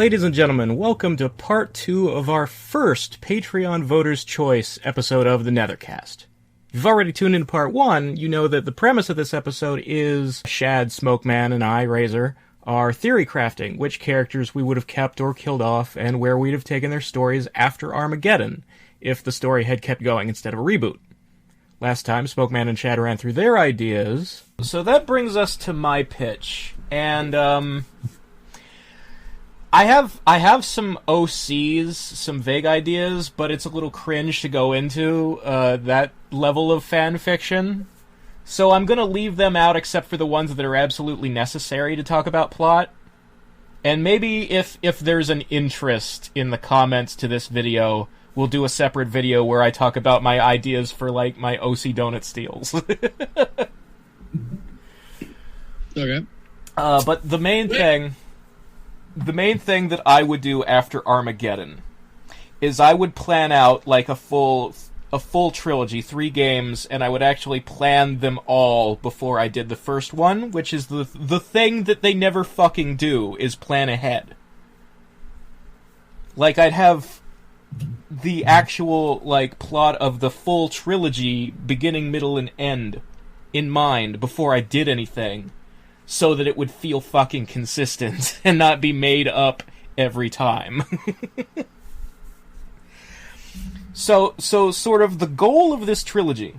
Ladies and gentlemen, welcome to part 2 of our first Patreon Voters' Choice episode of the Nethercast. If you've already tuned into part 1, you know that the premise of this episode is Shad, Smokeman, and I, Razor, are theory crafting which characters we would have kept or killed off and where we'd have taken their stories after Armageddon if the story had kept going instead of a reboot. Last time, Smokeman and Shad ran through their ideas. So that brings us to my pitch, and I have some OCs, some vague ideas, but it's a little cringe to go into that level of fan fiction. So I'm going to leave them out except for the ones that are absolutely necessary to talk about plot. And maybe if there's an interest in the comments to this video, we'll do a separate video where I talk about my ideas for, like, my OC donut steals. Okay. But the main thing that I would do after Armageddon is I would plan out, like, a full trilogy, 3 games, and I would actually plan them all before I did the first one, which is the thing that they never fucking do, is plan ahead. Like, I'd have the actual, like, plot of the full trilogy, beginning, middle, and end, in mind before I did anything, so that it would feel fucking consistent and not be made up every time. So sort of the goal of this trilogy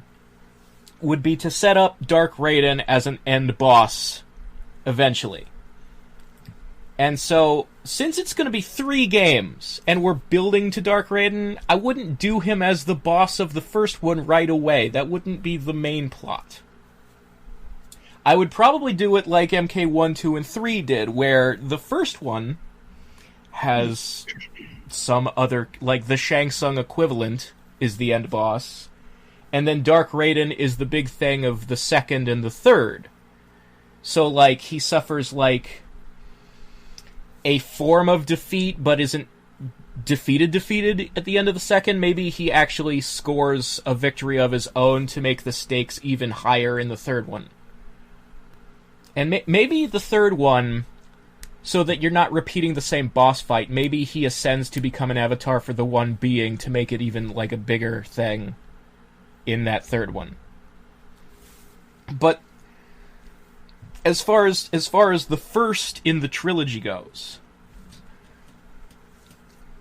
would be to set up Dark Raiden as an end boss eventually. And so, since it's going to be 3 games, and we're building to Dark Raiden, I wouldn't do him as the boss of the first one right away. That wouldn't be the main plot. I would probably do it like MK 1, 2, and 3 did, where the first one has some other, like the Shang Tsung equivalent is the end boss, and then Dark Raiden is the big thing of the second and the third. So, like, he suffers, like, a form of defeat, but isn't defeated at the end of the second. Maybe he actually scores a victory of his own to make the stakes even higher in the third one. And maybe the third one, so that you're not repeating the same boss fight, maybe he ascends to become an avatar for the one being to make it even, like, a bigger thing in that third one. But as far as the first in the trilogy goes,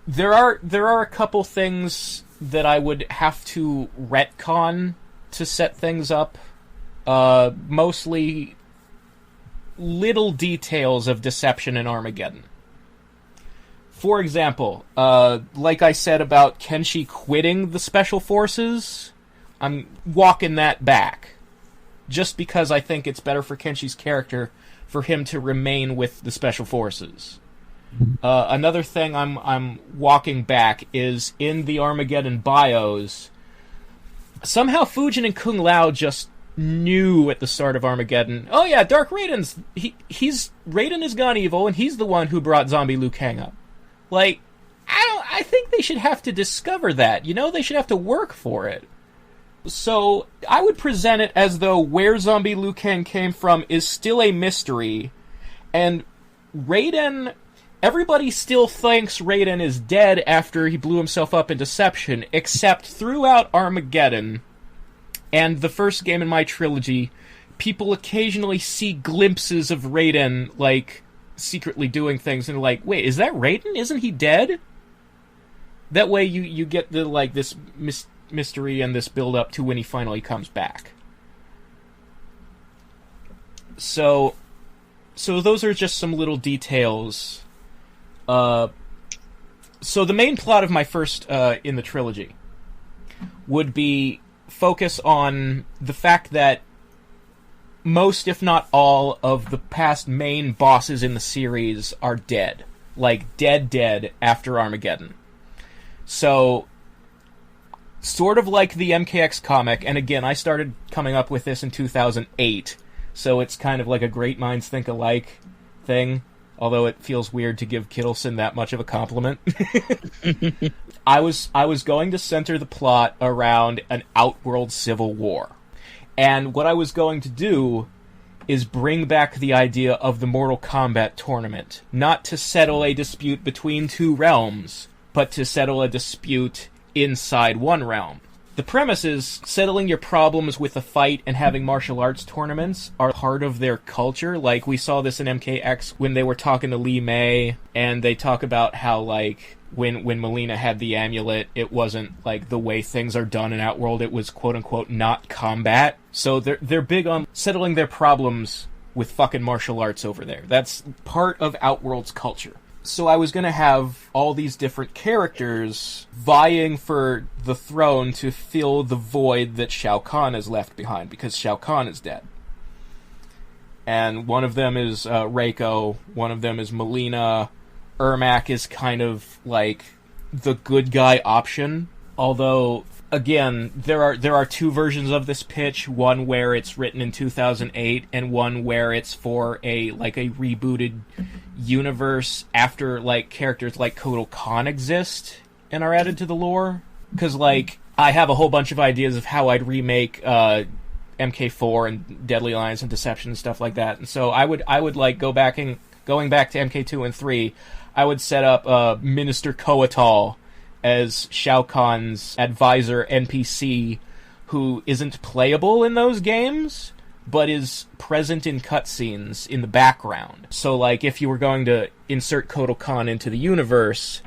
there are a couple things that I would have to retcon to set things up. Mostly little details of deception in Armageddon. For example, like I said about Kenshi quitting the Special Forces, I'm walking that back. Just because I think it's better for Kenshi's character for him to remain with the Special Forces. Another thing I'm walking back is in the Armageddon bios, somehow Fujin and Kung Lao just knew at the start of Armageddon, oh yeah, Dark Raiden's Raiden has gone evil, and he's the one who brought zombie Liu Kang up. Like, I think they should have to discover that, you know? They should have to work for it. So, I would present it as though where zombie Liu Kang came from is still a mystery, and Raiden, everybody still thinks Raiden is dead after he blew himself up in deception, except throughout Armageddon and the first game in my trilogy, people occasionally see glimpses of Raiden, like, secretly doing things, and they're like, wait, is that Raiden? Isn't he dead? That way you get the, like, this mystery and this build-up to when he finally comes back. So those are just some little details. So the main plot of my first in the trilogy would be focus on the fact that most, if not all, of the past main bosses in the series are dead. Like, dead after Armageddon. So, sort of like the MKX comic, and again, I started coming up with this in 2008, so it's kind of like a great minds think alike thing, although it feels weird to give Kittleson that much of a compliment. I was going to center the plot around an Outworld civil war. And what I was going to do is bring back the idea of the Mortal Kombat tournament, not to settle a dispute between two realms, but to settle a dispute inside one realm. The premise is settling your problems with a fight and having martial arts tournaments are part of their culture. Like, we saw this in MKX when they were talking to Lee May, and they talk about how, like, when Mileena had the amulet, it wasn't, like, the way things are done in Outworld. It was, quote-unquote, not combat. So they're big on settling their problems with fucking martial arts over there. That's part of Outworld's culture. So I was going to have all these different characters vying for the throne to fill the void that Shao Kahn has left behind, because Shao Kahn is dead. And one of them is Reiko, one of them is Mileena. Ermac is kind of like the good guy option, although, again, there are two versions of this pitch, one where it's written in 2008 and one where it's for a rebooted universe after, like, characters like Kotal Kahn exist and are added to the lore. Because, like, I have a whole bunch of ideas of how I'd remake MK4 and Deadly Alliance and Deception and stuff like that. And so I would like going back to MK2 and 3, I would set up Minister Koatal as Shao Kahn's advisor NPC, who isn't playable in those games, but is present in cutscenes in the background. So, like, if you were going to insert Kotal Kahn into the universe,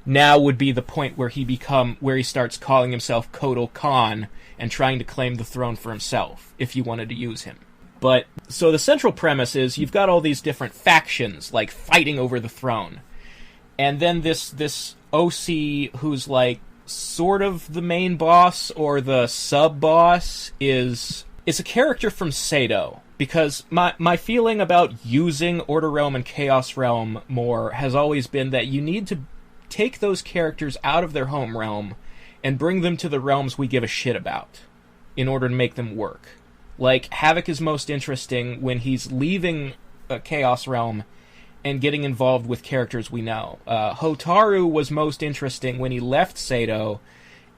now would be the point where he starts calling himself Kotal Kahn and trying to claim the throne for himself, if you wanted to use him. But, so the central premise is you've got all these different factions, like, fighting over the throne. And then this OC who's, like, sort of the main boss or the sub-boss is a character from Sado. Because my feeling about using Order Realm and Chaos Realm more has always been that you need to take those characters out of their home realm and bring them to the realms we give a shit about in order to make them work. Like, Havoc is most interesting when he's leaving Chaos Realm and getting involved with characters we know. Hotaru was most interesting when he left Sado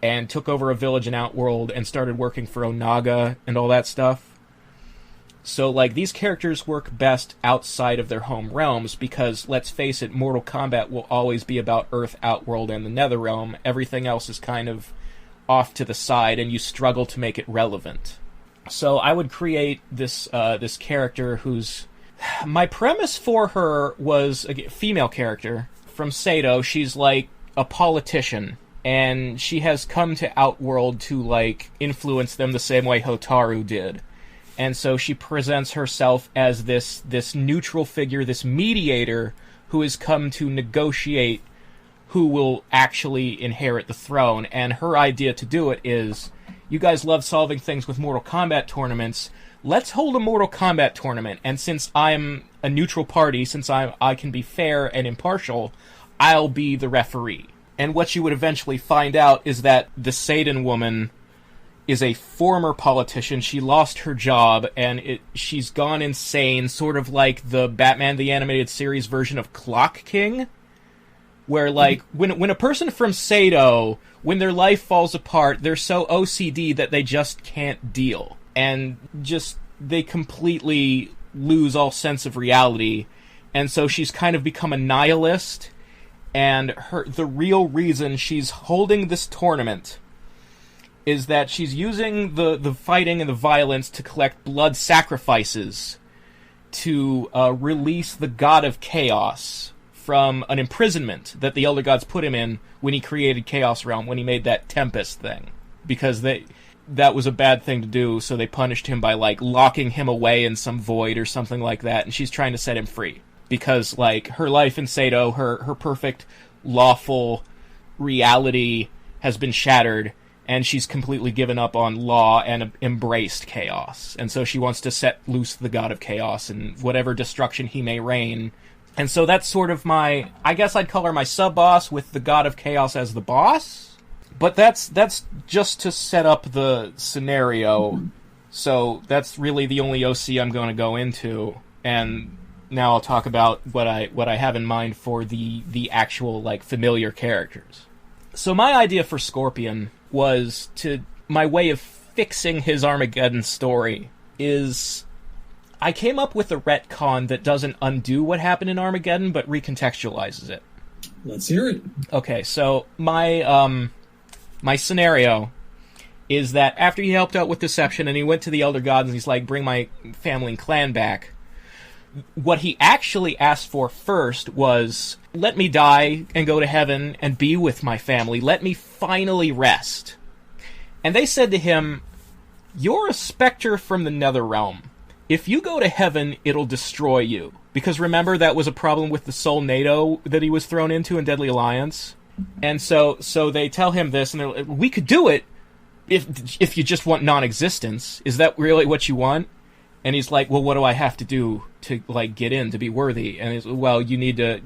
and took over a village in Outworld and started working for Onaga and all that stuff. So, like, these characters work best outside of their home realms because, let's face it, Mortal Kombat will always be about Earth, Outworld, and the Netherrealm. Everything else is kind of off to the side, and you struggle to make it relevant. So I would create this character who's... My premise for her was a female character from Sado. She's, like, a politician, and she has come to Outworld to, like, influence them the same way Hotaru did. And so she presents herself as this neutral figure, this mediator, who has come to negotiate who will actually inherit the throne. And her idea to do it is, you guys love solving things with Mortal Kombat tournaments, let's hold a Mortal Kombat tournament, and since I'm a neutral party, since I can be fair and impartial, I'll be the referee. And what you would eventually find out is that the Satan woman is a former politician. She lost her job, and she's gone insane, sort of like the Batman the Animated Series version of Clock King, where, like, when a person from Sado, when their life falls apart, they're so OCD that they just can't deal. And just, they completely lose all sense of reality. And so she's kind of become a nihilist. And the real reason she's holding this tournament is that she's using the fighting and the violence to collect blood sacrifices to release the God of Chaos from an imprisonment that the Elder Gods put him in when he created Chaos Realm, when he made that Tempest thing. Because that was a bad thing to do, so they punished him by, like, locking him away in some void or something like that, and she's trying to set him free. Because, like, her life in Sado, her perfect, lawful reality has been shattered, and she's completely given up on law and embraced chaos. And so she wants to set loose the God of Chaos and whatever destruction he may reign. And so that's sort of my... I guess I'd call her my sub-boss with the God of Chaos as the boss? But that's just to set up the scenario, so that's really the only OC I'm going to go into, and now I'll talk about what I have in mind for the actual, like, familiar characters. So my idea for Scorpion was my way of fixing his Armageddon story is, I came up with a retcon that doesn't undo what happened in Armageddon, but recontextualizes it. Let's hear it. Okay, so my scenario is that after he helped out with Deception and he went to the Elder Gods and he's like, bring my family and clan back, what he actually asked for first was, let me die and go to heaven and be with my family. Let me finally rest. And they said to him, you're a specter from the Netherrealm. If you go to heaven, it'll destroy you. Because remember, that was a problem with the Soul NATO that he was thrown into in Deadly Alliance? And so they tell him this, and they're like, we could do it if you just want non-existence. Is that really what you want? And he's like, well, what do I have to do to, like, get in, to be worthy? And he's, well, you need to...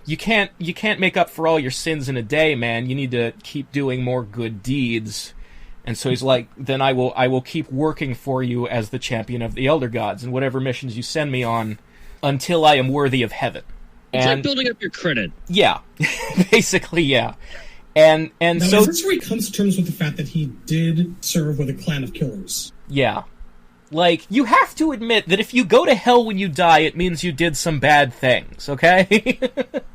You can't make up for all your sins in a day, man. You need to keep doing more good deeds. And so he's like, then I will keep working for you as the champion of the Elder Gods and whatever missions you send me on until I am worthy of heaven. It's like building up your credit. Yeah. Basically, yeah. And now, so... is this where he comes to terms with the fact that he did serve with a clan of killers? Yeah. Like, you have to admit that if you go to hell when you die, it means you did some bad things, okay?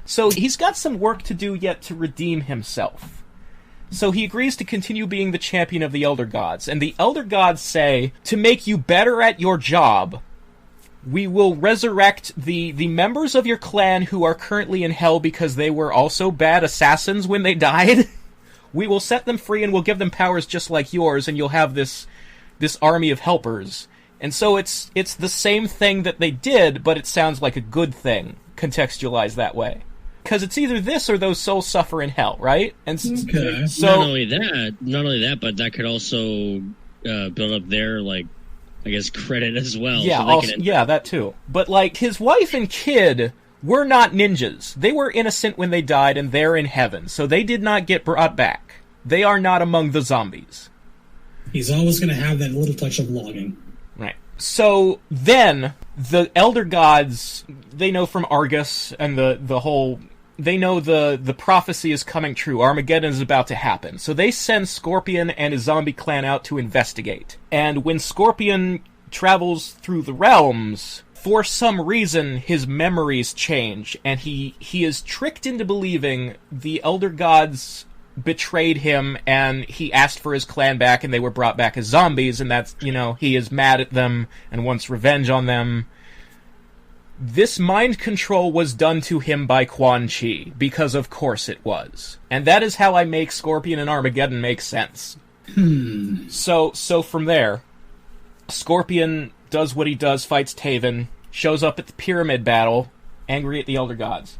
So he's got some work to do yet to redeem himself. So he agrees to continue being the champion of the Elder Gods, and the Elder Gods say, to make you better at your job, we will resurrect the members of your clan who are currently in hell because they were also bad assassins when they died. We will set them free and we'll give them powers just like yours, and you'll have this army of helpers. And so it's the same thing that they did, but it sounds like a good thing, contextualized that way. Because it's either this or those souls suffer in hell, right? And okay. So not only that, but that could also build up their, like, I guess, credit as well. Yeah, so also, yeah, that too. But, like, his wife and kid were not ninjas. They were innocent when they died, and they're in heaven. So they did not get brought back. They are not among the zombies. He's always going to have that little touch of logging. Right. So then, the Elder Gods, they know from Argus and the whole... They know the prophecy is coming true. Armageddon is about to happen. So they send Scorpion and his zombie clan out to investigate. And when Scorpion travels through the realms, for some reason his memories change, and he is tricked into believing the Elder Gods betrayed him, and he asked for his clan back, and they were brought back as zombies, and that's, he is mad at them and wants revenge on them. This mind control was done to him by Quan Chi, because of course it was. And that is how I make Scorpion and Armageddon make sense. So from there, Scorpion does what he does, fights Taven, shows up at the Pyramid Battle, angry at the Elder Gods.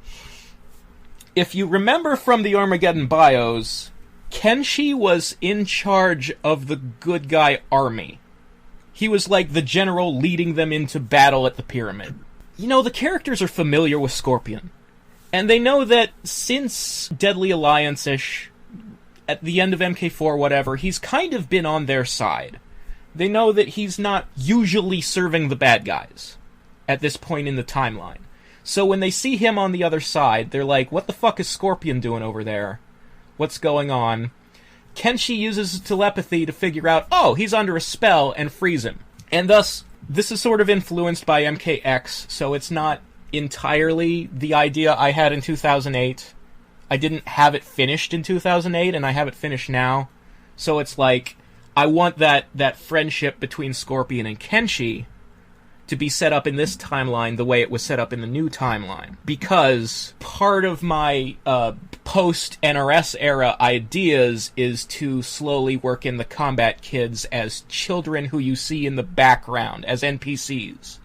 If you remember from the Armageddon bios, Kenshi was in charge of the good guy army. He was like the general leading them into battle at the pyramid. The characters are familiar with Scorpion. And they know that since Deadly Alliance-ish, at the end of MK4, whatever, he's kind of been on their side. They know that he's not usually serving the bad guys at this point in the timeline. So when they see him on the other side, they're like, what the fuck is Scorpion doing over there? What's going on? Kenshi uses his telepathy to figure out, oh, he's under a spell, and frees him. And thus, this is sort of influenced by MKX, so it's not entirely the idea I had in 2008. I didn't have it finished in 2008, and I have it finished now. So it's like, I want that friendship between Scorpion and Kenshi to be set up in this timeline the way it was set up in the new timeline. Because part of my post-NRS era ideas is to slowly work in the combat kids as children who you see in the background, as NPCs.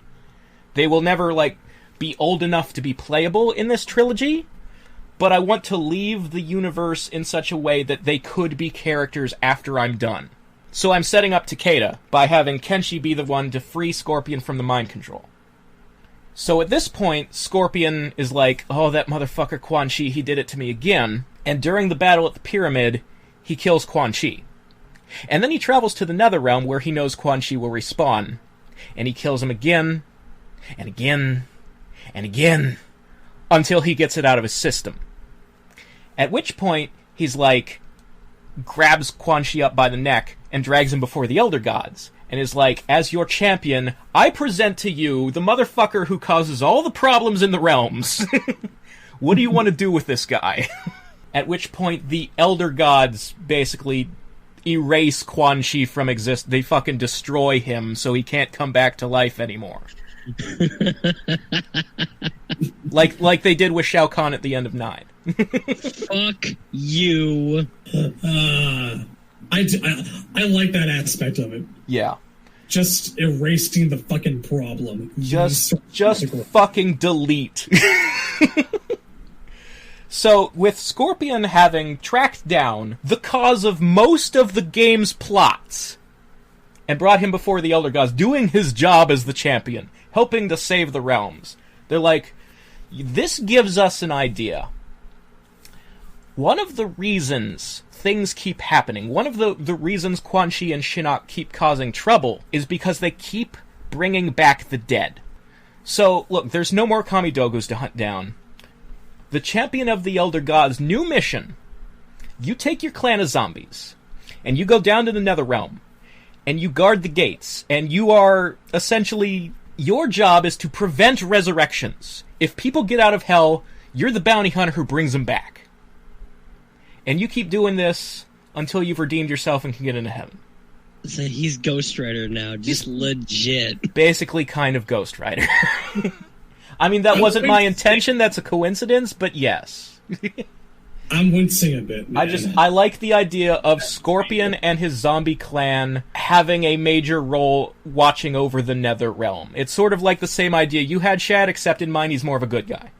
They will never, be old enough to be playable in this trilogy, but I want to leave the universe in such a way that they could be characters after I'm done. So I'm setting up Takeda by having Kenshi be the one to free Scorpion from the mind control. So at this point, Scorpion is like, oh, that motherfucker Quan Chi, he did it to me again. And during the battle at the pyramid, he kills Quan Chi. And then he travels to the Netherrealm where he knows Quan Chi will respawn. And he kills him again, and again, and again, until he gets it out of his system. At which point, he's like, grabs Quan Chi up by the neck and drags him before the Elder Gods. and is like, as your champion, I present to you the motherfucker who causes all the problems in the realms. What do you want to do with this guy? At which point the Elder Gods basically erase Quan Chi from existence. They fucking destroy him so he can't come back to life anymore. like they did with Shao Kahn at the end of 9. Fuck you. I like that aspect of it. Yeah. Just erasing the fucking problem. Just fucking delete. So, with Scorpion having tracked down the cause of most of the game's plots, and brought him before the Elder Gods, doing his job as the champion, helping to save the realms, they're like, this gives us an idea. One of the reasons things keep happening, one of the reasons Quan Chi and Shinnok keep causing trouble, is because they keep bringing back the dead. So, look, there's no more Kamidogus to hunt down. The champion of the Elder Gods' new mission, you take your clan of zombies, and you go down to the Netherrealm, and you guard the gates, and you are, essentially, your job is to prevent resurrections. If people get out of hell, you're the bounty hunter who brings them back. And you keep doing this until you've redeemed yourself and can get into heaven. So he's Ghost Rider now, just legit. Basically kind of Ghost Rider. I mean, that wasn't my intention, that's a coincidence, but yes. I'm wincing a bit, man. I like the idea of Scorpion and his zombie clan having a major role watching over the Netherrealm. It's sort of like the same idea you had, Shad, except in mine he's more of a good guy.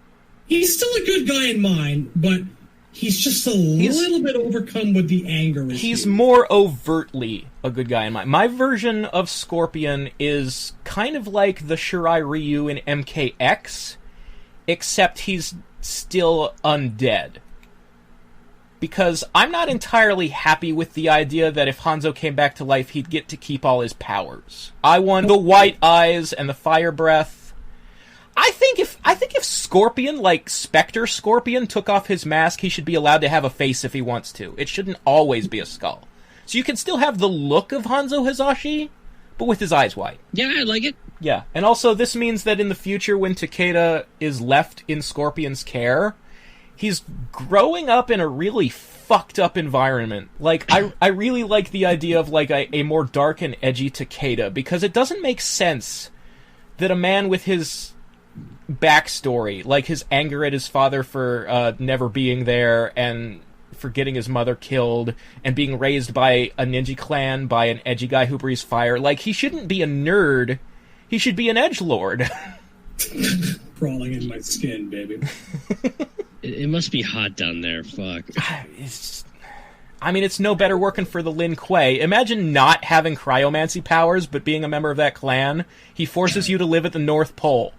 He's still a good guy in mine, but he's just a little bit overcome with the anger issue. He's more overtly a good guy in mine. My version of Scorpion is kind of like the Shirai Ryu in MKX, except he's still undead. Because I'm not entirely happy with the idea that if Hanzo came back to life, he'd get to keep all his powers. I want the white eyes and the fire breath. I think if Scorpion, like Spectre Scorpion, took off his mask, he should be allowed to have a face if he wants to. It shouldn't always be a skull. So you can still have the look of Hanzo Hazashi, but with his eyes white. Yeah, I like it. Yeah, and also this means that in the future when Takeda is left in Scorpion's care, he's growing up in a really fucked up environment. Like, I really like the idea of like a more dark and edgy Takeda, because it doesn't make sense that a man with his backstory, like his anger at his father for never being there and for getting his mother killed and being raised by a ninja clan by an edgy guy who breathes fire, like he shouldn't be a nerd, he should be an edgelord. Crawling in my skin, baby. It must be hot down there, fuck. It's no better working for the Lin Kuei. Imagine not having cryomancy powers, but being a member of that clan. He forces you to live at the North Pole.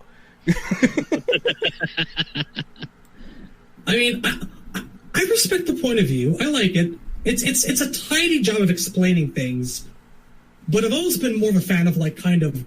I respect the point of view. I like it. It's a tidy job of explaining things, but I've always been more of a fan of like kind of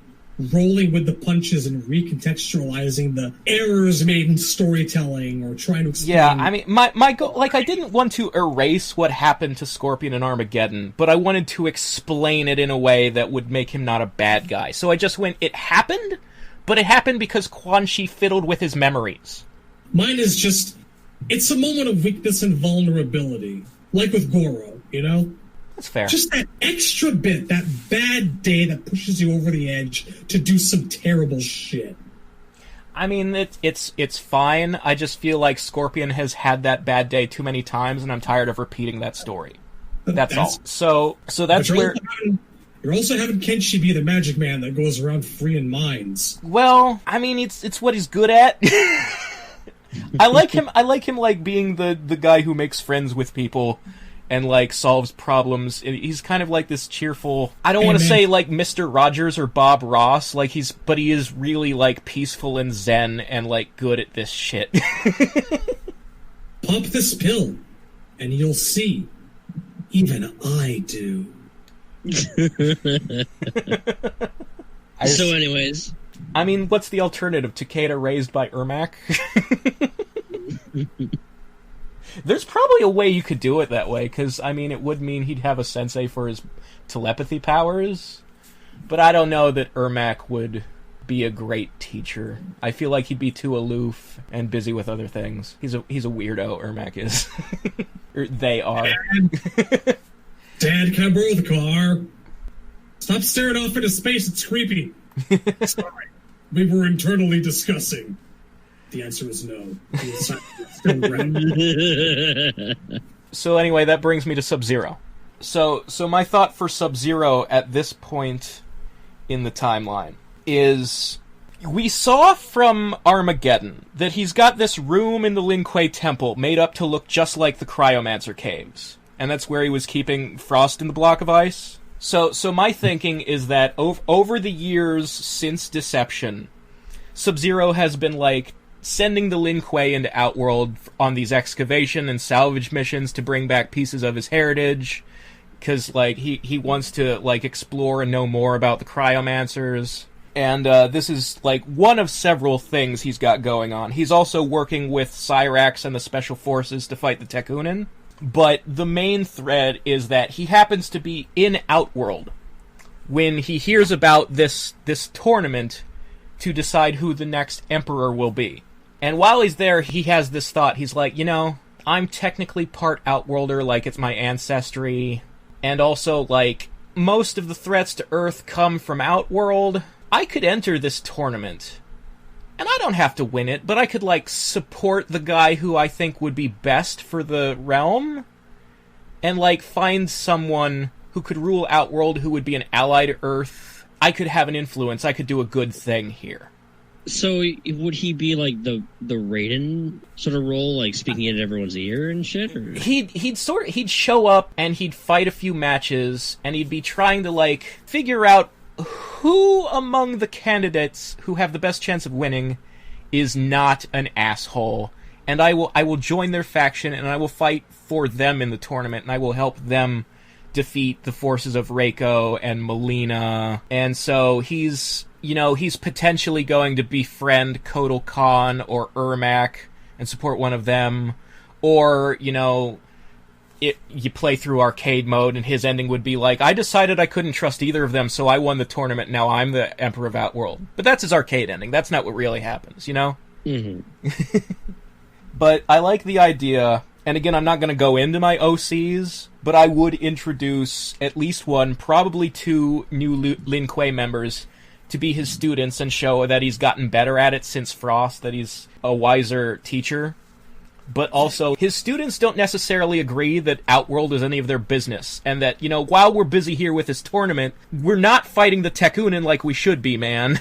rolling with the punches and recontextualizing the errors made in storytelling or trying to explain. Yeah, I mean, my goal, like, I didn't want to erase what happened to Scorpion in Armageddon, but I wanted to explain it in a way that would make him not a bad guy. So I just went, it happened, but it happened because Quan Chi fiddled with his memories. Mine is just, it's a moment of weakness and vulnerability, like with Goro, you know? That's fair. Just that extra bit, that bad day that pushes you over the edge to do some terrible shit. I mean, it's fine. I just feel like Scorpion has had that bad day too many times, and I'm tired of repeating that story. That's all. So that's where... You're also having Kenshi be the magic man that goes around freeing minds. Well, I mean, it's what he's good at. I like him like being the guy who makes friends with people and like solves problems. He's kind of like this cheerful, I don't want to say like Mr. Rogers or Bob Ross, like but he is really like peaceful and zen and like good at this shit. Pop this pill and you'll see. Even I do. So anyways, I mean, what's the alternative? Takeda raised by Ermac? There's probably a way you could do it that way, because, I mean, it would mean he'd have a sensei for his telepathy powers. But I don't know that Ermac would be a great teacher. I feel like he'd be too aloof and busy with other things. He's a weirdo, Ermac is. Or they are. Dad, can I borrow the car? Stop staring off into space, it's creepy. Sorry. We were internally discussing. The answer is no. So anyway, that brings me to Sub-Zero. So my thought for Sub-Zero at this point in the timeline is, we saw from Armageddon that he's got this room in the Lin Kuei Temple made up to look just like the Cryomancer Caves. And that's where he was keeping Frost in the block of ice. So my thinking is that over the years since Deception, Sub-Zero has been, like, sending the Lin Kuei into Outworld on these excavation and salvage missions to bring back pieces of his heritage, because, like, he wants to, like, explore and know more about the Cryomancers. And this is, like, one of several things he's got going on. He's also working with Cyrax and the Special Forces to fight the Tekunin. But the main thread is that he happens to be in Outworld when he hears about this tournament to decide who the next Emperor will be. And while he's there, he has this thought. He's like, I'm technically part Outworlder, like it's my ancestry. And also, like, most of the threats to Earth come from Outworld. I could enter this tournament, and I don't have to win it, but I could, like, support the guy who I think would be best for the realm, and, like, find someone who could rule Outworld who would be an ally to Earth. I could have an influence. I could do a good thing here. So would he be like the Raiden sort of role, like speaking into everyone's ear and shit? Or? He'd show up and he'd fight a few matches, and he'd be trying to, like, figure out who among the candidates who have the best chance of winning is not an asshole, and I will join their faction, and I will fight for them in the tournament, and I will help them defeat the forces of Reiko and Melina. And so he's potentially going to befriend Kotal Khan or Ermac and support one of them, or, you play through arcade mode, and his ending would be like, I decided I couldn't trust either of them, so I won the tournament, now I'm the Emperor of Outworld. But that's his arcade ending. That's not what really happens, Mm-hmm. But I like the idea, and again, I'm not going to go into my OCs, but I would introduce at least one, probably two new Lin Kuei members to be his students and show that he's gotten better at it since Frost, that he's a wiser teacher. But also, his students don't necessarily agree that Outworld is any of their business, and that, while we're busy here with this tournament, we're not fighting the Tekunin like we should be, man.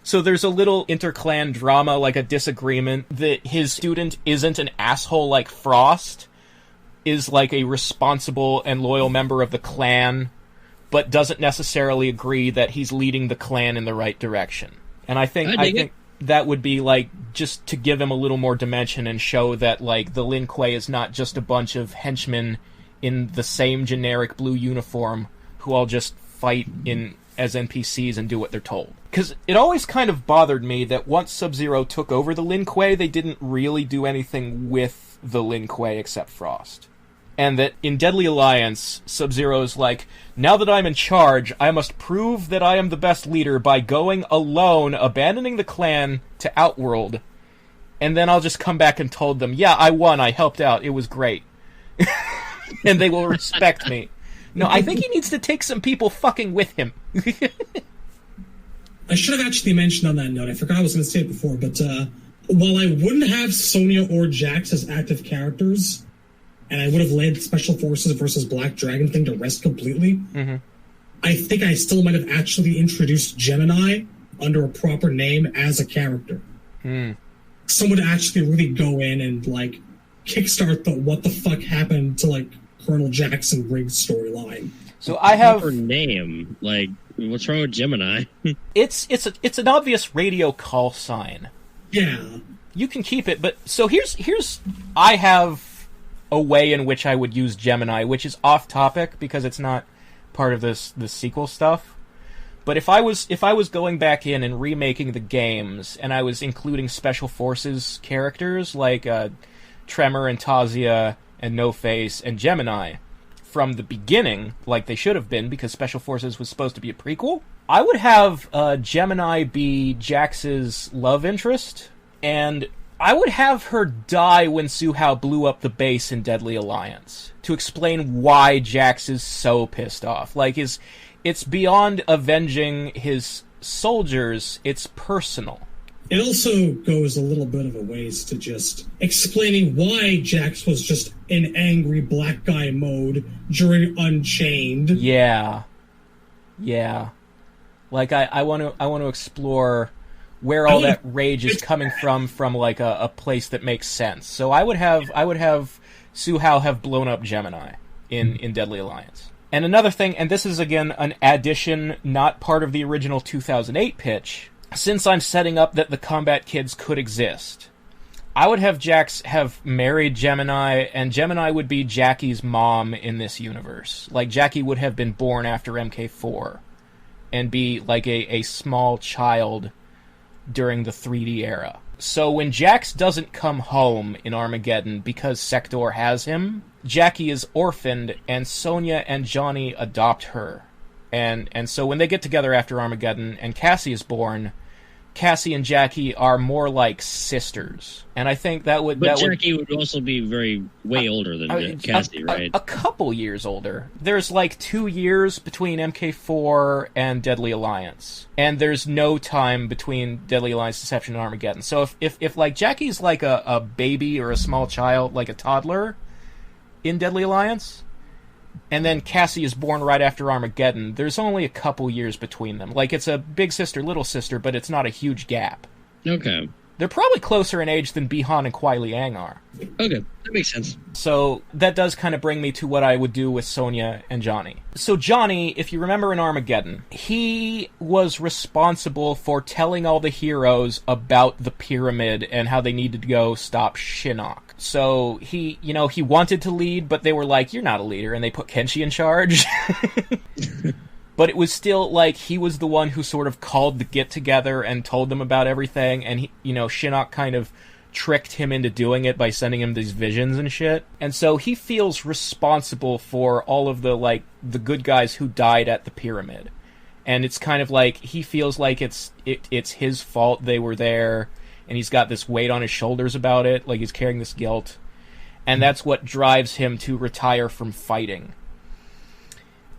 So there's a little inter-clan drama, like a disagreement, that his student isn't an asshole like Frost, is like a responsible and loyal member of the clan, but doesn't necessarily agree that he's leading the clan in the right direction. And I think that would be, like, just to give him a little more dimension and show that, like, the Lin Kuei is not just a bunch of henchmen in the same generic blue uniform who all just fight as NPCs and do what they're told. Because it always kind of bothered me that once Sub-Zero took over the Lin Kuei, they didn't really do anything with the Lin Kuei except Frost. And that in Deadly Alliance, Sub-Zero's like, now that I'm in charge, I must prove that I am the best leader by going alone, abandoning the clan to Outworld, and then I'll just come back and told them, yeah, I won, I helped out, it was great. And they will respect me. No, I think he needs to take some people fucking with him. I should have actually mentioned on that note, I forgot I was going to say it before, but while I wouldn't have Sonya or Jax as active characters, and I would have laid the Special Forces versus Black Dragon thing to rest completely, I think I still might have actually introduced Gemini under a proper name as a character. Someone to actually really go in and, like, kickstart the what the fuck happened to, like, Colonel Jackson Briggs storyline. So I have her name. Like, what's wrong with Gemini? It's an obvious radio call sign. Yeah, you can keep it, but so here's I have a way in which I would use Gemini, which is off topic because it's not part of the sequel stuff. But if I was going back in and remaking the games, and I was including Special Forces characters like Tremor and Tazia and No Face and Gemini from the beginning, like they should have been, because Special Forces was supposed to be a prequel. I would have Gemini be Jax's love interest, and I would have her die when Suhao blew up the base in Deadly Alliance, to explain why Jax is so pissed off. Like, it's beyond avenging his soldiers, it's personal. It also goes a little bit of a ways to just explaining why Jax was just in angry black guy mode during Unchained. Yeah. Like, I want to explore where all that rage is coming from like a place that makes sense. So I would have Suhao have blown up Gemini in Deadly Alliance. And another thing, and this is again an addition, not part of the original 2008 pitch, since I'm setting up that the combat kids could exist, I would have Jax have married Gemini, and Gemini would be Jackie's mom in this universe. Like, Jackie would have been born after MK4 and be like a small child during the 3D era. So when Jax doesn't come home in Armageddon because Sector has him, Jackie is orphaned, and Sonya and Johnny adopt her. And so when they get together after Armageddon and Cassie is born, Cassie and Jackie are more like sisters. And I think that would... But Jackie would also be way older than Cassie, right? A couple years older. There's like 2 years between MK4 and Deadly Alliance. And there's no time between Deadly Alliance, Deception, and Armageddon. So if like Jackie's like a baby or a small child, like a toddler in Deadly Alliance, and then Cassie is born right after Armageddon, there's only a couple years between them. Like, it's a big sister, little sister, but it's not a huge gap. Okay. They're probably closer in age than Bihan and Kuai Liang are. Okay, that makes sense. So that does kind of bring me to what I would do with Sonya and Johnny. So Johnny, if you remember in Armageddon, he was responsible for telling all the heroes about the pyramid and how they needed to go stop Shinnok. So he wanted to lead, but they were like, "You're not a leader," and they put Kenshi in charge. But it was still, like, he was the one who sort of called the get-together and told them about everything, and, Shinnok kind of tricked him into doing it by sending him these visions and shit. And so he feels responsible for all of the good guys who died at the pyramid. And it's kind of like, he feels like it's his fault they were there, and he's got this weight on his shoulders about it, like he's carrying this guilt. And that's what drives him to retire from fighting.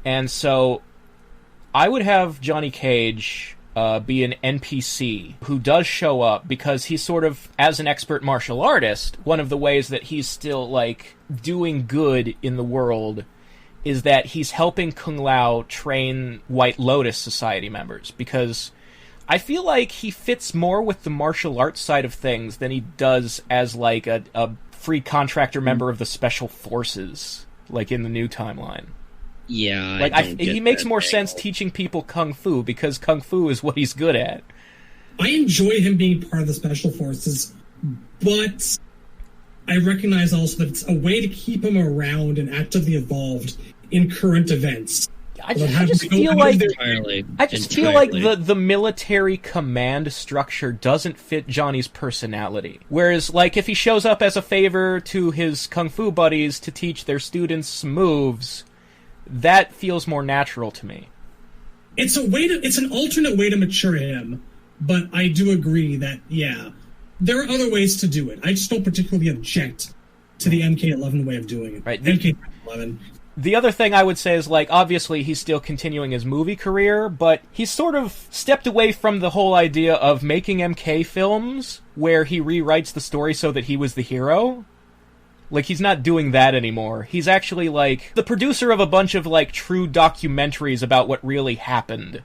And so I would have Johnny Cage be an NPC who does show up because he's sort of, as an expert martial artist, one of the ways that he's still, like, doing good in the world is that he's helping Kung Lao train White Lotus Society members, because I feel like he fits more with the martial arts side of things than he does as, like, a free contractor member of the Special Forces, like in the new timeline. Yeah, like he makes more sense teaching people kung fu, because kung fu is what he's good at. I enjoy him being part of the Special Forces, but I recognize also that it's a way to keep him around and actively involved in current events. I just feel like the military command structure doesn't fit Johnny's personality. Whereas, like, if he shows up as a favor to his kung fu buddies to teach their students moves, that feels more natural to me. It's an alternate way to mature him, but I do agree that, yeah, there are other ways to do it. I just don't particularly object to the MK11 way of doing it. Right. MK11. The other thing I would say is, like, obviously he's still continuing his movie career, but he's sort of stepped away from the whole idea of making MK films where he rewrites the story so that he was the hero. Like, he's not doing that anymore. He's actually, like, the producer of a bunch of, like, true documentaries about what really happened.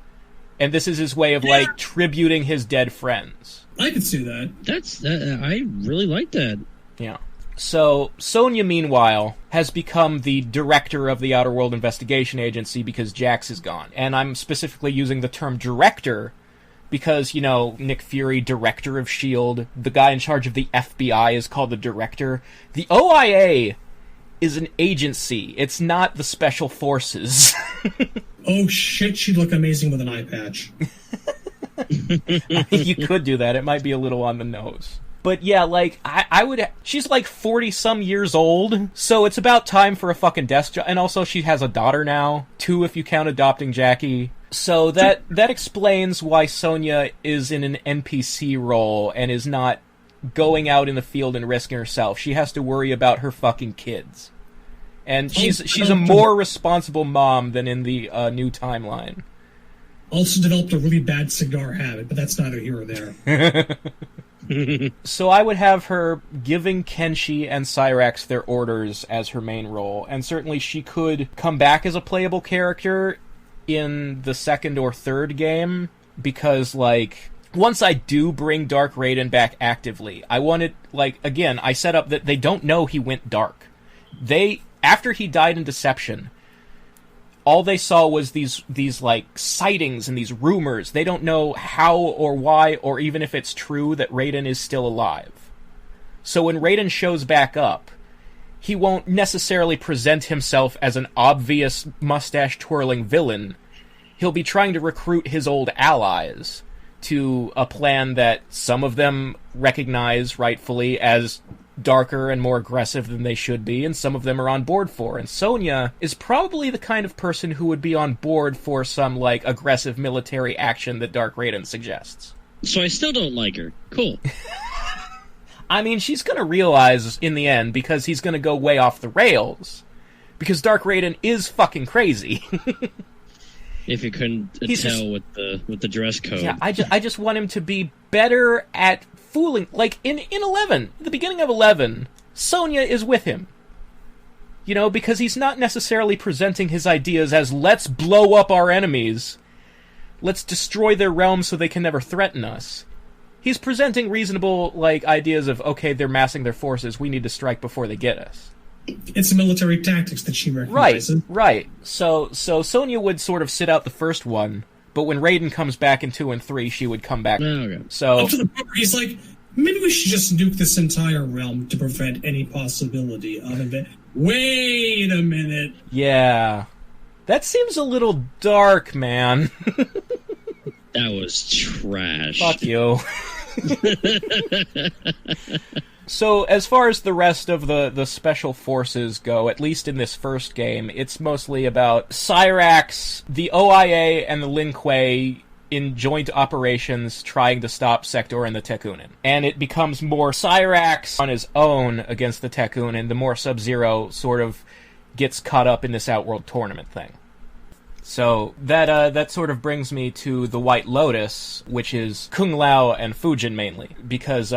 And this is his way of, like, tributing his dead friends. I could see that. I really like that. Yeah. So, Sonya, meanwhile, has become the director of the Outworld Investigation Agency because Jax is gone. And I'm specifically using the term director because, Nick Fury, director of S.H.I.E.L.D., the guy in charge of the FBI is called the director. The OIA is an agency. It's not the Special Forces. Oh shit, she'd look amazing with an eye patch. You could do that. It might be a little on the nose. But yeah, like, I would... She's like 40-some years old, so it's about time for a fucking desk job. And also, she has a daughter now, 2 if you count adopting Jackie. So that explains why Sonya is in an NPC role and is not going out in the field and risking herself. She has to worry about her fucking kids. And she's a more responsible mom than in the new timeline. Also developed a really bad cigar habit, but that's neither here or there. So I would have her giving Kenshi and Cyrax their orders as her main role, and certainly she could come back as a playable character in the second or third game, because, like, once I do bring Dark Raiden back actively, I wanted, like, again, I set up that they don't know he went dark. After he died in Deception, all they saw was these like sightings and these rumors. They don't know how or why or even if it's true that Raiden is still alive. So when Raiden shows back up, he won't necessarily present himself as an obvious mustache-twirling villain. He'll be trying to recruit his old allies to a plan that some of them recognize rightfully as darker and more aggressive than they should be, and some of them are on board for. And Sonya is probably the kind of person who would be on board for some, like, aggressive military action that Dark Raiden suggests. So I still don't like her. Cool. I mean, she's gonna realize in the end, because he's gonna go way off the rails. Because Dark Raiden is fucking crazy. If you couldn't tell with the dress code. Yeah, I just want him to be better at fooling. Like, in 11, the beginning of 11, Sonya is with him. You know, because he's not necessarily presenting his ideas as, let's blow up our enemies. Let's destroy their realm so they can never threaten us. He's presenting reasonable, like, ideas of, okay, they're massing their forces, we need to strike before they get us. It's military tactics that she recognizes. Right. So Sonya would sort of sit out the first one, but when Raiden comes back in 2 and 3, she would come back. Okay. So up to the point where he's like, maybe we should just nuke this entire realm to prevent any possibility of it. Wait a minute. Yeah. That seems a little dark, man. That was trash. Fuck you. So, as far as the rest of the special forces go, at least in this first game, it's mostly about Cyrax, the OIA, and the Lin Kuei in joint operations trying to stop Sector and the Tekunin. And it becomes more Cyrax on his own against the Tekunin, the more Sub-Zero sort of gets caught up in this Outworld tournament thing. So that sort of brings me to the White Lotus, which is Kung Lao and Fujin mainly, because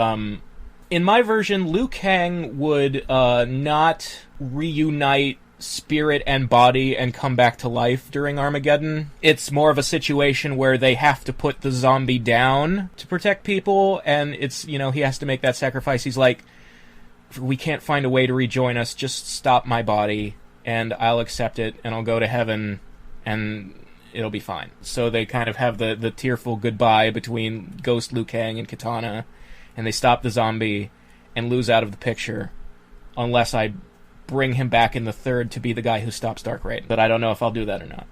in my version, Liu Kang would not reunite spirit and body and come back to life during Armageddon. It's more of a situation where they have to put the zombie down to protect people, and it's, you know, he has to make that sacrifice. He's like, we can't find a way to rejoin us, just stop my body, and I'll accept it, and I'll go to heaven, and it'll be fine. So they kind of have the tearful goodbye between Ghost Liu Kang and Kitana, and they stop the zombie and lose out of the picture, unless I bring him back in the third to be the guy who stops Dark Raiden. But I don't know if I'll do that or not.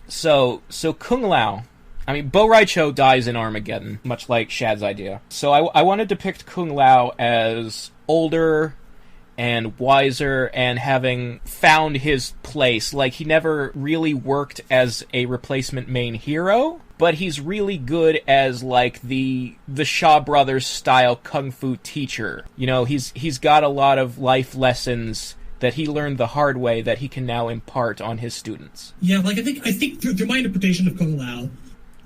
So Kung Lao, I mean, Bo Raicho dies in Armageddon, much like Shad's idea. So I wanted to depict Kung Lao as older and wiser and having found his place. Like, he never really worked as a replacement main hero, but he's really good as, like, the Shaw Brothers style kung fu teacher. You know, he's got a lot of life lessons that he learned the hard way that he can now impart on his students. Yeah, like, I think through my interpretation of Kung Lao,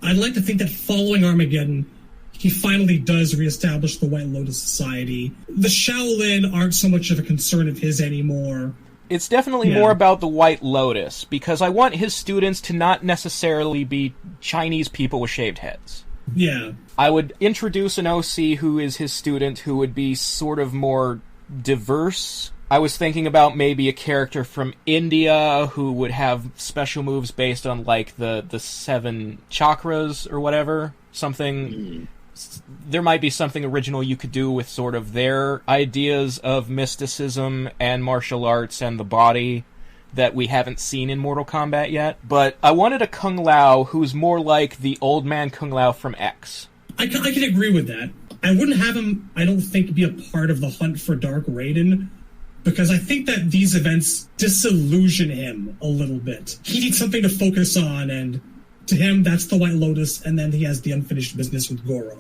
I'd like to think that following Armageddon, he finally does reestablish the White Lotus Society. The Shaolin aren't so much of a concern of his anymore. It's definitely more about the White Lotus, because I want his students to not necessarily be Chinese people with shaved heads. Yeah. I would introduce an OC who is his student who would be sort of more diverse. I was thinking about maybe a character from India who would have special moves based on, like, the 7 chakras or whatever. Something... There might be something original you could do with sort of their ideas of mysticism and martial arts and the body that we haven't seen in Mortal Kombat yet. But I wanted a Kung Lao who's more like the old man Kung Lao from X. I can agree with that. I wouldn't have him, I don't think, be a part of the hunt for Dark Raiden, because I think that these events disillusion him a little bit. He needs something to focus on, and to him, that's the White Lotus, and then he has the unfinished business with Goro.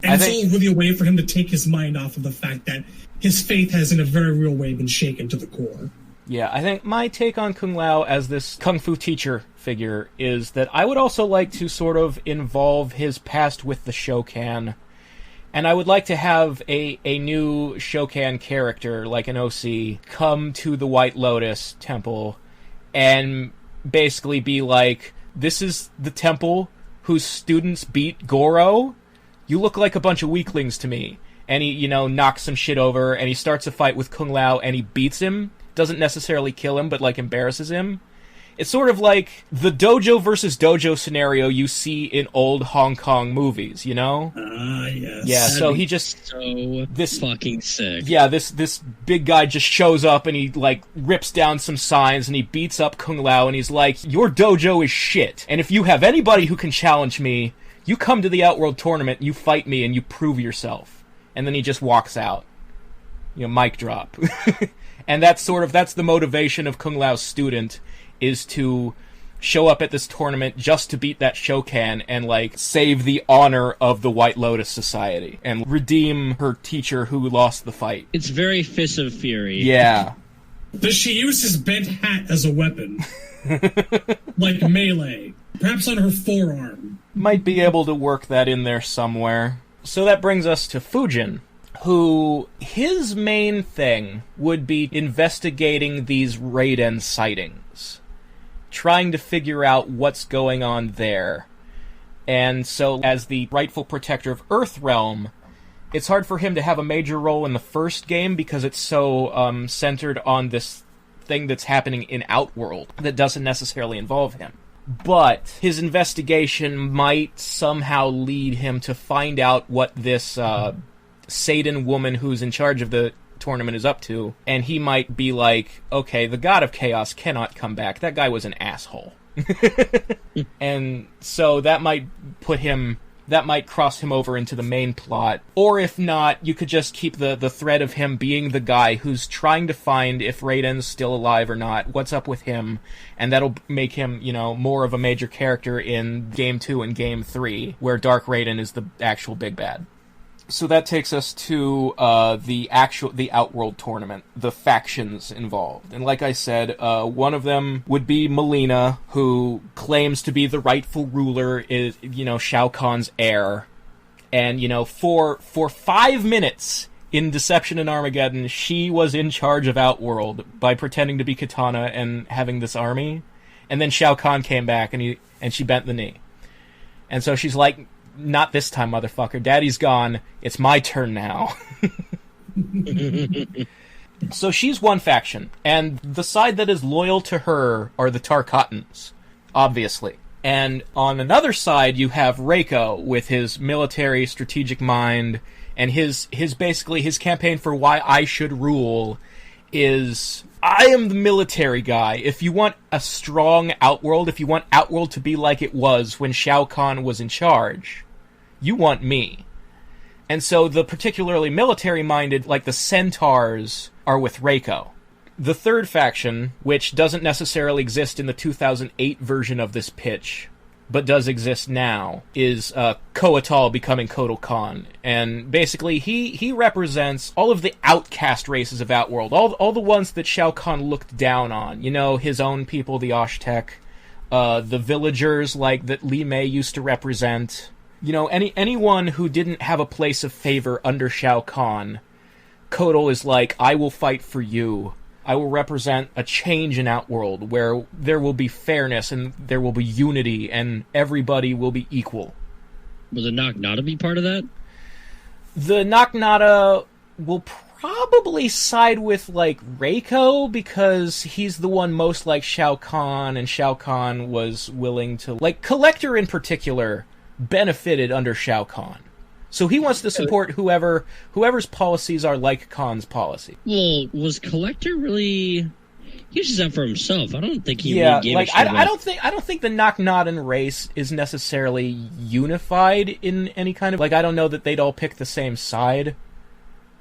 And it's all really a way for him to take his mind off of the fact that his faith has, in a very real way, been shaken to the core. Yeah, I think my take on Kung Lao as this kung fu teacher figure is that I would also like to sort of involve his past with the Shokan. And I would like to have a new Shokan character, like an OC, come to the White Lotus temple and basically be like, this is the temple whose students beat Goro? You look like a bunch of weaklings to me. And he, knocks some shit over, and he starts a fight with Kung Lao, and he beats him. Doesn't necessarily kill him, but, embarrasses him. It's sort of like the dojo versus dojo scenario you see in old Hong Kong movies, yes. Yeah, so he just... this fucking sick. Yeah, this big guy just shows up, and he, rips down some signs, and he beats up Kung Lao, and he's like, your dojo is shit. And if you have anybody who can challenge me, you come to the Outworld tournament, you fight me, and you prove yourself. And then he just walks out. Mic drop. And that's the motivation of Kung Lao's student, is to show up at this tournament just to beat that Shokan and, save the honor of the White Lotus Society and redeem her teacher who lost the fight. It's very Fist of Fury. Yeah. Does she use his bent hat as a weapon? Like melee? Perhaps on her forearm? Might be able to work that in there somewhere. So that brings us to Fujin, who, his main thing would be investigating these Raiden sightings, trying to figure out what's going on there. And so, as the rightful protector of Earthrealm, it's hard for him to have a major role in the first game because it's so centered on this thing that's happening in Outworld that doesn't necessarily involve him. But his investigation might somehow lead him to find out what this Satan woman who's in charge of the tournament is up to, and he might be like, okay, the God of Chaos cannot come back. That guy was an asshole. And so that might cross him over into the main plot. Or if not, you could just keep the thread of him being the guy who's trying to find if Raiden's still alive or not, what's up with him, and that'll make him, more of a major character in Game 2 and Game 3, where Dark Raiden is the actual big bad. So that takes us to the Outworld tournament, the factions involved. And like I said, one of them would be Mileena, who claims to be the rightful ruler, is, Shao Kahn's heir. And, for 5 minutes in Deception and Armageddon, she was in charge of Outworld by pretending to be Katana and having this army. And then Shao Kahn came back and she bent the knee. And so she's like, not this time, motherfucker. Daddy's gone. It's my turn now. So she's one faction, and the side that is loyal to her are the Tarkatans, obviously. And on another side, you have Reiko with his military strategic mind, and his campaign for why I should rule is, I am the military guy. If you want a strong Outworld, if you want Outworld to be like it was when Shao Kahn was in charge, you want me. And so the particularly military-minded, like the Centaurs, are with Reiko. The third faction, which doesn't necessarily exist in the 2008 version of this pitch, but does exist now, is Koatal becoming Kotal Khan. And basically, he represents all of the outcast races of Outworld, all the ones that Shao Kahn looked down on. His own people, the Oshtek, the villagers like that Li Mei used to represent. Anyone who didn't have a place of favor under Shao Kahn, Kotal is like, I will fight for you. I will represent a change in Outworld where there will be fairness and there will be unity and everybody will be equal. Will the Knock-Nada be part of that? The Knock-Nada will probably side with, Reiko, because he's the one most like Shao Kahn, and Shao Kahn was willing to... Collector in particular benefited under Shao Kahn. So he wants to support whoever's policies are like Khan's policy. Well, was Collector really... He's just out for himself. I don't think he Yeah, really gave like a shit I don't think the Knock-Nodden race is necessarily unified in any kind of, like, I don't know that they'd all pick the same side.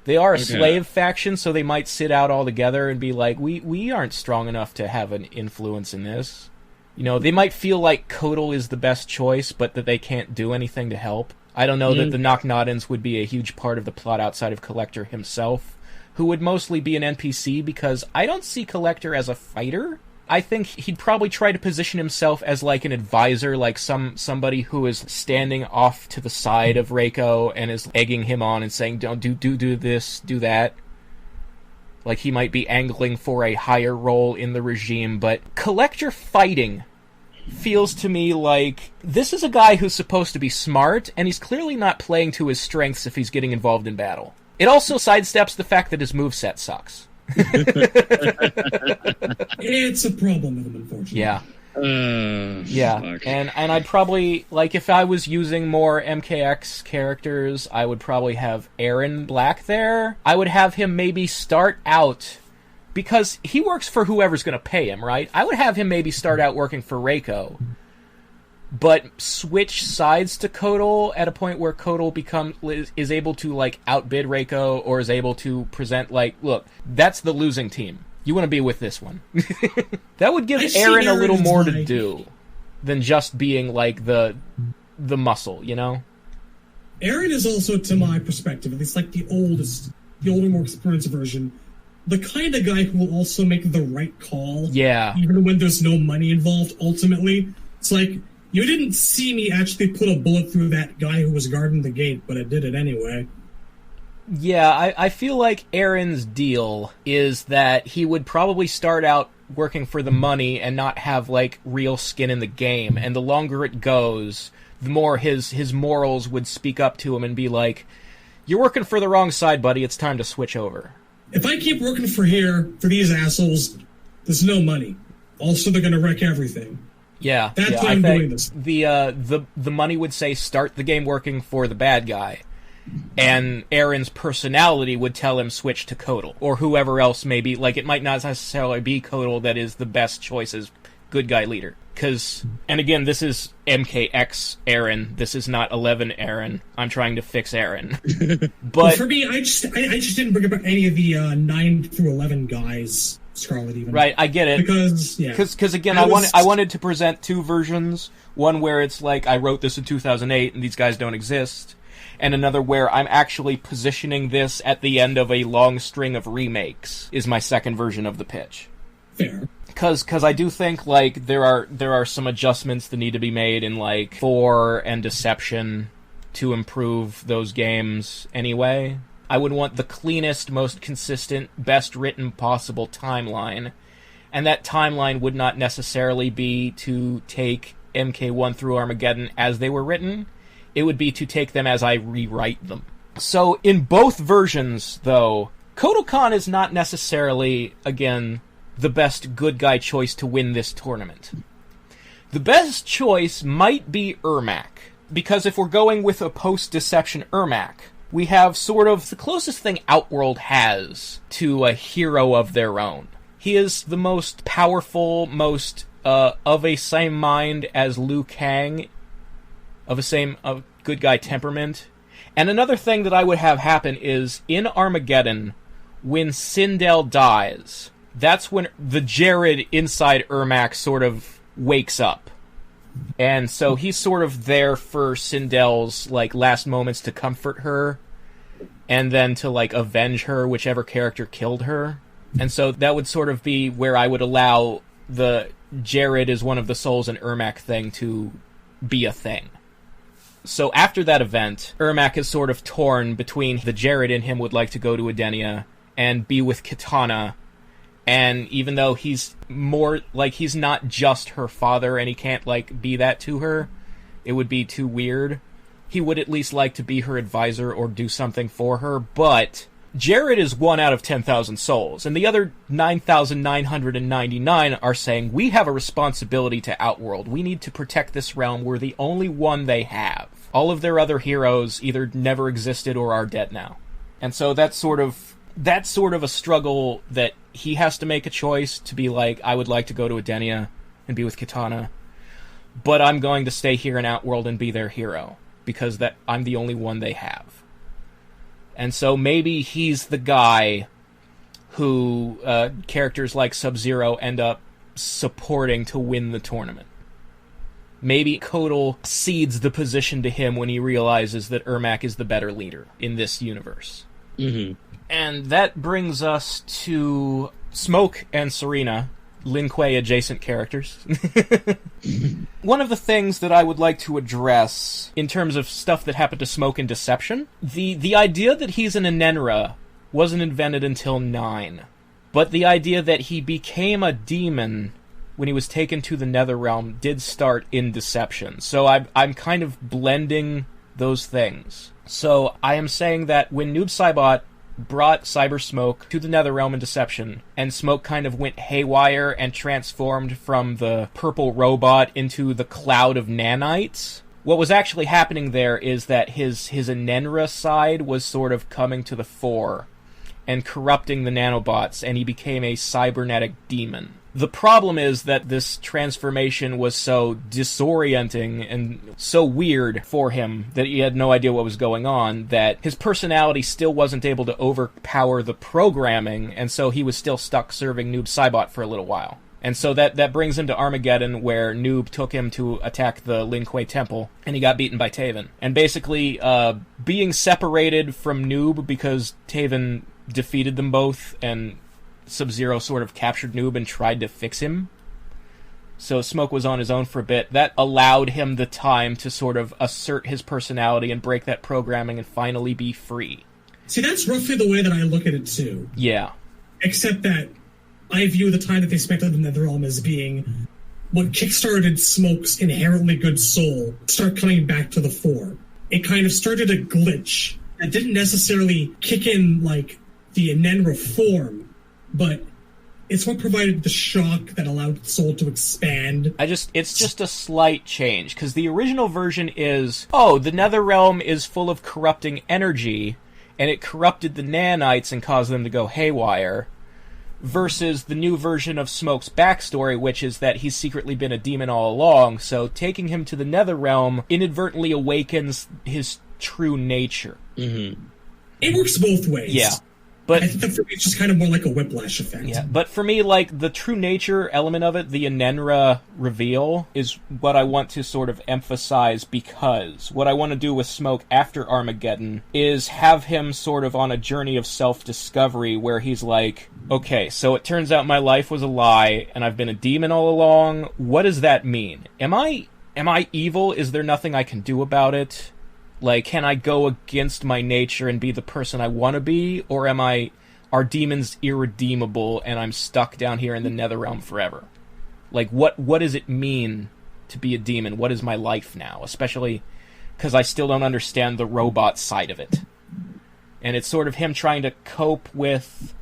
They are a slave faction, so they might sit out all together and be like, we aren't strong enough to have an influence in this. You know, they might feel like Kotal is the best choice, but that they can't do anything to help. I don't know that the Knock-Noddens would be a huge part of the plot outside of Collector himself, who would mostly be an NPC, because I don't see Collector as a fighter. I think he'd probably try to position himself as like an advisor, like somebody who is standing off to the side of Reiko and is egging him on and saying, don't do this, do that. Like he might be angling for a higher role in the regime, but Collector fighting feels to me like this is a guy who's supposed to be smart, and he's clearly not playing to his strengths if he's getting involved in battle. It also sidesteps the fact that his moveset sucks. It's a problem with him, unfortunately. Yeah. Yeah, fuck. and I'd probably, like, if I was using more MKX characters, I would probably have Aaron Black there. I would have him maybe start out, because he works for whoever's going to pay him, right? I would have him maybe start out working for Reiko, but switch sides to Kotal at a point where Kotal is able to, like, outbid Reiko, or is able to present, like, look, that's the losing team. You want to be with this one. That would give Aaron a little more to do than just being, like, the muscle, you know? Aaron is also, to my perspective, at least like the older, more experienced version, the kind of guy who will also make the right call. Yeah. Even when there's no money involved, ultimately. It's like, you didn't see me actually put a bullet through that guy who was guarding the gate, but I did it anyway. Yeah, I feel like Aaron's deal is that he would probably start out working for the money and not have, like, real skin in the game, and the longer it goes, the more his morals would speak up to him and be like, you're working for the wrong side, buddy, it's time to switch over. If I keep working for these assholes, there's no money. Also, they're gonna wreck everything. Yeah, That's why I'm doing this. The money would say start the game working for the bad guy. And Aaron's personality would tell him switch to Kotal, or whoever else may be. Like, it might not necessarily be Kotal that is the best choice as good guy leader. And again, this is MKX Aaron. This is not 11 Aaron. I'm trying to fix Aaron. But for me, I just didn't bring up any of the 9 through 11 guys. Scarlet, even. Right, I get it. Because again, I wanted to present two versions. One where it's like, I wrote this in 2008 and these guys don't exist. And another where I'm actually positioning this at the end of a long string of remakes is my second version of the pitch. Fair. Because I do think, like, there are some adjustments that need to be made in, like, 4 and Deception to improve those games anyway. I would want the cleanest, most consistent, best written possible timeline. And that timeline would not necessarily be to take MK1 through Armageddon as they were written. It would be to take them as I rewrite them. So, in both versions, though, Kotal Khan is not necessarily, again, the best good guy choice to win this tournament. The best choice might be Ermac, because if we're going with a post-Deception Ermac, we have sort of the closest thing Outworld has to a hero of their own. He is the most powerful, most of a same mind as Liu Kang, of good guy temperament. And another thing that I would have happen is, in Armageddon, when Sindel dies, that's when the Jared inside Ermac sort of wakes up. And so he's sort of there for Sindel's, like, last moments to comfort her, and then to, like, avenge her, whichever character killed her. And so that would sort of be where I would allow the Jared is one of the souls in Ermac thing to be a thing. So after that event, Ermac is sort of torn between the Jared in him would like to go to Edenia and be with Kitana, and even though he's more, like, he's not just her father and he can't, like, be that to her, it would be too weird. He would at least like to be her advisor or do something for her, but Jared is 1 out of 10,000 souls, and the other 9,999 are saying, we have a responsibility to Outworld. We need to protect this realm. We're the only one they have. All of their other heroes either never existed or are dead now. And so that's sort of a struggle that he has to make a choice to be like, I would like to go to Edenia and be with Kitana, but I'm going to stay here in Outworld and be their hero, because that I'm the only one they have. And so maybe he's the guy who characters like Sub-Zero end up supporting to win the tournament. Maybe Kotal cedes the position to him when he realizes that Ermac is the better leader in this universe. Mm-hmm. And that brings us to Smoke and Sareena, Lin Kuei adjacent characters. One of the things that I would like to address in terms of stuff that happened to Smoke in Deception, the idea that he's an Enenra wasn't invented until 9. But the idea that he became a demon when he was taken to the Netherrealm did start in Deception. So I'm kind of blending those things. So I am saying that when Noob Saibot brought Cyber Smoke to the Netherrealm in Deception, and Smoke kind of went haywire and transformed from the purple robot into the cloud of nanites, what was actually happening there is that his Enenra side was sort of coming to the fore and corrupting the nanobots, and he became a cybernetic demon. The problem is that this transformation was so disorienting and so weird for him that he had no idea what was going on, that his personality still wasn't able to overpower the programming, and so he was still stuck serving Noob Saibot for a little while. And so that brings him to Armageddon, where Noob took him to attack the Lin Kuei Temple, and he got beaten by Taven. And basically, being separated from Noob because Taven defeated them both, and Sub-Zero sort of captured Noob and tried to fix him. So Smoke was on his own for a bit. That allowed him the time to sort of assert his personality and break that programming and finally be free. See, that's roughly the way that I look at it, too. Yeah. Except that I view the time that they spent on the Netherrealm as being what kickstarted Smoke's inherently good soul start coming back to the fore. It kind of started a glitch that didn't necessarily kick in, like, the Enenra form, but it's what provided the shock that allowed its soul to expand. It's just a slight change, because the original version is, the Netherrealm is full of corrupting energy, and it corrupted the nanites and caused them to go haywire, versus the new version of Smoke's backstory, which is that he's secretly been a demon all along, so taking him to the Netherrealm inadvertently awakens his true nature. Mm-hmm. It works both ways. Yeah. But I think that for me it's just kind of more like a whiplash effect. Yeah, but for me, like, the true nature element of it, the Enenra reveal, is what I want to sort of emphasize, because what I want to do with Smoke after Armageddon is have him sort of on a journey of self-discovery where he's like, okay, so it turns out my life was a lie, and I've been a demon all along. What does that mean? Am I evil? Is there nothing I can do about it? Like, can I go against my nature and be the person I want to be? Or are demons irredeemable and I'm stuck down here in the Netherrealm forever? Like, what does it mean to be a demon? What is my life now? Especially because I still don't understand the robot side of it. And it's sort of him trying to cope with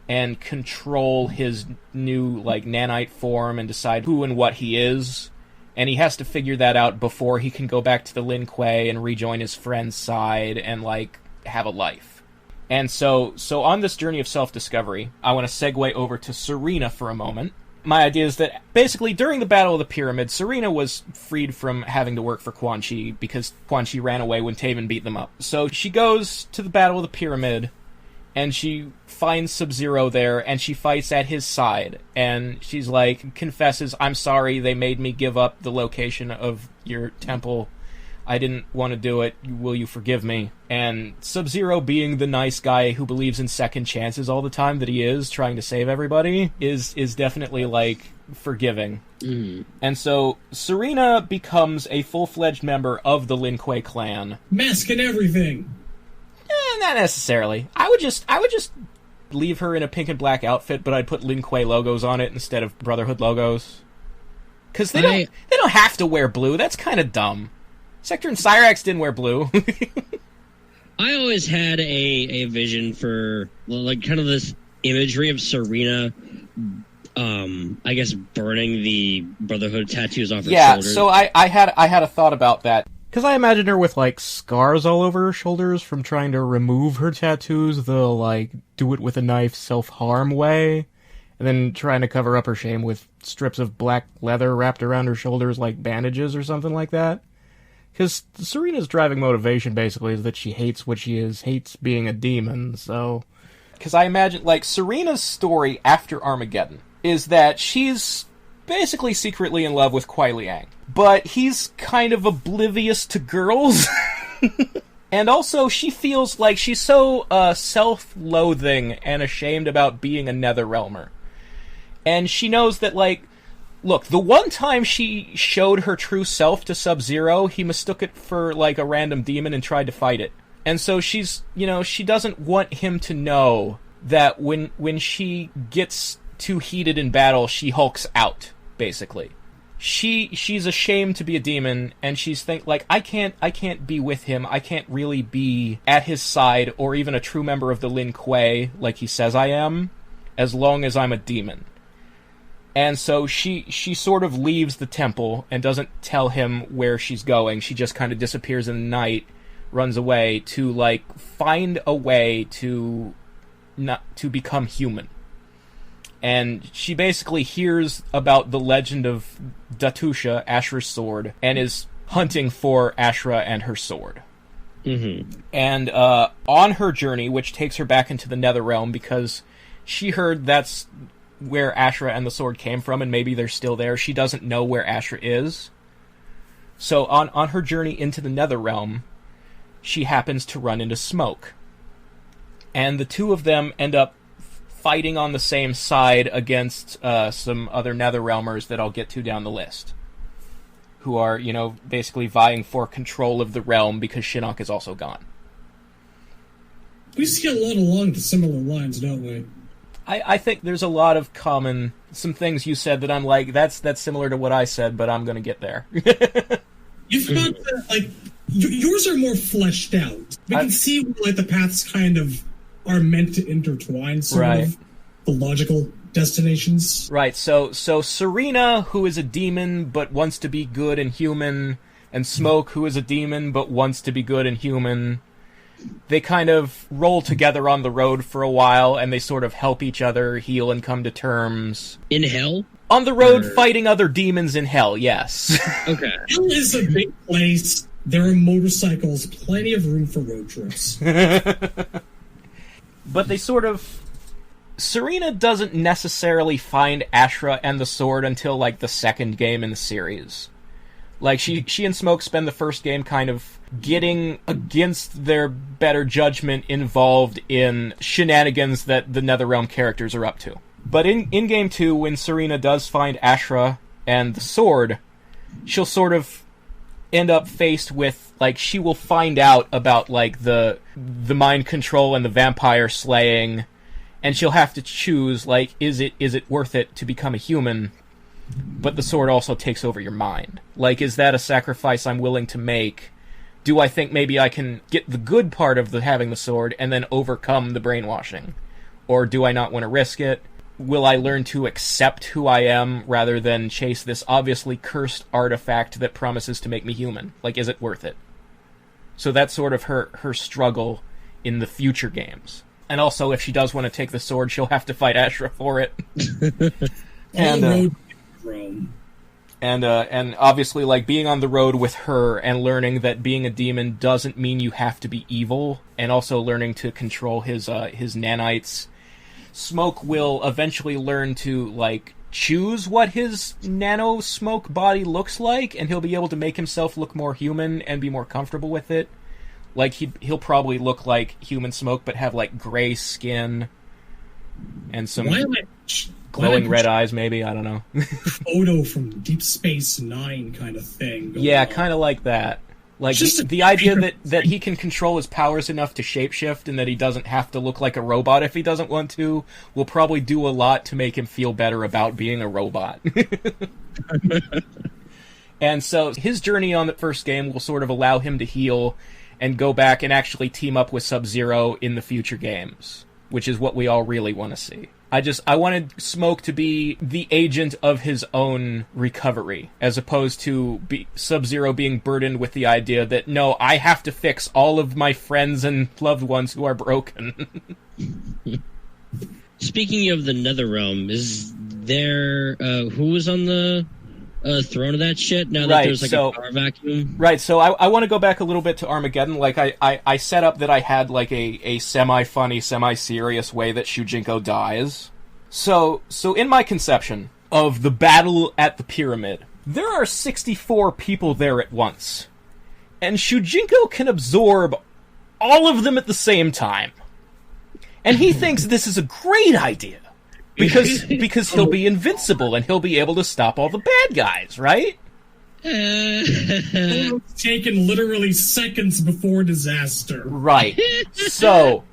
and control his new, like, nanite form and decide who and what he is. And he has to figure that out before he can go back to the Lin Kuei and rejoin his friend's side and, like, have a life. And so on this journey of self-discovery, I want to segue over to Sareena for a moment. My idea is that, basically, during the Battle of the Pyramid, Sareena was freed from having to work for Quan Chi because Quan Chi ran away when Taven beat them up. So she goes to the Battle of the Pyramid, and she finds Sub-Zero there, and she fights at his side. And she's like, confesses, I'm sorry, they made me give up the location of your temple. I didn't want to do it. Will you forgive me? And Sub-Zero, being the nice guy who believes in second chances all the time that he is, trying to save everybody, is definitely, like, forgiving. Mm. And so Sareena becomes a full-fledged member of the Lin Kuei clan. Mask and everything. Not necessarily. I would just leave her in a pink and black outfit, but I'd put Lin Kuei logos on it instead of Brotherhood logos. Because they don't have to wear blue. That's kind of dumb. Sector and Cyrax didn't wear blue. I always had a vision for, like, kind of this imagery of Sareena, I guess, burning the Brotherhood tattoos off her shoulders. Yeah, so I had a thought about that. Because I imagine her with, like, scars all over her shoulders from trying to remove her tattoos the, like, do it with a knife self-harm way. and then trying to cover up her shame with strips of black leather wrapped around her shoulders like bandages or something like that. Because Sareena's driving motivation, basically, is that she hates what she is, hates being a demon, so... Because I imagine, like, Sareena's story after Armageddon is that she's basically secretly in love with Kuai Liang. But he's kind of oblivious to girls. And also, she feels like she's so self-loathing and ashamed about being a Netherrealmer. And she knows that, like, look, the one time she showed her true self to Sub-Zero, he mistook it for, like, a random demon and tried to fight it. And so she's, you know, she doesn't want him to know that when she gets too heated in battle, she hulks out, basically. She's ashamed to be a demon, and she's like, I can't be with him, I can't really be at his side, or even a true member of the Lin Kuei, like he says I am, as long as I'm a demon. And so she sort of leaves the temple and doesn't tell him where she's going. She just kind of disappears in the night, runs away to, like, find a way to become human. And she basically hears about the legend of Datusha, Ashra's sword, and is hunting for Ashra and her sword. Mm-hmm. And on her journey, which takes her back into the Netherrealm, because she heard that's where Ashra and the sword came from, and maybe they're still there. She doesn't know where Ashra is. So on her journey into the Netherrealm, she happens to run into Smoke. And the two of them end up fighting on the same side against some other Netherrealmers that I'll get to down the list, who are, you know, basically vying for control of the realm because Shinnok is also gone. We see a lot along the similar lines, don't we? I think there's a lot of some things you said that I'm like, that's similar to what I said, but I'm going to get there. You've got, like, yours are more fleshed out. We can see where, like, the paths kind of are meant to intertwine, sort of, the logical destinations. Right, so Sareena, who is a demon but wants to be good and human, and Smoke, who is a demon but wants to be good and human, they kind of roll together on the road for a while, and they sort of help each other heal and come to terms. In hell? On the road, fighting other demons in hell, yes. Okay. Hell is a big place. There are motorcycles, plenty of room for road trips. But they sort of... Sareena doesn't necessarily find Ashra and the sword until, like, the second game in the series. Like, she and Smoke spend the first game kind of getting against their better judgment involved in shenanigans that the Netherrealm characters are up to. But in Game 2, when Sareena does find Ashra and the sword, she'll sort of end up faced with, like, she will find out about, like, the mind control and the vampire slaying, and she'll have to choose, like, is it worth it to become a human, but the sword also takes over your mind? Like, is that a sacrifice I'm willing to make? Do I think maybe I can get the good part of having the sword and then overcome the brainwashing? Or do I not want to risk it? Will I learn to accept who I am rather than chase this obviously cursed artifact that promises to make me human? Like, is it worth it? So that's sort of her struggle in the future games. And also, if she does want to take the sword, she'll have to fight Ashra for it. And obviously, like, being on the road with her and learning that being a demon doesn't mean you have to be evil, and also learning to control his nanites. Smoke will eventually learn to, like, choose what his nano-smoke body looks like, and he'll be able to make himself look more human and be more comfortable with it. Like, he'll probably look like human Smoke, but have, like, gray skin and some glowing red eyes, maybe, I don't know. Photo from Deep Space Nine kind of thing. Yeah, kind of like that. Like, the idea that he can control his powers enough to shapeshift and that he doesn't have to look like a robot if he doesn't want to will probably do a lot to make him feel better about being a robot. And so his journey on the first game will sort of allow him to heal and go back and actually team up with Sub-Zero in the future games, which is what we all really want to see. I wanted Smoke to be the agent of his own recovery, as opposed to Sub-Zero being burdened with the idea that, no, I have to fix all of my friends and loved ones who are broken. Speaking of the Netherrealm, is there who was on the throne of that shit? Now that there's like a power vacuum. Right. So I want to go back a little bit to Armageddon. Like I set up that I had like a semi-funny, semi-serious way that Shujinko dies. So in my conception of the battle at the pyramid, there are 64 people there at once, and Shujinko can absorb all of them at the same time. And he thinks this is a great idea, because he'll be invincible and he'll be able to stop all the bad guys, right? It's taken literally seconds before disaster. Right. So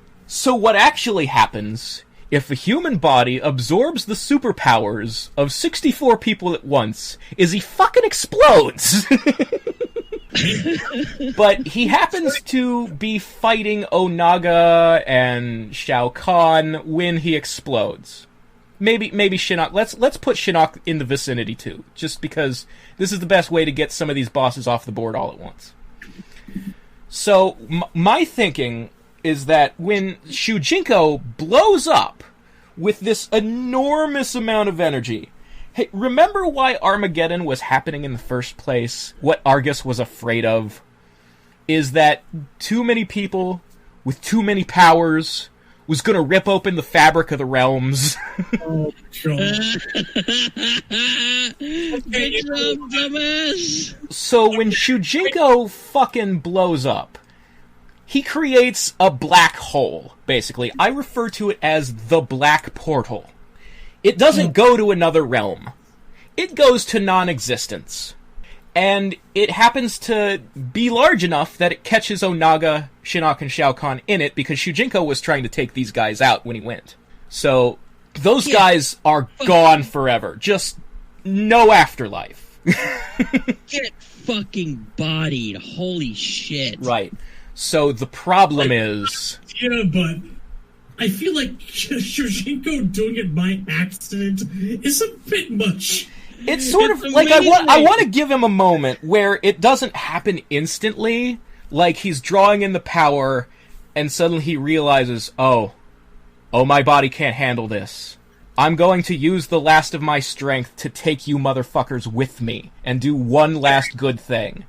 what actually happens if a human body absorbs the superpowers of 64 people at once is he fucking explodes. But he happens to be fighting Onaga and Shao Kahn when he explodes. Maybe Shinnok. Let's put Shinnok in the vicinity too, just because this is the best way to get some of these bosses off the board all at once. So my thinking is that when Shujinko blows up with this enormous amount of energy. Hey, remember why Armageddon was happening in the first place? What Argus was afraid of is that too many people with too many powers was going to rip open the fabric of the realms. Oh, God. Good job, dumbass! So when Shujinko fucking blows up, he creates a black hole, basically. I refer to it as the Black Portal. It doesn't go to another realm. It goes to non-existence. And it happens to be large enough that it catches Onaga, Shinnok, and Shao Kahn in it, because Shujinko was trying to take these guys out when he went. So, those guys are gone forever. Just no afterlife. Get fucking bodied. Holy shit. Right. So, the problem is... Yeah, but... I feel like Shujinko doing it by accident is a bit much. It's sort of like I want to give him a moment where it doesn't happen instantly, like he's drawing in the power and suddenly he realizes, oh, my body can't handle this. I'm going to use the last of my strength to take you motherfuckers with me and do one last good thing.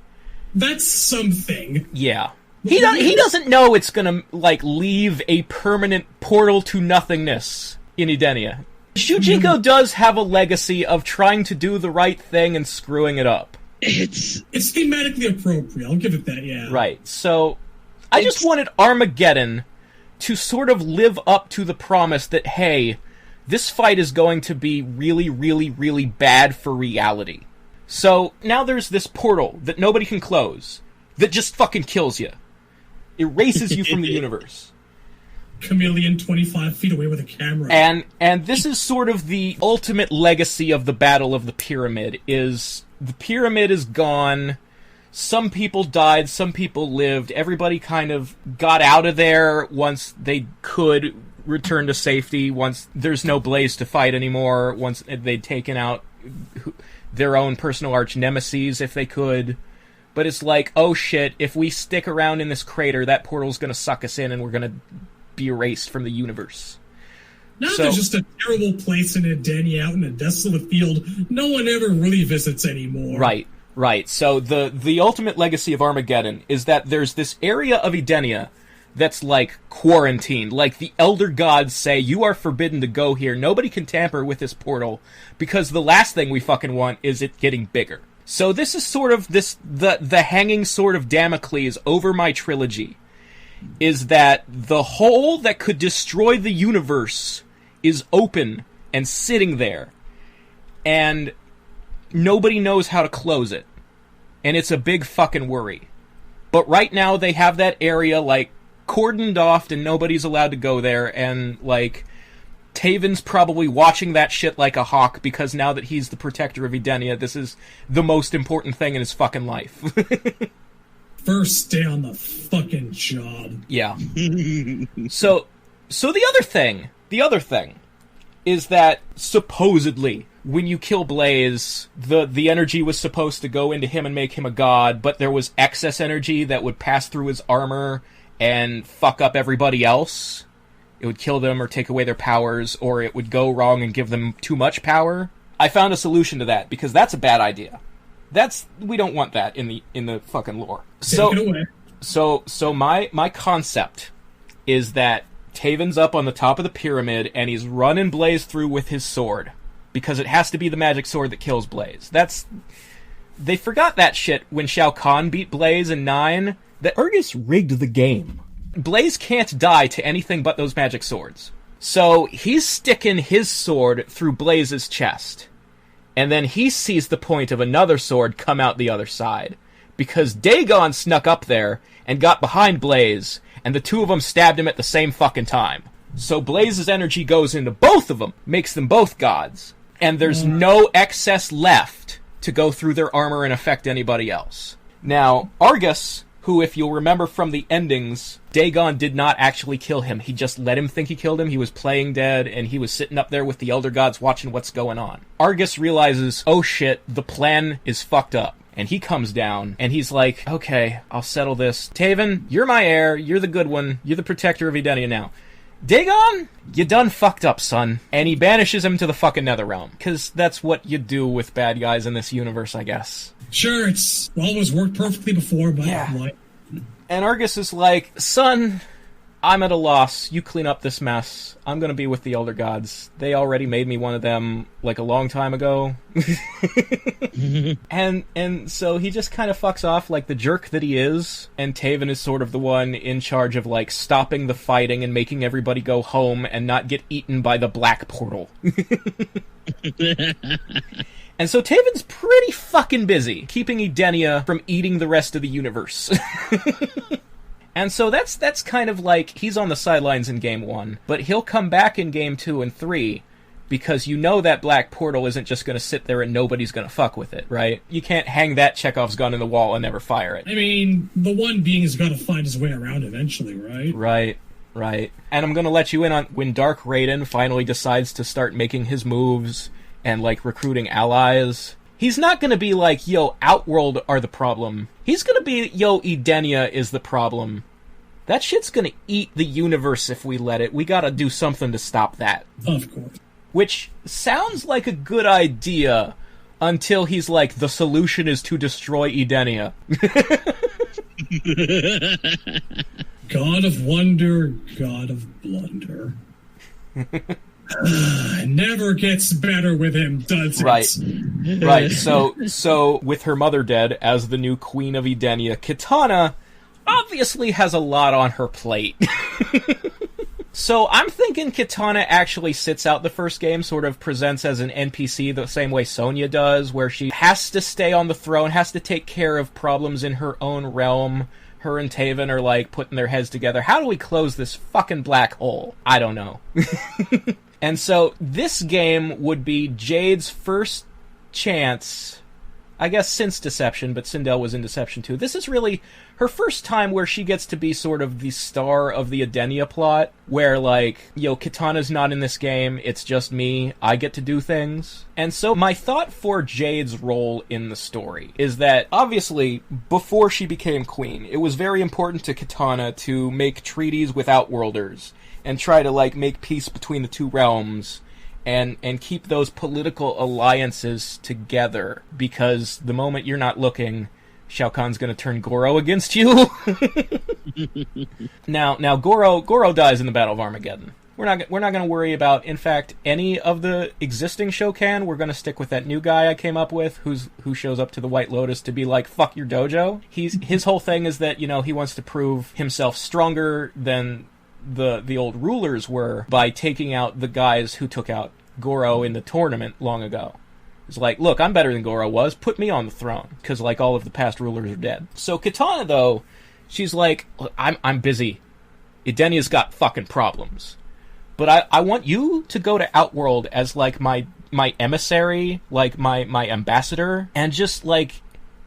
That's something. Yeah. He doesn't know it's gonna, like, leave a permanent portal to nothingness in Edenia. Shujinko does have a legacy of trying to do the right thing and screwing it up. It's thematically appropriate, I'll give it that, yeah. Right, so I just wanted Armageddon to sort of live up to the promise that, hey, this fight is going to be really, really, really bad for reality. So now there's this portal that nobody can close, that just fucking kills you. Erases you from the universe. Chameleon 25 feet away with a camera. And this is sort of the ultimate legacy of the Battle of the Pyramid, is the pyramid is gone, some people died, some people lived, everybody kind of got out of there once they could return to safety, once there's no Blaze to fight anymore, once they'd taken out their own personal arch nemesis if they could. But it's like, oh shit, if we stick around in this crater, that portal's gonna suck us in and we're gonna be erased from the universe. Now there's just a terrible place in Edenia out in a desolate field no one ever really visits anymore. Right. So the ultimate legacy of Armageddon is that there's this area of Edenia that's like quarantined. Like the Elder Gods say, you are forbidden to go here. Nobody can tamper with this portal because the last thing we fucking want is it getting bigger. So this is sort of the hanging sword of Damocles over my trilogy, is that the hole that could destroy the universe is open and sitting there, and nobody knows how to close it, and it's a big fucking worry. But right now they have that area, like, cordoned off and nobody's allowed to go there, and, like, Taven's probably watching that shit like a hawk, because now that he's the protector of Edenia, this is the most important thing in his fucking life. First day on the fucking job. Yeah. So the other thing is that supposedly when you kill Blaze, the energy was supposed to go into him and make him a god, but there was excess energy that would pass through his armor and fuck up everybody else. it would kill them or take away their powers, or it would go wrong and give them too much power. I found a solution to that, because that's a bad idea. We don't want that in the fucking lore. Take it away. So my concept is that Taven's up on the top of the pyramid, and he's running Blaze through with his sword, because it has to be the magic sword that kills Blaze. They forgot that shit when Shao Kahn beat Blaze in 9. That Argus rigged the game. Blaze can't die to anything but those magic swords. So he's sticking his sword through Blaze's chest. And then he sees the point of another sword come out the other side. Because Dagon snuck up there and got behind Blaze, and the two of them stabbed him at the same fucking time. So Blaze's energy goes into both of them, makes them both gods. And there's no excess left to go through their armor and affect anybody else. Now, Argus, who, if you'll remember from the endings, Dagon did not actually kill him. He just let him think he killed him. He was playing dead, and he was sitting up there with the Elder Gods watching what's going on. Argus realizes, oh shit, the plan is fucked up. And he comes down, and he's like, okay, I'll settle this. Taven, you're my heir, you're the good one, you're the protector of Edenia now. Dagon, you done fucked up, son. And he banishes him to the fucking Netherrealm. Because that's what you do with bad guys in this universe, I guess. Sure, it's always worked perfectly before, but... Yeah. And Argus is like, son, I'm at a loss. You clean up this mess. I'm gonna be with the Elder Gods. They already made me one of them, like, a long time ago. And so he just kind of fucks off like the jerk that he is, and Taven is sort of the one in charge of, like, stopping the fighting and making everybody go home and not get eaten by the black portal. And so Taven's pretty fucking busy keeping Edenia from eating the rest of the universe. And so that's kind of like, he's on the sidelines in Game 1, but he'll come back in Game 2 and 3, because you know that black portal isn't just going to sit there and nobody's going to fuck with it, right? You can't hang that Chekhov's gun in the wall and never fire it. I mean, the one being has got to find his way around eventually, right? Right. And I'm going to let you in on when Dark Raiden finally decides to start making his moves and, like, recruiting allies. He's not going to be like, yo, Outworld are the problem. He's going to be, yo, Edenia is the problem. That shit's going to eat the universe if we let it. We got to do something to stop that. Of course. Which sounds like a good idea until he's like, the solution is to destroy Edenia. God of wonder, God of blunder. Never gets better with him, does it? Right. So with her mother dead as the new queen of Edenia, Kitana obviously has a lot on her plate. So I'm thinking Kitana actually sits out the first game, sort of presents as an NPC the same way Sonya does, where she has to stay on the throne, has to take care of problems in her own realm. Her and Taven are, like, putting their heads together. How do we close this fucking black hole? I don't know. And so this game would be Jade's first chance, I guess since Deception, but Sindel was in Deception too. This is really her first time where she gets to be sort of the star of the Edenia plot, where, like, yo, Kitana's not in this game, it's just me, I get to do things. And so my thought for Jade's role in the story is that, obviously, before she became queen, it was very important to Kitana to make treaties with Outworlders, and try to, like, make peace between the two realms, and keep those political alliances together, because the moment you're not looking, Shao Kahn's gonna turn Goro against you. Now Goro dies in the Battle of Armageddon. We're not gonna worry about, in fact, any of the existing Shokan. We're gonna stick with that new guy I came up with, who shows up to the White Lotus to be like, fuck your dojo. His whole thing is that, you know, he wants to prove himself stronger than the old rulers were by taking out the guys who took out Goro in the tournament long ago. It's like, look, I'm better than Goro was, put me on the throne, because, like, all of the past rulers are dead. So Kitana, though, she's like, I'm busy. Edenia's got fucking problems. But I want you to go to Outworld as, like, my emissary, like, my ambassador, and just, like,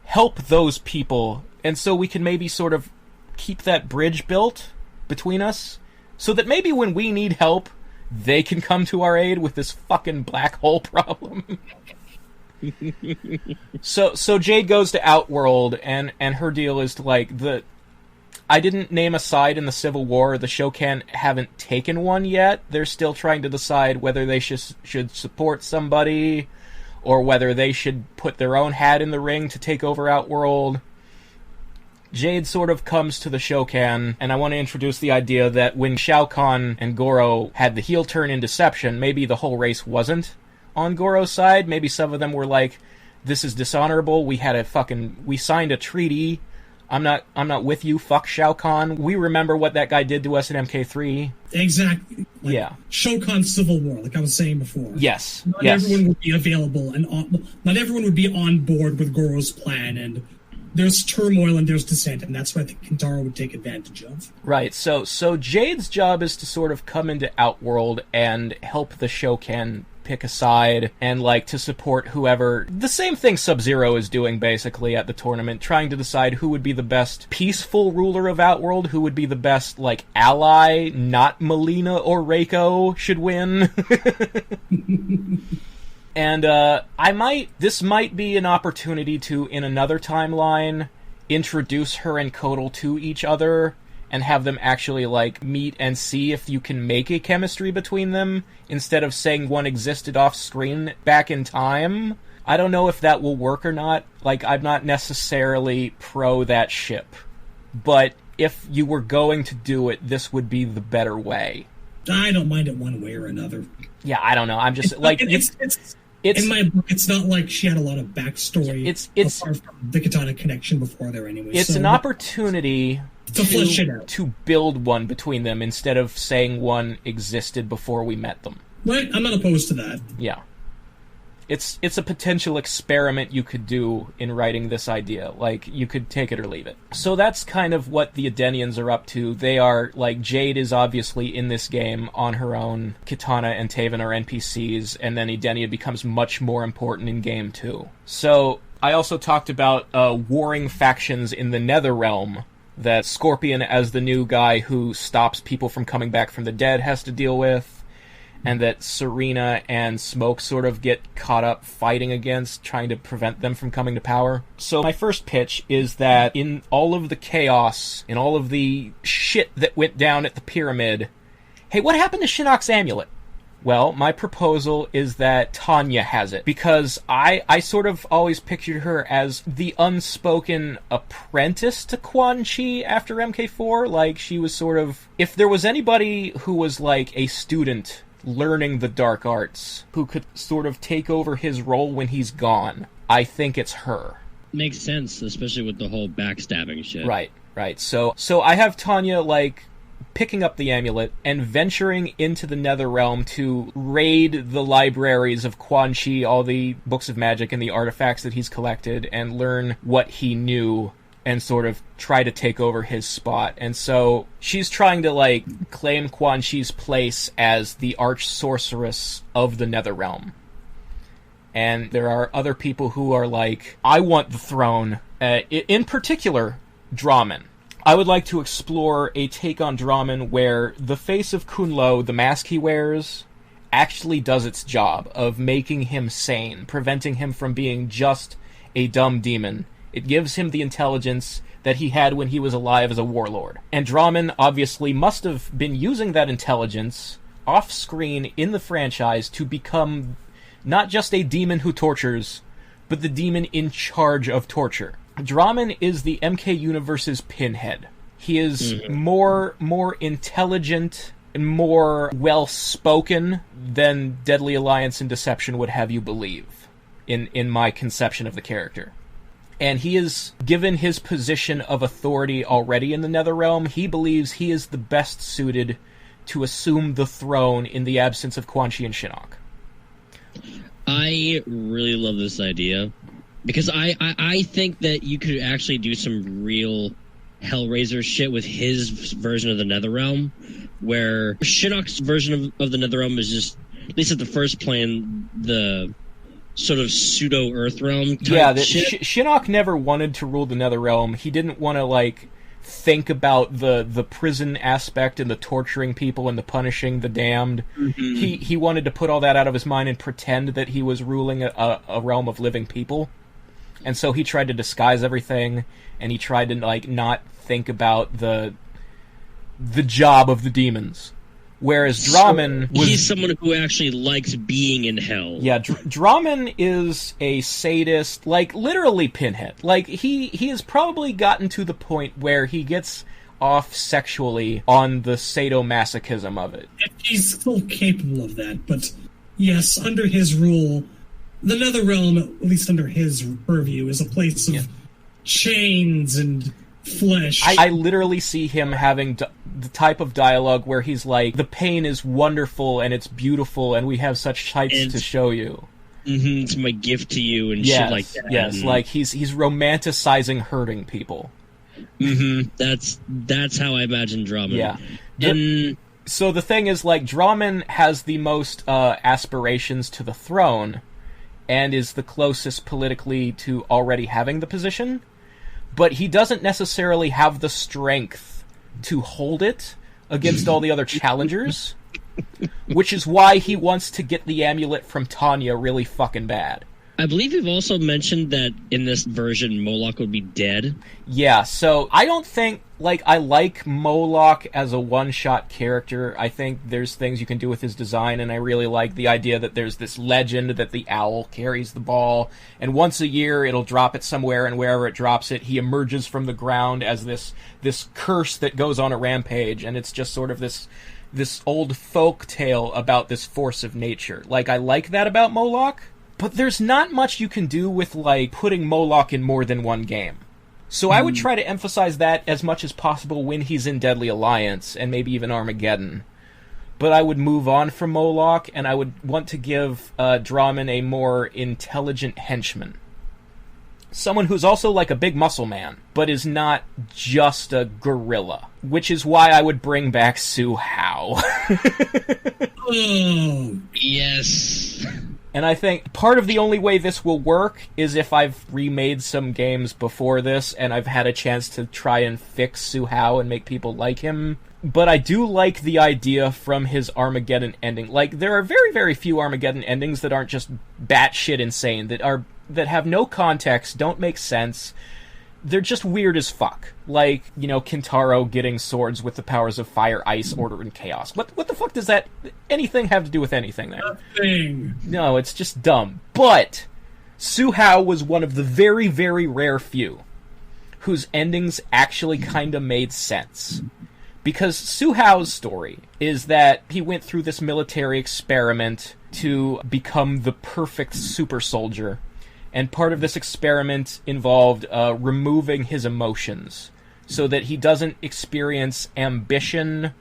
help those people, and so we can maybe sort of keep that bridge built between us, so that maybe when we need help, they can come to our aid with this fucking black hole problem. So Jade goes to Outworld, and her deal is to, like, I didn't name a side in the Civil War. The Shokan haven't taken one yet. They're still trying to decide whether they should support somebody or whether they should put their own hat in the ring to take over Outworld. Jade sort of comes to the Shokan, and I want to introduce the idea that when Shao Kahn and Goro had the heel turn in Deception, maybe the whole race wasn't on Goro's side. Maybe some of them were like, this is dishonorable, we signed a treaty, I'm not with you, fuck Shao Kahn. We remember what that guy did to us in MK3. Exactly. Like yeah. Shao Kahn's Civil War, like I was saying before. Yes. Not everyone would be available, and not everyone would be on board with Goro's plan, and there's turmoil and there's dissent, and that's what I think Kintaro would take advantage of. Right, so Jade's job is to sort of come into Outworld and help the Shokan pick a side and, like, to support whoever... The same thing Sub-Zero is doing, basically, at the tournament, trying to decide who would be the best peaceful ruler of Outworld, who would be the best, like, ally, not Melina or Reiko should win. And this might be an opportunity to, in another timeline, introduce her and Kotal to each other and have them actually, like, meet and see if you can make a chemistry between them instead of saying one existed off screen back in time. I don't know if that will work or not. Like, I'm not necessarily pro that ship. But if you were going to do it, this would be the better way. I don't mind it one way or another. Yeah, I don't know. I'm just, it's in my book, it's not like she had a lot of backstory apart from the Katana connection before there anyway. It's an opportunity to flesh it out, to build one between them instead of saying one existed before we met them. Right, I'm not opposed to that. Yeah. It's a potential experiment you could do in writing this idea. Like, you could take it or leave it. So that's kind of what the Edenians are up to. They are, like, Jade is obviously in this game on her own. Kitana and Taven are NPCs, and then Edenia becomes much more important in Game 2. So, I also talked about warring factions in the Netherrealm that Scorpion, as the new guy who stops people from coming back from the dead, has to deal with. And that Sareena and Smoke sort of get caught up fighting against, trying to prevent them from coming to power. So my first pitch is that in all of the chaos, in all of the shit that went down at the pyramid, hey, what happened to Shinnok's amulet? Well, my proposal is that Tanya has it, because I sort of always pictured her as the unspoken apprentice to Quan Chi after MK4. Like, she was sort of... If there was anybody who was like a student learning the dark arts, who could sort of take over his role when he's gone, I think it's her. Makes sense, especially with the whole backstabbing shit. Right. So I have Tanya, like, picking up the amulet and venturing into the Netherrealm to raid the libraries of Quan Chi, all the books of magic and the artifacts that he's collected, and learn what he knew and sort of try to take over his spot. And so she's trying to, like, claim Quan Chi's place as the arch-sorceress of the Netherrealm. And there are other people who are like, I want the throne. In particular, Draman. I would like to explore a take on Draman where the face of Kunlo, the mask he wears, actually does its job of making him sane, preventing him from being just a dumb demon. It gives him the intelligence that he had when he was alive as a warlord. And Draman obviously must have been using that intelligence off-screen in the franchise to become not just a demon who tortures, but the demon in charge of torture. Draman is the MK Universe's Pinhead. He is more intelligent and more well-spoken than Deadly Alliance and Deception would have you believe, in my conception of the character. And he is given his position of authority already in the Netherrealm. He believes he is the best suited to assume the throne in the absence of Quan Chi and Shinnok. I really love this idea, because I think that you could actually do some real Hellraiser shit with his version of the Netherrealm, where Shinnok's version of the Netherrealm is just, at least at the first plane, the sort of pseudo-Earthrealm type shit. Shinnok never wanted to rule the Netherrealm. He didn't want to, like, think about the prison aspect and the torturing people and the punishing the damned. He wanted to put all that out of his mind and pretend that he was ruling a realm of living people. And so he tried to disguise everything, and he tried to, like, not think about the job of the demons. Whereas Draman was... He's someone who actually likes being in hell. Yeah, Draman is a sadist, like, literally Pinhead. Like, he has probably gotten to the point where he gets off sexually on the sadomasochism of it. He's still capable of that, but yes, under his rule, the Netherrealm, at least under his purview, is a place of chains and flesh. I literally see him having the type of dialogue where he's like, the pain is wonderful and it's beautiful and we have such sights to show you. Mm-hmm, it's my gift to you and shit like that. Yes, like he's romanticizing hurting people. Mm-hmm. That's how I imagine Draman. Yeah. So the thing is, like, Draman has the most aspirations to the throne and is the closest politically to already having the position, but he doesn't necessarily have the strength to hold it against all the other challengers, which is why he wants to get the amulet from Tanya really fucking bad. I believe you've also mentioned that in this version, Moloch would be dead. Yeah, so I don't think, like, I like Moloch as a one-shot character. I think there's things you can do with his design, and I really like the idea that there's this legend that the owl carries the ball, and once a year it'll drop it somewhere, and wherever it drops it, he emerges from the ground as this curse that goes on a rampage, and it's just sort of this old folk tale about this force of nature. Like, I like that about Moloch. But there's not much you can do with, like, putting Moloch in more than one game. So I would try to emphasize that as much as possible when he's in Deadly Alliance, and maybe even Armageddon. But I would move on from Moloch, and I would want to give Draman a more intelligent henchman. Someone who's also like a big muscle man, but is not just a gorilla. Which is why I would bring back Su Hao. Oh, yes. And I think part of the only way this will work is if I've remade some games before this and I've had a chance to try and fix Su Hao and make people like him. But I do like the idea from his Armageddon ending. Like, there are very, very few Armageddon endings that aren't just batshit insane, that have no context, don't make sense. They're just weird as fuck. Like, you know, Kintaro getting swords with the powers of fire, ice, order, and chaos. What the fuck does anything have to do with anything there? Nothing. No, it's just dumb. But Su Hao was one of the very, very rare few whose endings actually kinda made sense. Because Su Hao's story is that he went through this military experiment to become the perfect super soldier. And part of this experiment involved removing his emotions so that he doesn't experience ambition.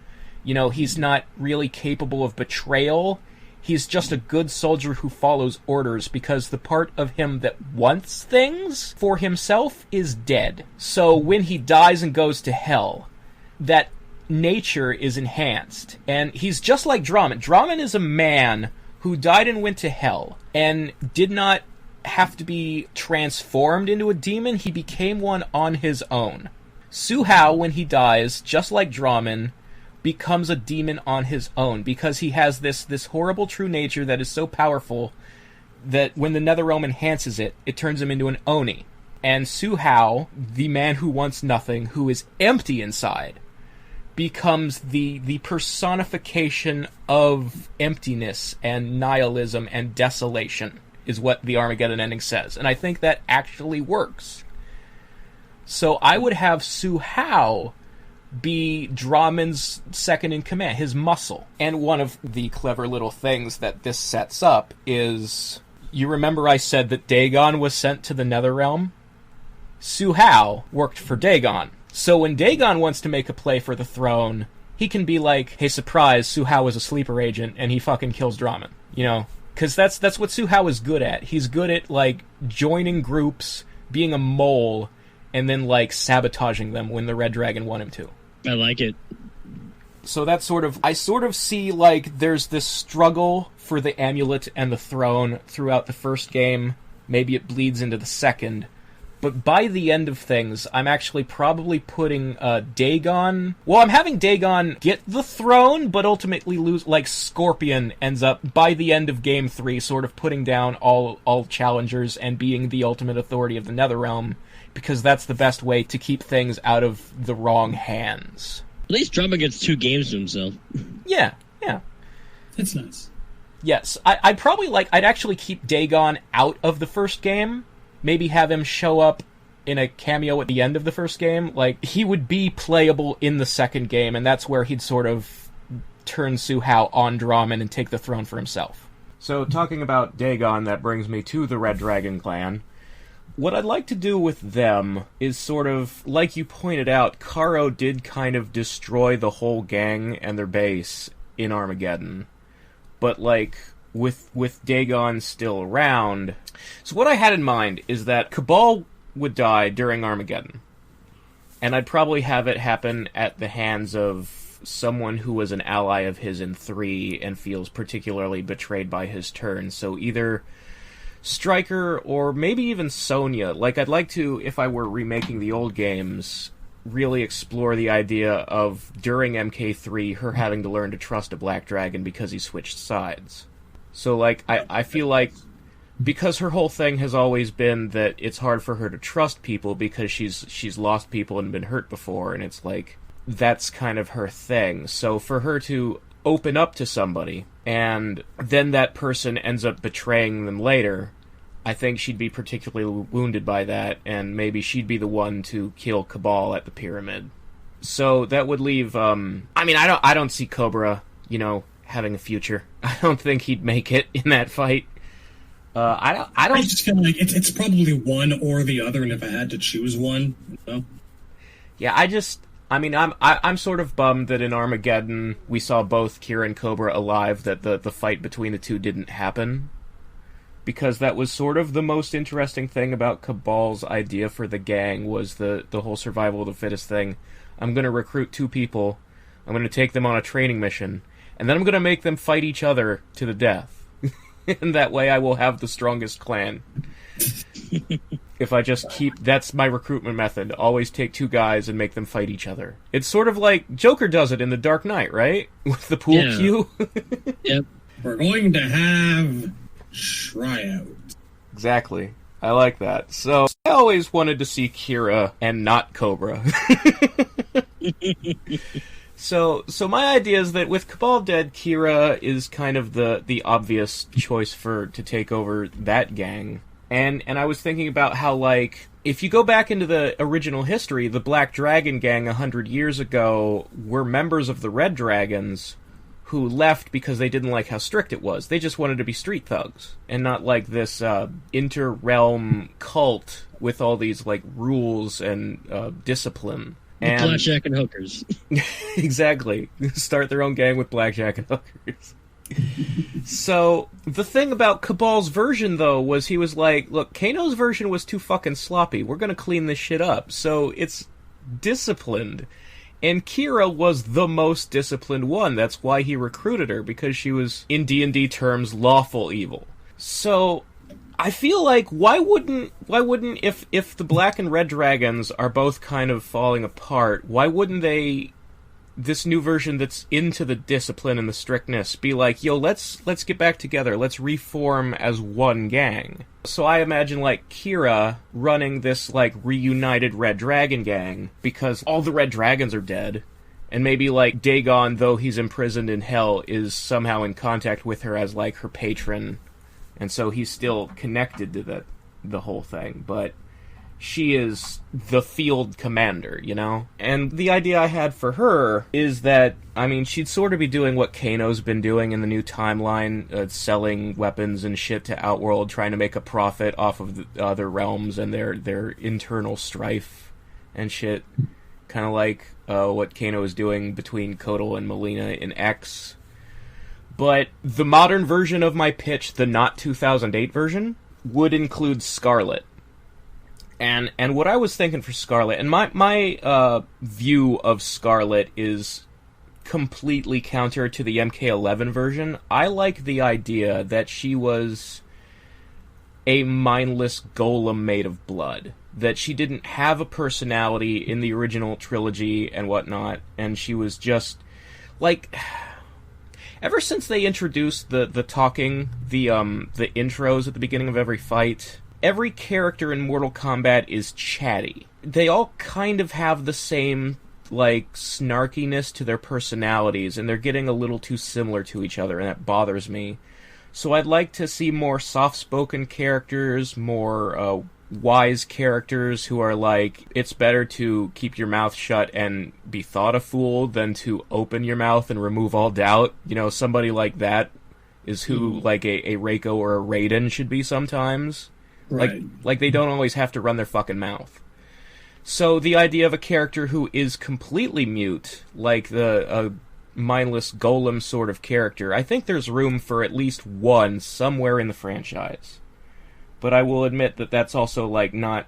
You know, he's not really capable of betrayal. He's just a good soldier who follows orders because the part of him that wants things for himself is dead. So when he dies and goes to hell, that nature is enhanced. And he's just like Draman. Draman is a man who died and went to hell and did not have to be transformed into a demon. He became one on his own. Su Hao, when he dies, just like Draman, becomes a demon on his own because he has this horrible true nature that is so powerful that when the Netherrealm enhances it, it turns him into an Oni. And Su Hao, the man who wants nothing, who is empty inside, becomes the personification of emptiness and nihilism and desolation, is what the Armageddon ending says. And I think that actually works. So I would have Su Hao be Draman's second in command, his muscle. And one of the clever little things that this sets up is, you remember I said that Dagon was sent to the Netherrealm? Su Hao worked for Dagon. So when Dagon wants to make a play for the throne, he can be like, hey, surprise, Su Hao is a sleeper agent, and he fucking kills Draman. You know? Because that's what Su Hao is good at. He's good at, like, joining groups, being a mole, and then, like, sabotaging them when the Red Dragon want him to. I like it. So that's I sort of see, like, there's this struggle for the amulet and the throne throughout the first game. Maybe it bleeds into the second. But by the end of things, I'm actually probably putting Dagon... Well, I'm having Dagon get the throne, but ultimately lose... Like, Scorpion ends up, by the end of Game 3, sort of putting down all challengers and being the ultimate authority of the Netherrealm, because that's the best way to keep things out of the wrong hands. At least Drama gets 2 games to himself. Yeah. That's nice. Yes, I'd actually keep Dagon out of the first game. Maybe have him show up in a cameo at the end of the first game. Like, he would be playable in the second game, and that's where he'd sort of turn Suhao on Draman and take the throne for himself. So, talking about Dagon, that brings me to the Red Dragon clan. What I'd like to do with them is sort of, like you pointed out, Karo did kind of destroy the whole gang and their base in Armageddon. But, like, with Dagon still around... So what I had in mind is that Cabal would die during Armageddon. And I'd probably have it happen at the hands of someone who was an ally of his in 3 and feels particularly betrayed by his turn. So either Stryker or maybe even Sonya. Like, I'd like to, if I were remaking the old games, really explore the idea of, during MK3, her having to learn to trust a Black Dragon because he switched sides. So, like, I feel like, because her whole thing has always been that it's hard for her to trust people because she's lost people and been hurt before, and it's like, that's kind of her thing. So for her to open up to somebody, and then that person ends up betraying them later, I think she'd be particularly wounded by that, and maybe she'd be the one to kill Cabal at the pyramid. So that would leave, I don't see Cobra, having a future. I don't think he'd make it in that fight. I just feel like it's probably one or the other, and if I had to choose one, Yeah, I'm sort of bummed that in Armageddon we saw both Kira and Cobra alive, that the fight between the two didn't happen. Because that was sort of the most interesting thing about Cabal's idea for the gang, was the whole survival of the fittest thing. I'm going to recruit 2 people, I'm going to take them on a training mission, and then I'm going to make them fight each other to the death. And that way I will have the strongest clan. If I just that's my recruitment method. Always take 2 guys and make them fight each other. It's sort of like Joker does it in The Dark Knight, right? With the pool cue. Yep. We're going to have tryout. Exactly. I like that. So, I always wanted to see Kira and not Cobra. So my idea is that with Cabal dead, Kira is kind of the obvious choice to take over that gang. And I was thinking about how, like, if you go back into the original history, the Black Dragon gang 100 years ago were members of the Red Dragons who left because they didn't like how strict it was. They just wanted to be street thugs, and not like this inter-realm cult with all these, like, rules and discipline. And blackjack and hookers. Exactly. Start their own gang with blackjack and hookers. So, the thing about Cabal's version, though, was he was like, look, Kano's version was too fucking sloppy. We're gonna clean this shit up. So, it's disciplined. And Kira was the most disciplined one. That's why he recruited her, because she was, in D&D terms, lawful evil. So, I feel like, why wouldn't if the Black and Red Dragons are both kind of falling apart, why wouldn't they, this new version that's into the discipline and the strictness, be like, yo, let's get back together, let's reform as one gang? So I imagine, like, Kira running this, like, reunited Red Dragon gang, because all the Red Dragons are dead, and maybe, like, Dagon, though he's imprisoned in hell, is somehow in contact with her as, like, her patron, and so he's still connected to the whole thing, but she is the field commander, And the idea I had for her is that, she'd sort of be doing what Kano's been doing in the new timeline, selling weapons and shit to Outworld, trying to make a profit off of the other realms and their internal strife and shit. Kind of like what Kano is doing between Kotal and Melina in X. But the modern version of my pitch, the not 2008 version, would include Scarlet. And what I was thinking for Scarlet, and my view of Scarlet is completely counter to the MK11 version. I like the idea that she was a mindless golem made of blood. that she didn't have a personality in the original trilogy and whatnot, and she was just, like... Ever since they introduced the talking, the intros at the beginning of every fight, every character in Mortal Kombat is chatty. They all kind of have the same, like, snarkiness to their personalities, and they're getting a little too similar to each other, and that bothers me. So I'd like to see more soft-spoken characters, more wise characters who are like, it's better to keep your mouth shut and be thought a fool than to open your mouth and remove all doubt. You know, somebody like that is who, like, a Reiko or a Raiden should be sometimes. Right. Like, they don't always have to run their fucking mouth. So the idea of a character who is completely mute, like a mindless golem sort of character, I think there's room for at least one somewhere in the franchise. But I will admit that that's also, like, not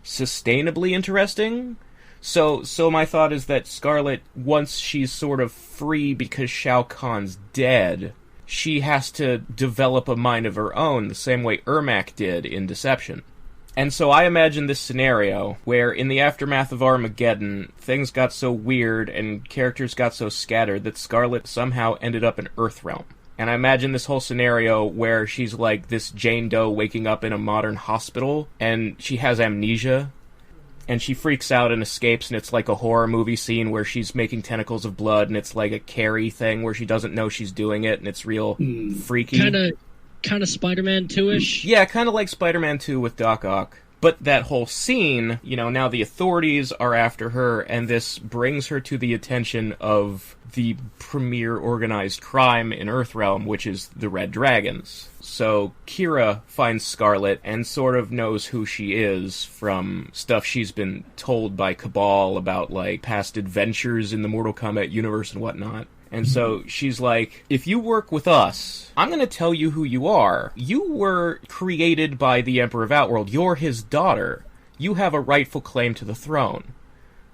sustainably interesting. So my thought is that Scarlet, once she's sort of free because Shao Kahn's dead, she has to develop a mind of her own, the same way Ermac did in Deception. And so I imagine this scenario where, in the aftermath of Armageddon, things got so weird and characters got so scattered that Scarlet somehow ended up in Earthrealm. And I imagine this whole scenario where she's like this Jane Doe waking up in a modern hospital, and she has amnesia, and she freaks out and escapes, and it's like a horror movie scene where she's making tentacles of blood, and it's like a Carrie thing where she doesn't know she's doing it, and it's real freaky. Kind of Spider-Man 2-ish? Yeah, kind of like Spider-Man 2 with Doc Ock. But that whole scene, you know, now the authorities are after her, and this brings her to the attention of the premier organized crime in Earthrealm, which is the Red Dragons. So Kira finds Scarlet and sort of knows who she is from stuff she's been told by Cabal about, like, past adventures in the Mortal Kombat universe and whatnot. And so she's like, if you work with us, I'm going to tell you who you are. You were created by the Emperor of Outworld. You're his daughter. You have a rightful claim to the throne.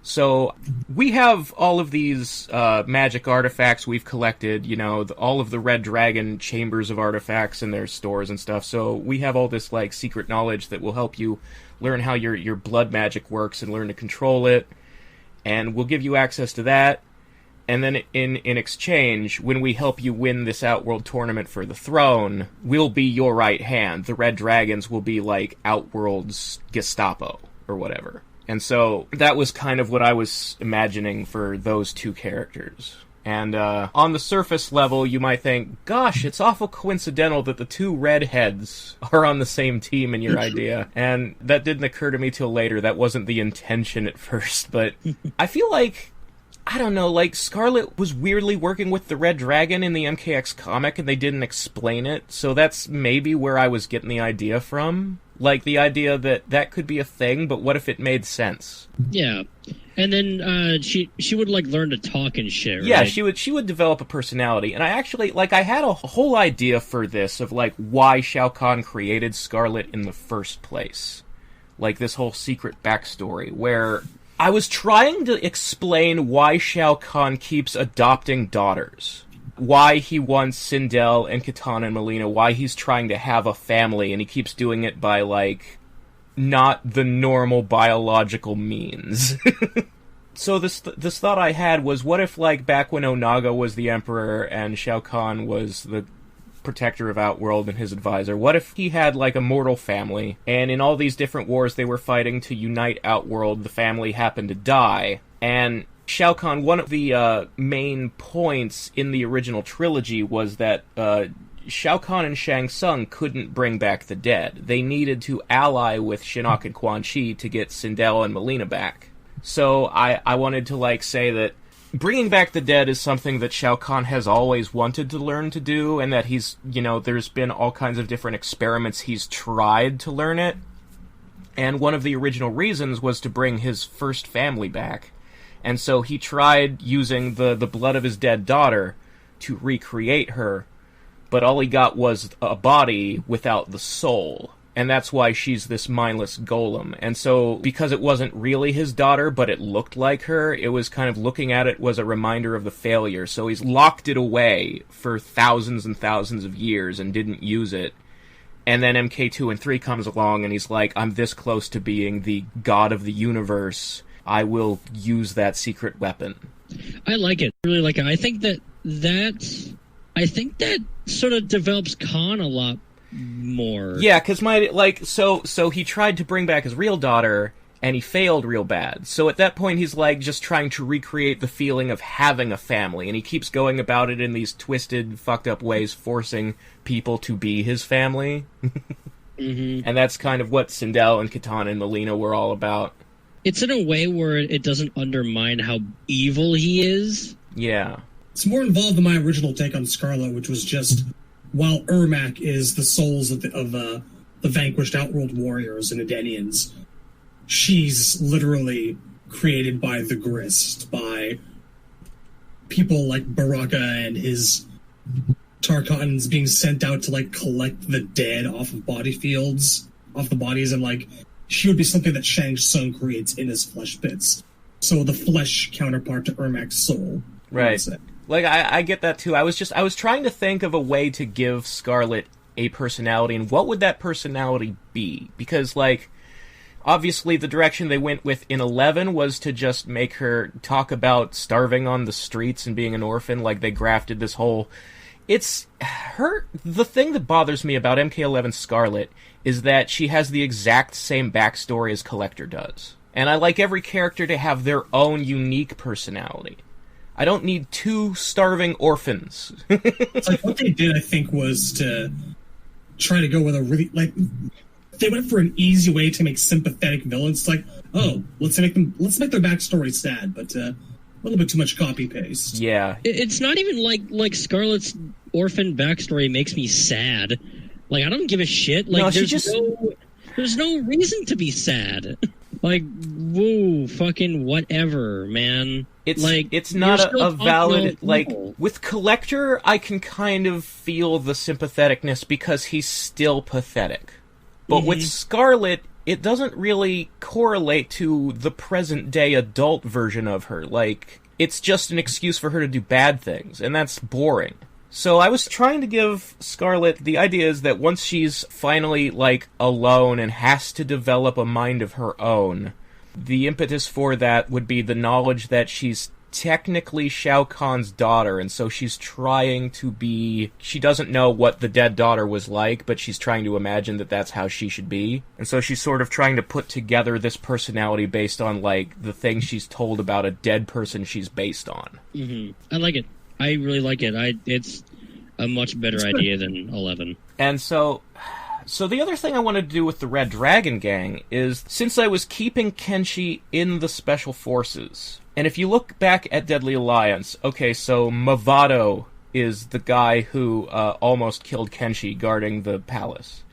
So we have all of these magic artifacts we've collected, you know, all of the Red Dragon chambers of artifacts in their stores and stuff. So we have all this, like, secret knowledge that will help you learn how your blood magic works and learn to control it. And we'll give you access to that. And then in exchange, when we help you win this Outworld tournament for the throne, we'll be your right hand. The Red Dragons will be like Outworld's Gestapo, or whatever. And so that was kind of what I was imagining for those two characters. And on the surface level, you might think, gosh, it's awful coincidental that the two redheads are on the same team in your idea. And that didn't occur to me till later. That wasn't the intention at first. But I feel like, I don't know, like, Scarlet was weirdly working with the Red Dragon in the MKX comic, and they didn't explain it, so that's maybe where I was getting the idea from. Like, the idea that that could be a thing, but what if it made sense? Yeah. And then she would, like, learn to talk and shit, right? Yeah, she would develop a personality, and I actually, like, I had a whole idea for this of, like, why Shao Kahn created Scarlet in the first place. Like, this whole secret backstory, where I was trying to explain why Shao Kahn keeps adopting daughters. Why he wants Sindel and Kitana and Mileena, why he's trying to have a family, and he keeps doing it by, like, not the normal biological means. So this thought I had was, what if, like, back when Onaga was the Emperor and Shao Kahn was the protector of Outworld and his advisor, what if he had, like, a mortal family, and in all these different wars they were fighting to unite Outworld, the family happened to die, and Shao Kahn, one of the main points in the original trilogy was that Shao Kahn and Shang Tsung couldn't bring back the dead. They needed to ally with Shinnok and Quan Chi to get Sindel and Mileena back. So I wanted to, like, say that bringing back the dead is something that Shao Kahn has always wanted to learn to do, and that he's, you know, there's been all kinds of different experiments he's tried to learn it. And one of the original reasons was to bring his first family back. And so he tried using the blood of his dead daughter to recreate her, but all he got was a body without the soul. And that's why she's this mindless golem. And so, because it wasn't really his daughter, but it looked like her, it was kind of, looking at it was a reminder of the failure. So he's locked it away for thousands and thousands of years and didn't use it. And then MK2 and 3 comes along, and he's like, I'm this close to being the god of the universe. I will use that secret weapon. I like it. I really like it. I think that sort of develops Khan a lot more. Yeah, because so he tried to bring back his real daughter, and he failed real bad. So at that point, he's like just trying to recreate the feeling of having a family, and he keeps going about it in these twisted, fucked up ways, forcing people to be his family. Mm-hmm. And that's kind of what Sindel and Kitana and Melina were all about. It's in a way where it doesn't undermine how evil he is. Yeah. It's more involved than my original take on Scarlet, which was just, while Ermac is the souls of the vanquished Outworld warriors and Edenians, she's literally created by the Grist, by people like Baraka and his Tarkans being sent out to, like, collect the dead off of off the bodies, and, like, she would be something that Shang Tsung creates in his flesh bits. So the flesh counterpart to Ermac's soul. Right. Like, I get that too. I was trying to think of a way to give Scarlet a personality, and what would that personality be? Because, like, obviously the direction they went with in 11 was to just make her talk about starving on the streets and being an orphan. Like, they grafted this whole... The thing that bothers me about MK11 Scarlet is that she has the exact same backstory as Collector does. And I like every character to have their own unique personality. I don't need two starving orphans. It's like what they did, I think, was to try to go with a really, like, they went for an easy way to make sympathetic villains. It's like, oh, let's make their backstory sad, but a little bit too much copy paste. Yeah, it's not even like Scarlet's orphan backstory makes me sad. Like, I don't give a shit. Like, no, there's no reason to be sad. Like, whoa, fucking whatever, man. It's not a valid, like, with Collector, I can kind of feel the sympatheticness because he's still pathetic. But with Scarlet, it doesn't really correlate to the present-day adult version of her. Like, it's just an excuse for her to do bad things, and that's boring. So I was trying to give Scarlet, the idea is that once she's finally, like, alone and has to develop a mind of her own, the impetus for that would be the knowledge that she's technically Shao Kahn's daughter, and so she's trying to be... She doesn't know what the dead daughter was like, but she's trying to imagine that that's how she should be. And so she's sort of trying to put together this personality based on, like, the things she's told about a dead person she's based on. Mm-hmm. I like it. I really like it. It's a much better idea than 11. And so the other thing I wanted to do with the Red Dragon Gang is, since I was keeping Kenshi in the Special Forces, and if you look back at Deadly Alliance, okay, so Mavado is the guy who almost killed Kenshi guarding the palace.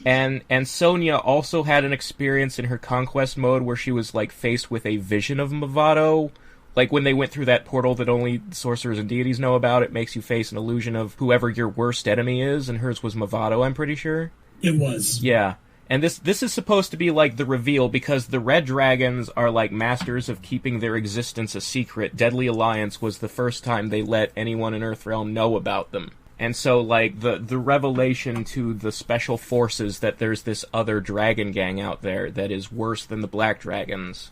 And Sonya also had an experience in her conquest mode where she was, like, faced with a vision of Mavado. Like, when they went through that portal that only sorcerers and deities know about, it makes you face an illusion of whoever your worst enemy is, and hers was Mavado, I'm pretty sure. It was. Yeah. And this is supposed to be, like, the reveal, because the Red Dragons are, like, masters of keeping their existence a secret. Deadly Alliance was the first time they let anyone in Earthrealm know about them. And so, like, the revelation to the Special Forces that there's this other dragon gang out there that is worse than the Black Dragons...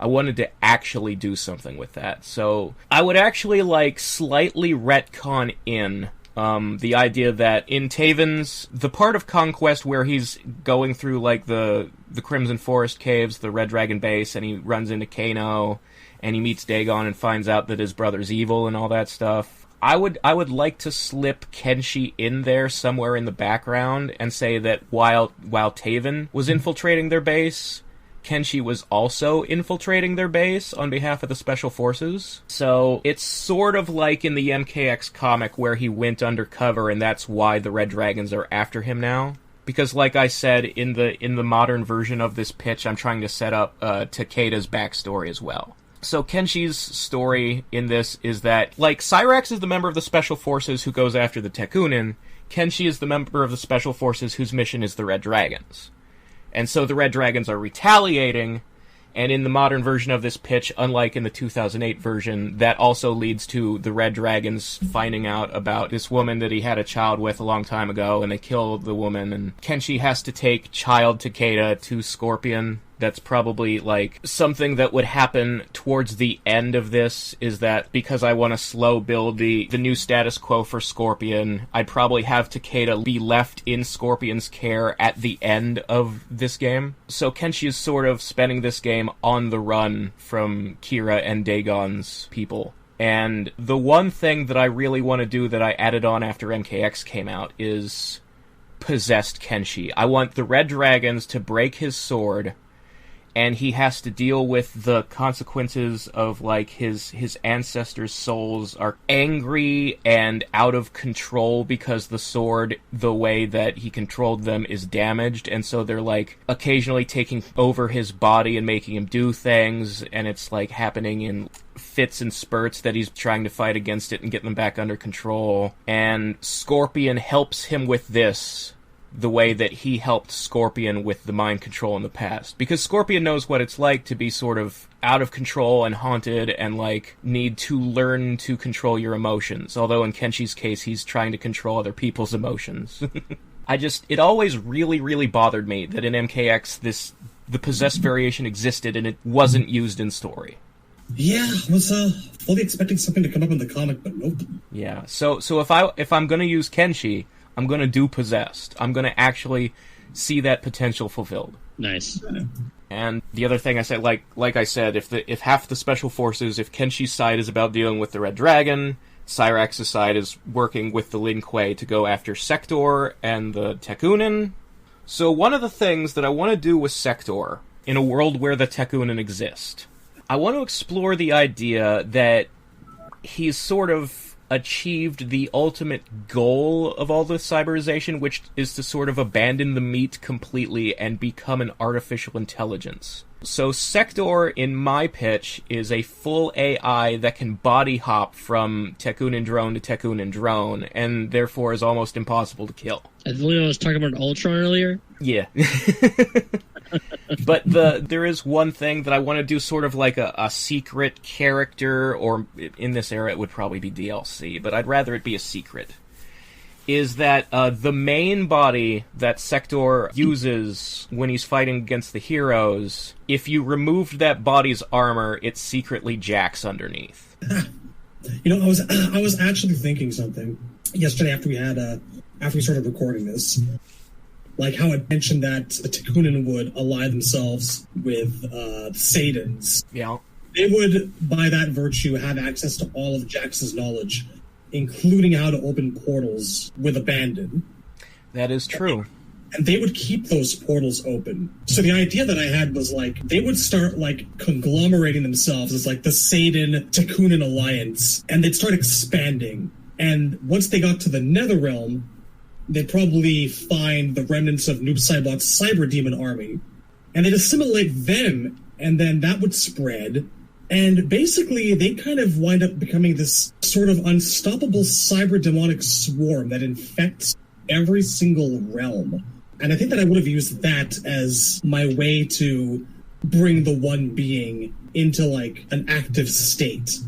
I wanted to actually do something with that. So I would actually, like, slightly retcon in the idea that in Taven's, the part of Conquest where he's going through, like, the Crimson Forest Caves, the Red Dragon Base, and he runs into Kano, and he meets Dagon and finds out that his brother's evil and all that stuff. I would like to slip Kenshi in there somewhere in the background and say that while Taven was infiltrating their base, Kenshi was also infiltrating their base on behalf of the Special Forces. So it's sort of like in the MKX comic where he went undercover, and that's why the Red Dragons are after him now. Because, like I said, in the modern version of this pitch, I'm trying to set up Takeda's backstory as well. So Kenshi's story in this is that, like, Cyrax is the member of the Special Forces who goes after the Tekunin. Kenshi is the member of the Special Forces whose mission is the Red Dragons. And so the Red Dragons are retaliating, And in the modern version of this pitch, unlike in the 2008 version, that also leads to the Red Dragons finding out about this woman that he had a child with a long time ago, and they kill the woman, and Kenshi has to take child Takeda to Scorpion. That's probably, like, something that would happen towards the end of this, is that because I want to slow build the new status quo for Scorpion, I'd probably have Takeda be left in Scorpion's care at the end of this game. So Kenshi is sort of spending this game on the run from Kira and Dagon's people. And the one thing that I really want to do that I added on after MKX came out is possessed Kenshi. I want the Red Dragons to break his sword, and he has to deal with the consequences of, like, his ancestors' souls are angry and out of control because the sword, the way that he controlled them, is damaged, and so they're, like, occasionally taking over his body and making him do things, and it's, like, happening in fits and spurts that he's trying to fight against it and get them back under control. And Scorpion helps him with this the way that he helped Scorpion with the mind control in the past. Because Scorpion knows what it's like to be sort of out of control and haunted and, like, need to learn to control your emotions. Although in Kenshi's case, he's trying to control other people's emotions. It always really, really bothered me that in MKX the possessed variation existed and it wasn't used in story. Yeah, I was fully expecting something to come up in the comic, but nope. Yeah, so if I'm gonna use Kenshi, I'm going to do possessed. I'm going to actually see that potential fulfilled. Nice. And the other thing I said, like I said, if half the special forces, if Kenshi's side is about dealing with the Red Dragon, Cyrax's side is working with the Lin Kuei to go after Sector and the Tekunin. So one of the things that I want to do with Sector, in a world where the Tekunin exist, I want to explore the idea that he's sort of achieved the ultimate goal of all this cyberization, which is to sort of abandon the meat completely and become an artificial intelligence. So Sector, in my pitch, is a full AI that can body hop from Tekunin drone to Tekunin drone, and therefore is almost impossible to kill. I believe I was talking about Ultron earlier. Yeah. But there is one thing that I want to do sort of like a secret character, or in this era it would probably be DLC, but I'd rather it be a secret, is that the main body that Sector uses when he's fighting against the heroes, if you removed that body's armor, it secretly jacks underneath. You know, I was actually thinking something yesterday after we started recording this. Like how it mentioned that the Tekunin would ally themselves with Sadins. Yeah. They would, by that virtue, have access to all of Jax's knowledge, including how to open portals with abandon. That is true. And they would keep those portals open. So the idea that I had was, like, they would start, like, conglomerating themselves as, like, the Sadin-Tekunin alliance, and they'd start expanding. And once they got to the Netherrealm, they'd probably find the remnants of Noob Saibot's Cyber Demon army, and they'd assimilate them, and then that would spread, and basically they kind of wind up becoming this sort of unstoppable cyber demonic swarm that infects every single realm. And I think that I would have used that as my way to bring the one being into, like, an active state.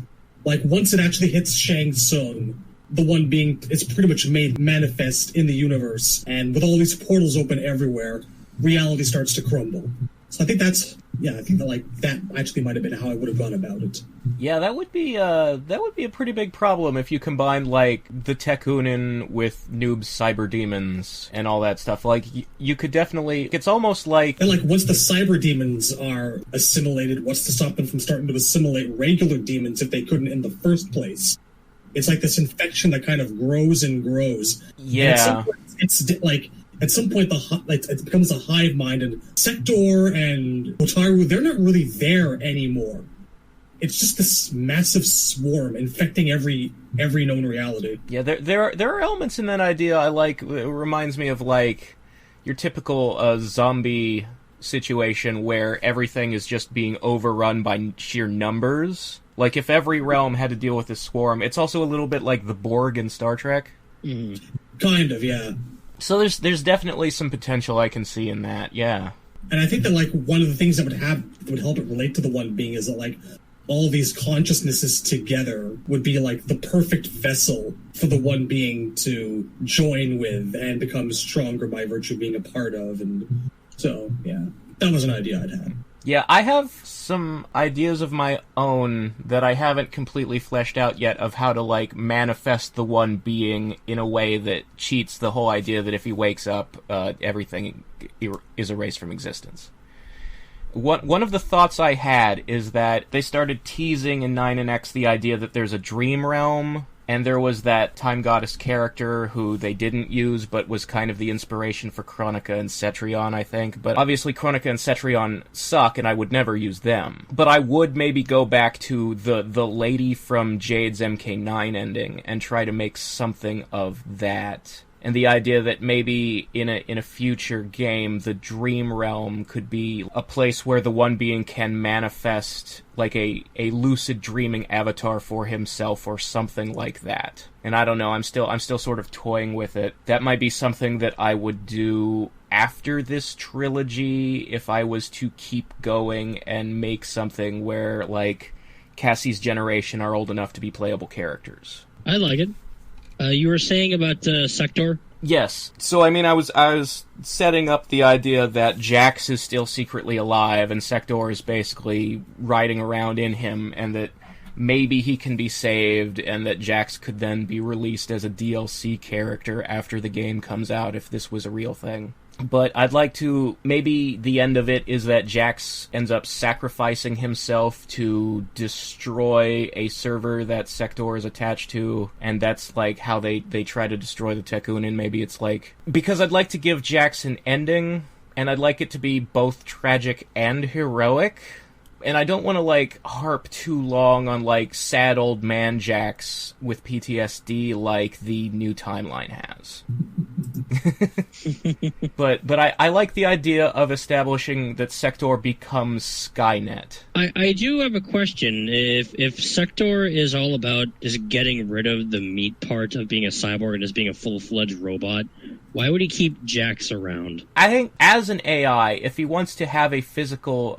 Like, once it actually hits Shang Tsung, the one being is pretty much made manifest in the universe, and with all these portals open everywhere, reality starts to crumble. So I think I think that, like, that actually might have been how I would have gone about it. Yeah, that would be a pretty big problem if you combined, like, the Tekunin with Noob's cyber demons and all that stuff. Like, you could definitely, it's almost like... And, like, once the cyber demons are assimilated, what's to stop them from starting to assimilate regular demons if they couldn't in the first place? It's like this infection that kind of grows and grows. Yeah. At some point, it becomes a hive mind, and Sector and Otaru, they're not really there anymore. It's just this massive swarm infecting every known reality. Yeah, there are elements in that idea I like. It reminds me of, like, your typical zombie situation where everything is just being overrun by sheer numbers. Like, if every realm had to deal with this swarm, it's also a little bit like the Borg in Star Trek. Kind of, yeah. So there's definitely some potential I can see in that, yeah. And I think that, like, one of the things that would help it relate to the one being is that, like, all these consciousnesses together would be, like, the perfect vessel for the one being to join with and become stronger by virtue of being a part of. And so, yeah, that was an idea I'd had. Yeah, I have some ideas of my own that I haven't completely fleshed out yet of how to, like, manifest the one being in a way that cheats the whole idea that if he wakes up, everything is erased from existence. One of the thoughts I had is that they started teasing in 9 and X the idea that there's a dream realm, and there was that Time Goddess character who they didn't use, but was kind of the inspiration for Kronika and Cetrion, I think. But obviously Kronika and Cetrion suck, and I would never use them. But I would maybe go back to the lady from Jade's MK9 ending and try to make something of that. And the idea that maybe in a future game, the Dream Realm could be a place where the one being can manifest like a lucid dreaming avatar for himself or something like that. And I don't know, I'm still sort of toying with it. That might be something that I would do after this trilogy if I was to keep going and make something where, like, Cassie's generation are old enough to be playable characters. I like it. You were saying about Sector? Yes. So, I mean, I was setting up the idea that Jax is still secretly alive and Sector is basically riding around in him, and that maybe he can be saved, and that Jax could then be released as a DLC character after the game comes out if this was a real thing. But I'd like to, maybe the end of it is that Jax ends up sacrificing himself to destroy a server that Sector is attached to, and that's like how they try to destroy the Tekun, and maybe it's like, because I'd like to give Jax an ending, and I'd like it to be both tragic and heroic, and I don't want to, like, harp too long on, like, sad old man Jax with PTSD like the new timeline has. But I like the idea of establishing that Sector becomes Skynet. I do have a question. If Sector is all about just getting rid of the meat part of being a cyborg and just being a full-fledged robot, why would he keep Jax around? I think as an AI, if he wants to have a physical,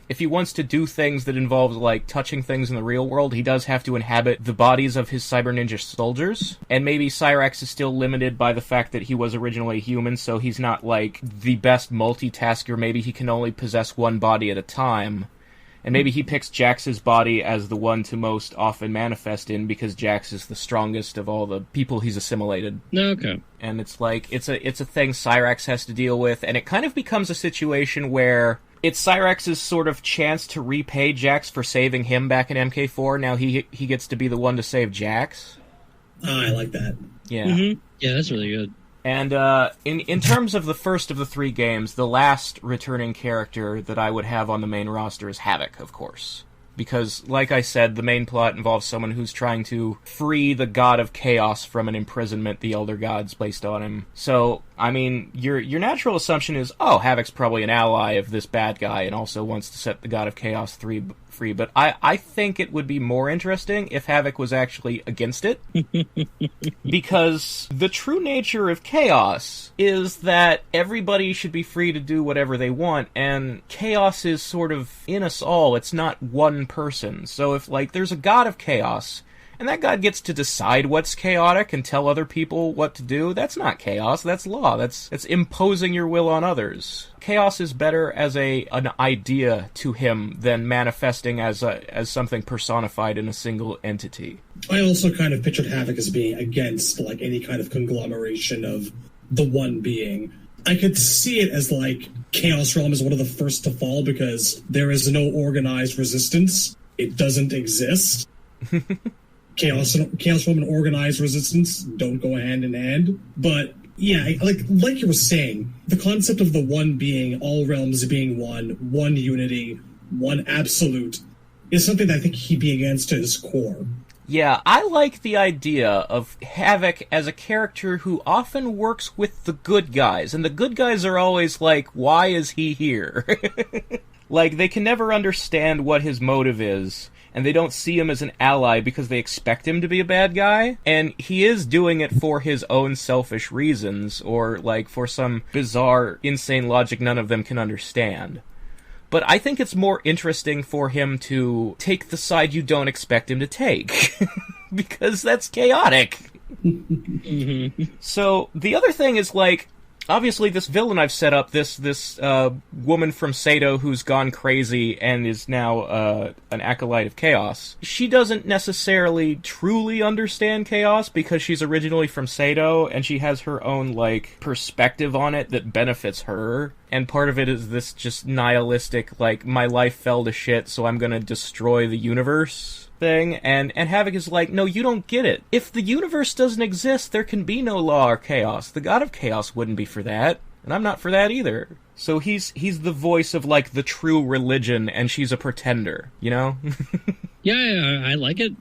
if he wants to do things that involve, like, touching things in the real world, he does have to inhabit the bodies of his cyber ninja soldiers. And maybe Cyrax is still limited by the fact that he was originally human, so he's not, like, the best multitasker. Maybe he can only possess one body at a time. And maybe he picks Jax's body as the one to most often manifest in because Jax is the strongest of all the people he's assimilated. Okay. And it's like, it's a thing Cyrax has to deal with, and it kind of becomes a situation where it's Cyrax's sort of chance to repay Jax for saving him back in MK4. Now he gets to be the one to save Jax. Oh, I like that. Yeah. Mm-hmm. Yeah, that's really good. And in terms of the first of the 3 games, the last returning character that I would have on the main roster is Havoc, of course. Because, like I said, the main plot involves someone who's trying to free the god of chaos from an imprisonment the Elder Gods placed on him. So, I mean, your natural assumption is, oh, Havoc's probably an ally of this bad guy and also wants to set the god of chaos free. But I think it would be more interesting if Havoc was actually against it. Because the true nature of chaos is that everybody should be free to do whatever they want, and chaos is sort of in us all. It's not one person. So if, like, there's a god of chaos, and that god gets to decide what's chaotic and tell other people what to do, that's not chaos, that's law. That's imposing your will on others. Chaos is better as an idea to him than manifesting as something personified in a single entity. I also kind of pictured Havoc as being against, like, any kind of conglomeration of the one being. I could see it as, like, Chaos Realm is one of the first to fall because there is no organized resistance. It doesn't exist. Chaos Realm and organized resistance don't go hand in hand. But, yeah, like you were saying, the concept of the one being, all realms being one unity, one absolute, is something that I think he'd be against to his core. Yeah, I like the idea of Havoc as a character who often works with the good guys, and the good guys are always like, why is he here? Like, they can never understand what his motive is. and they don't see him as an ally because they expect him to be a bad guy, and he is doing it for his own selfish reasons, or, like, for some bizarre, insane logic none of them can understand. But I think it's more interesting for him to take the side you don't expect him to take, because that's chaotic. Mm-hmm. So, the other thing is, like, obviously this villain I've set up, this woman from Sato who's gone crazy and is now an acolyte of chaos, she doesn't necessarily truly understand chaos because she's originally from Sato, and she has her own, like, perspective on it that benefits her. And part of it is this just nihilistic, like, my life fell to shit, so I'm gonna destroy the universe thing, and Havoc is like, no, you don't get it. If the universe doesn't exist, there can be no law or chaos. The god of chaos wouldn't be for that, and I'm not for that either. So he's the voice of, like, the true religion, and she's a pretender, you know? Yeah, I like it.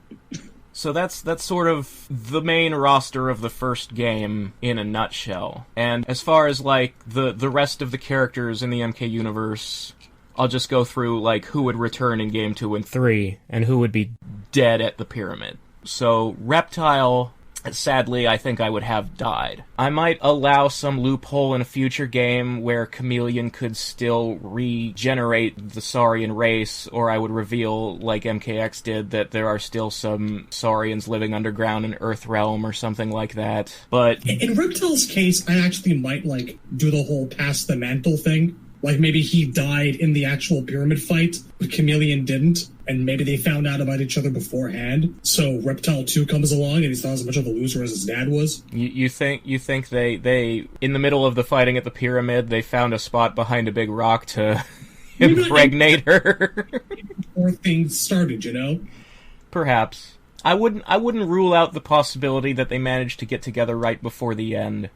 So that's sort of the main roster of the first game in a nutshell. And as far as, like, the rest of the characters in the MK universe, I'll just go through, like, who would return in Game 2 and 3, and who would be dead at the pyramid. So, Reptile, sadly, I think I would have died. I might allow some loophole in a future game where Chameleon could still regenerate the Saurian race, or I would reveal, like MKX did, that there are still some Saurians living underground in Earthrealm or something like that. But in Reptile's case, I actually might, like, do the whole pass the mantle thing. Like, maybe he died in the actual pyramid fight, but Chameleon didn't, and maybe they found out about each other beforehand. So Reptile 2 comes along, and he's not as much of a loser as his dad was. You think they in the middle of the fighting at the pyramid, they found a spot behind a big rock to impregnate her? Before things started, you know? Perhaps. I wouldn't rule out the possibility that they managed to get together right before the end.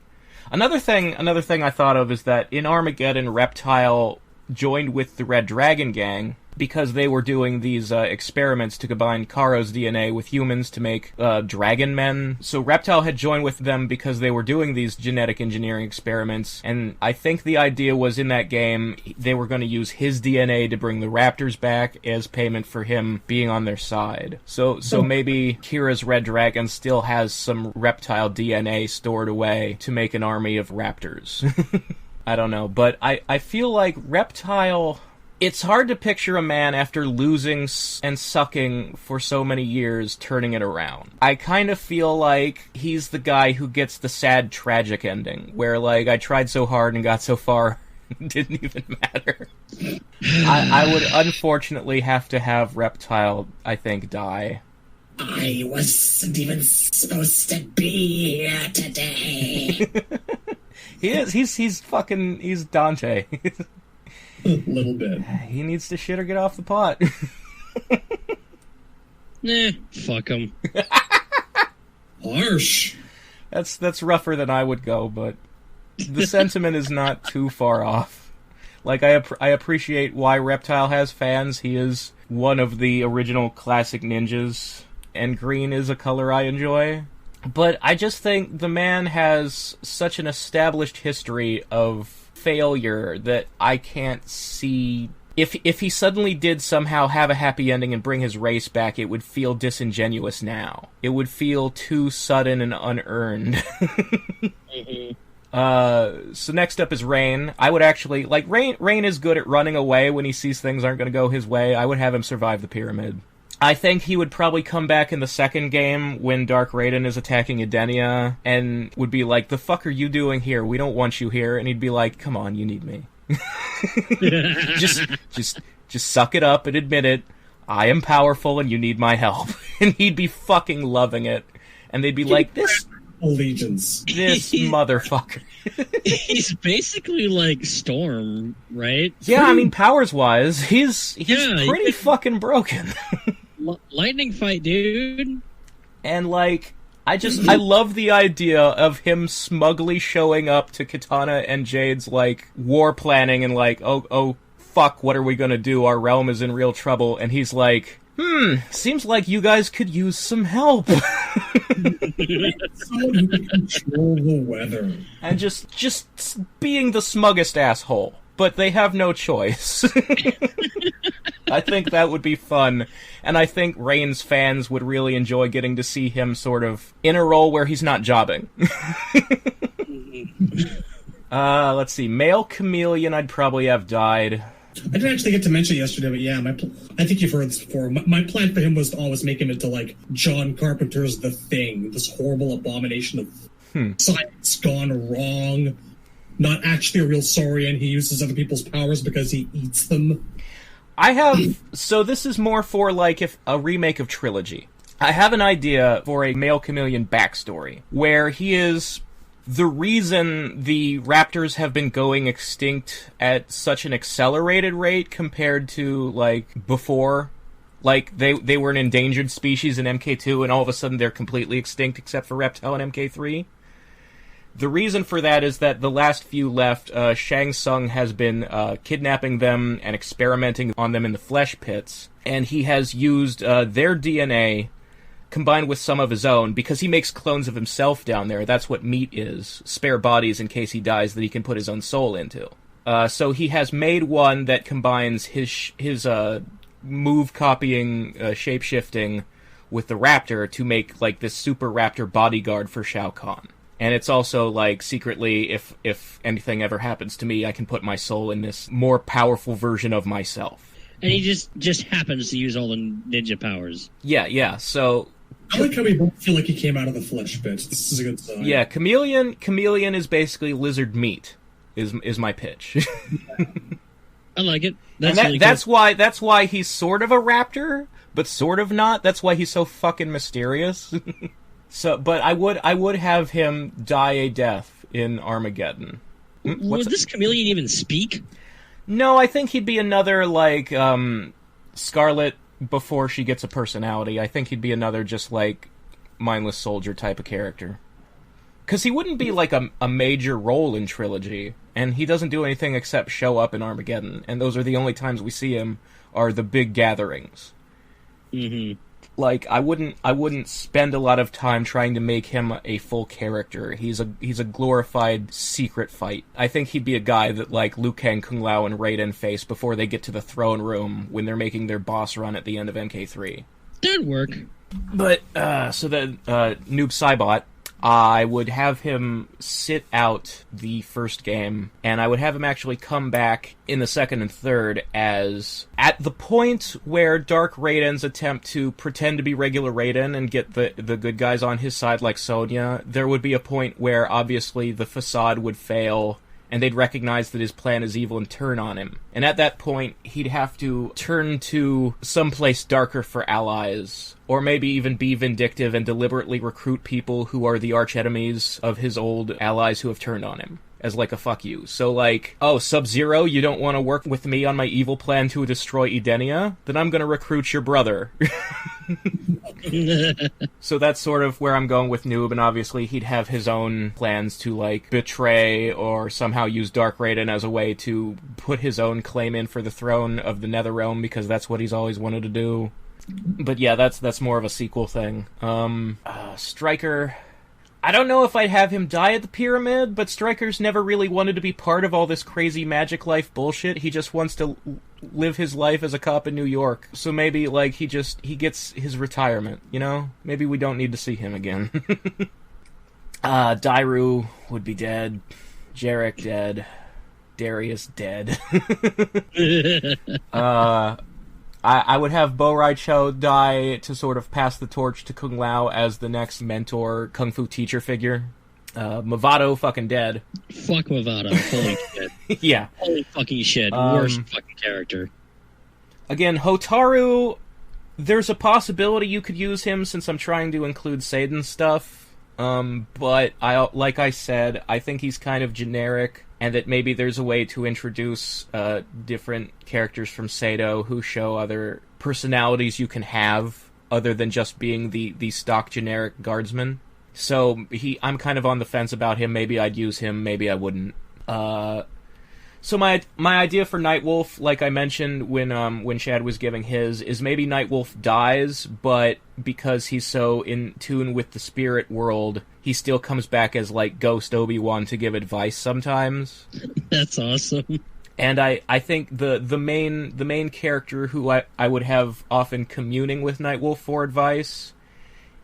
Another thing I thought of is that in Armageddon, Reptile joined with the Red Dragon Gang because they were doing these experiments to combine Karo's DNA with humans to make dragon men. So Reptile had joined with them because they were doing these genetic engineering experiments, and I think the idea was in that game they were going to use his DNA to bring the Raptors back as payment for him being on their side. So maybe Kira's Red Dragon still has some Reptile DNA stored away to make an army of Raptors. I don't know, but I feel like Reptile... It's hard to picture a man after losing and sucking for so many years turning it around. I kind of feel like he's the guy who gets the sad, tragic ending, where, like, I tried so hard and got so far, it didn't even matter. I would unfortunately have to have Reptile, I think, die. I wasn't even supposed to be here today. He is. He's Dante. A little bit. He needs to shit or get off the pot. Nah, fuck him. Harsh. That's rougher than I would go, but the sentiment is not too far off. Like, I appreciate why Reptile has fans. He is one of the original classic ninjas, and green is a color I enjoy. But I just think the man has such an established history of failure that I can't see... If he suddenly did somehow have a happy ending and bring his race back, it would feel disingenuous now. It would feel too sudden and unearned. Mm-hmm. So next up is Rain. I would actually... Like, Rain is good at running away when he sees things aren't going to go his way. I would have him survive the pyramid. I think he would probably come back in the second game when Dark Raiden is attacking Edenia and would be like, the fuck are you doing here? We don't want you here. And he'd be like, come on, you need me. just suck it up and admit it. I am powerful and you need my help. And he'd be fucking loving it. And they'd be like, this motherfucker. He's basically like Storm, right? Yeah, I mean, powers-wise, he's pretty fucking broken. Lightning fight, dude. And, like, I love the idea of him smugly showing up to Kitana and Jade's, like, war planning and, like, oh, fuck, what are we gonna do? Our realm is in real trouble. And he's like, seems like you guys could use some help. Someone who can control the weather. And just being the smuggest asshole. but they have no choice. I think that would be fun, and I think Rain's fans would really enjoy getting to see him sort of in a role where he's not jobbing. Let's see. Male Chameleon I'd probably have died. I didn't actually get to mention it yesterday, but yeah, I think you've heard this before. My plan for him was to always make him into, like, John Carpenter's The Thing, this horrible abomination of science gone wrong, not actually a real saurian. He uses other people's powers because he eats them. So this is more for, like, if a remake of Trilogy. I have an idea for a Male Chameleon backstory, where he is the reason the raptors have been going extinct at such an accelerated rate compared to, like, before. Like, they were an endangered species in MK2, and all of a sudden they're completely extinct except for Reptile in MK3. The reason for that is that the last few left, Shang Tsung has been kidnapping them and experimenting on them in the flesh pits, and he has used their DNA combined with some of his own, because he makes clones of himself down there. That's what meat is. Spare bodies in case he dies that he can put his own soul into. So he has made one that combines his move-copying, shape-shifting with the raptor to make, like, this super raptor bodyguard for Shao Kahn. And it's also, like, secretly, if anything ever happens to me, I can put my soul in this more powerful version of myself. And he just happens to use all the ninja powers. Yeah, so... I like how we both feel like he came out of the flesh pit. This is a good sign. Yeah, Chameleon is basically lizard meat, is my pitch. I like it. That's why he's sort of a raptor, but sort of not. That's why he's so fucking mysterious. But I would have him die a death in Armageddon. Would this chameleon even speak? No, I think he'd be another, like, Scarlet before she gets a personality. I think he'd be another just, like, mindless soldier type of character. Because he wouldn't be, like, a major role in Trilogy, and he doesn't do anything except show up in Armageddon, and those are the only times we see him, are the big gatherings. Mm-hmm. Like, I wouldn't spend a lot of time trying to make him a full character. He's a glorified secret fight. I think he'd be a guy that, like, Liu Kang, Kung Lao, and Raiden face before they get to the throne room when they're making their boss run at the end of MK3. That'd work. But, so the Noob Saibot, I would have him sit out the first game, and I would have him actually come back in the second and third as, at the point where Dark Raiden's attempt to pretend to be regular Raiden and get the good guys on his side like Sonya, there would be a point where obviously the facade would fail, and they'd recognize that his plan is evil and turn on him. And at that point, he'd have to turn to someplace darker for allies, or maybe even be vindictive and deliberately recruit people who are the arch-enemies of his old allies who have turned on him, as like a fuck you. So like, oh, Sub-Zero, you don't want to work with me on my evil plan to destroy Edenia? Then I'm gonna recruit your brother. So that's sort of where I'm going with Noob, and obviously he'd have his own plans to, like, betray or somehow use Dark Raiden as a way to put his own claim in for the throne of the Netherrealm, because that's what he's always wanted to do. But yeah, that's more of a sequel thing. Stryker, I don't know if I'd have him die at the pyramid, but Stryker's never really wanted to be part of all this crazy magic life bullshit. He just wants to live his life as a cop in New York. So maybe, like, he gets his retirement, you know? Maybe we don't need to see him again. Dairu would be dead. Jarek dead. Darius dead. I would have Bo Raicho die to sort of pass the torch to Kung Lao as the next mentor, kung fu teacher figure. Mavado fucking dead. Fuck Mavado. Holy shit. Yeah. Holy fucking shit. Worst fucking character. Again, Hotaru, there's a possibility you could use him since I'm trying to include Seiden stuff. But like I said, I think he's kind of generic, and that maybe there's a way to introduce different characters from Seido who show other personalities you can have other than just being the stock generic guardsman. So I'm kind of on the fence about him. Maybe I'd use him, maybe I wouldn't. So my idea for Nightwolf, like I mentioned when Shad was giving his, is maybe Nightwolf dies, but because he's so in tune with the spirit world, he still comes back as, like, Ghost Obi-Wan to give advice sometimes. That's awesome. And I think the main character who I would have often communing with Nightwolf for advice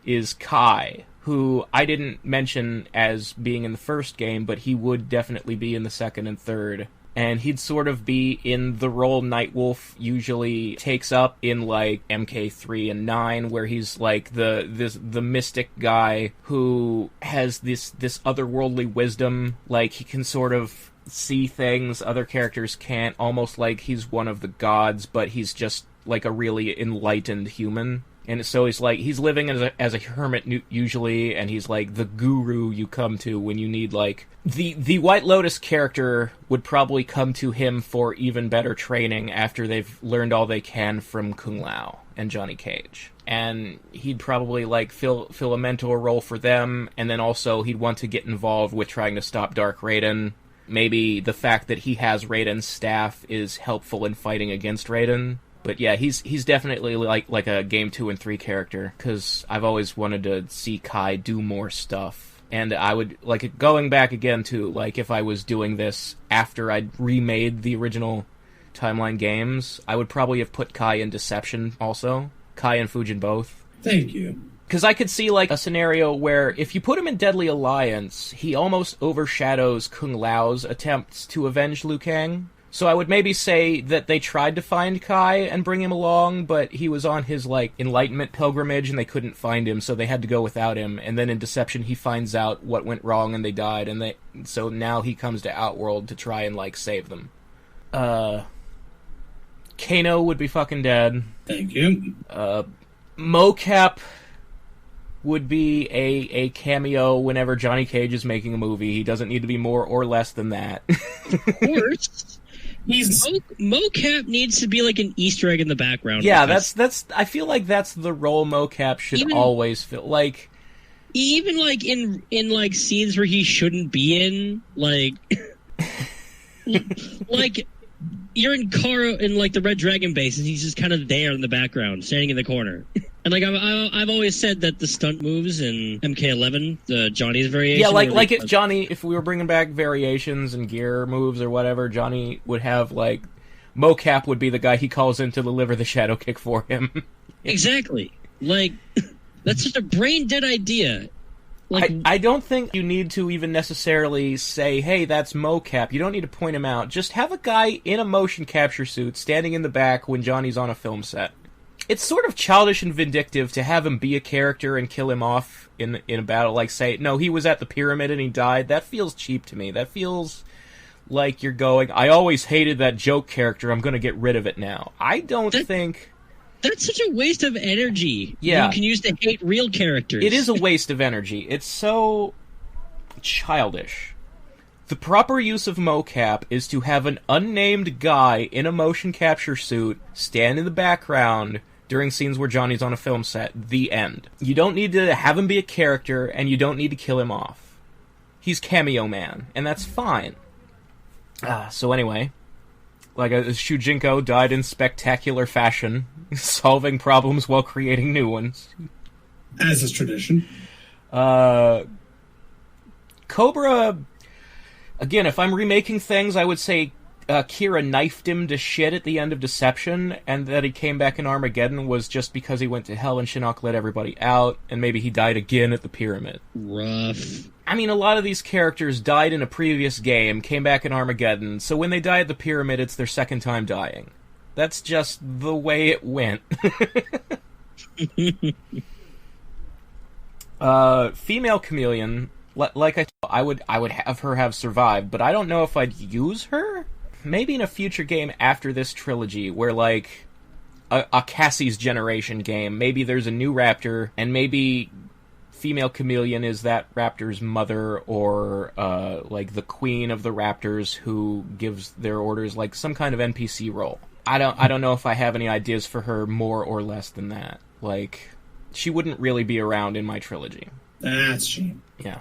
is Kai, who I didn't mention as being in the first game, but he would definitely be in the second and third. And he'd sort of be in the role Nightwolf usually takes up in, like, MK3 and 9, where he's, like, the mystic guy who has this otherworldly wisdom. Like, he can sort of see things other characters can't, almost like he's one of the gods, but he's just, like, a really enlightened human. And so he's living as a hermit usually, and he's like the guru you come to when you need, like... The White Lotus character would probably come to him for even better training after they've learned all they can from Kung Lao and Johnny Cage. And he'd probably, like, fill a mentor role for them, and then also he'd want to get involved with trying to stop Dark Raiden. Maybe the fact that he has Raiden's staff is helpful in fighting against Raiden. But yeah, he's definitely like a Game 2 and 3 character, because I've always wanted to see Kai do more stuff. And I would, like, going back again to, like, if I was doing this after I'd remade the original Timeline games, I would probably have put Kai in Deception also. Kai and Fujin both. Thank you. Because I could see, like, a scenario where if you put him in Deadly Alliance, he almost overshadows Kung Lao's attempts to avenge Liu Kang. So I would maybe say that they tried to find Kai and bring him along, but he was on his, like, enlightenment pilgrimage and they couldn't find him, so they had to go without him. And then in Deception he finds out what went wrong and they died, and so now he comes to Outworld to try and, like, save them. Kano would be fucking dead. Thank you. Mocap would be a cameo whenever Johnny Cage is making a movie. He doesn't need to be more or less than that. Of course. Mocap needs to be like an Easter egg in the background. Yeah, that's. I feel like that's the role Mocap should always feel like. Even like in like scenes where he shouldn't be in, like, like you're in Karo in like the Red Dragon base, and he's just kind of there in the background, standing in the corner. And like I've always said that the stunt moves in MK11, the Johnny's variation. Yeah, like if Johnny, if we were bringing back variations and gear moves or whatever, Johnny would have, like, Mocap would be the guy he calls in to deliver the shadow kick for him. Exactly. Like, that's such a brain dead idea. Like, I don't think you need to even necessarily say, hey, that's Mocap. You don't need to point him out. Just have a guy in a motion capture suit standing in the back when Johnny's on a film set. It's sort of childish and vindictive to have him be a character and kill him off in a battle. Like, say, no, he was at the pyramid and he died. That feels cheap to me. That feels like you're going, I always hated that joke character, I'm going to get rid of it now. I don't think... That's such a waste of energy. Yeah. You can use to hate real characters. It is a waste of energy. It's so childish. The proper use of mocap is to have an unnamed guy in a motion capture suit stand in the background during scenes where Johnny's on a film set. The end. You don't need to have him be a character, and you don't need to kill him off. He's Cameo Man, and that's fine. So anyway, like, Shujinko died in spectacular fashion, solving problems while creating new ones. As is tradition. Cobra, again, if I'm remaking things, I would say Kira knifed him to shit at the end of Deception, and that he came back in Armageddon was just because he went to hell and Shinnok let everybody out, and maybe he died again at the pyramid. Rough. I mean, a lot of these characters died in a previous game, came back in Armageddon, so when they die at the pyramid, it's their second time dying. That's just the way it went. Female Chameleon, like I would have her have survived, but I don't know if I'd use her. Maybe in a future game after this trilogy, where, like, a Cassie's Generation game, maybe there's a new Raptor, and maybe Female Chameleon is that Raptor's mother, or, like, the queen of the Raptors who gives their orders, like, some kind of NPC role. I don't know if I have any ideas for her more or less than that. Like, she wouldn't really be around in my trilogy. That's a shame. Yeah.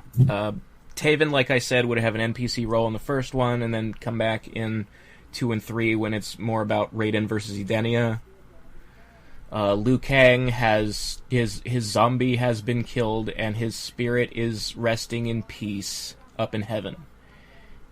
Taven, like I said, would have an NPC role in the first one, and then come back in 2 and 3 when it's more about Raiden versus Edenia. Liu Kang has his zombie has been killed, and his spirit is resting in peace up in heaven.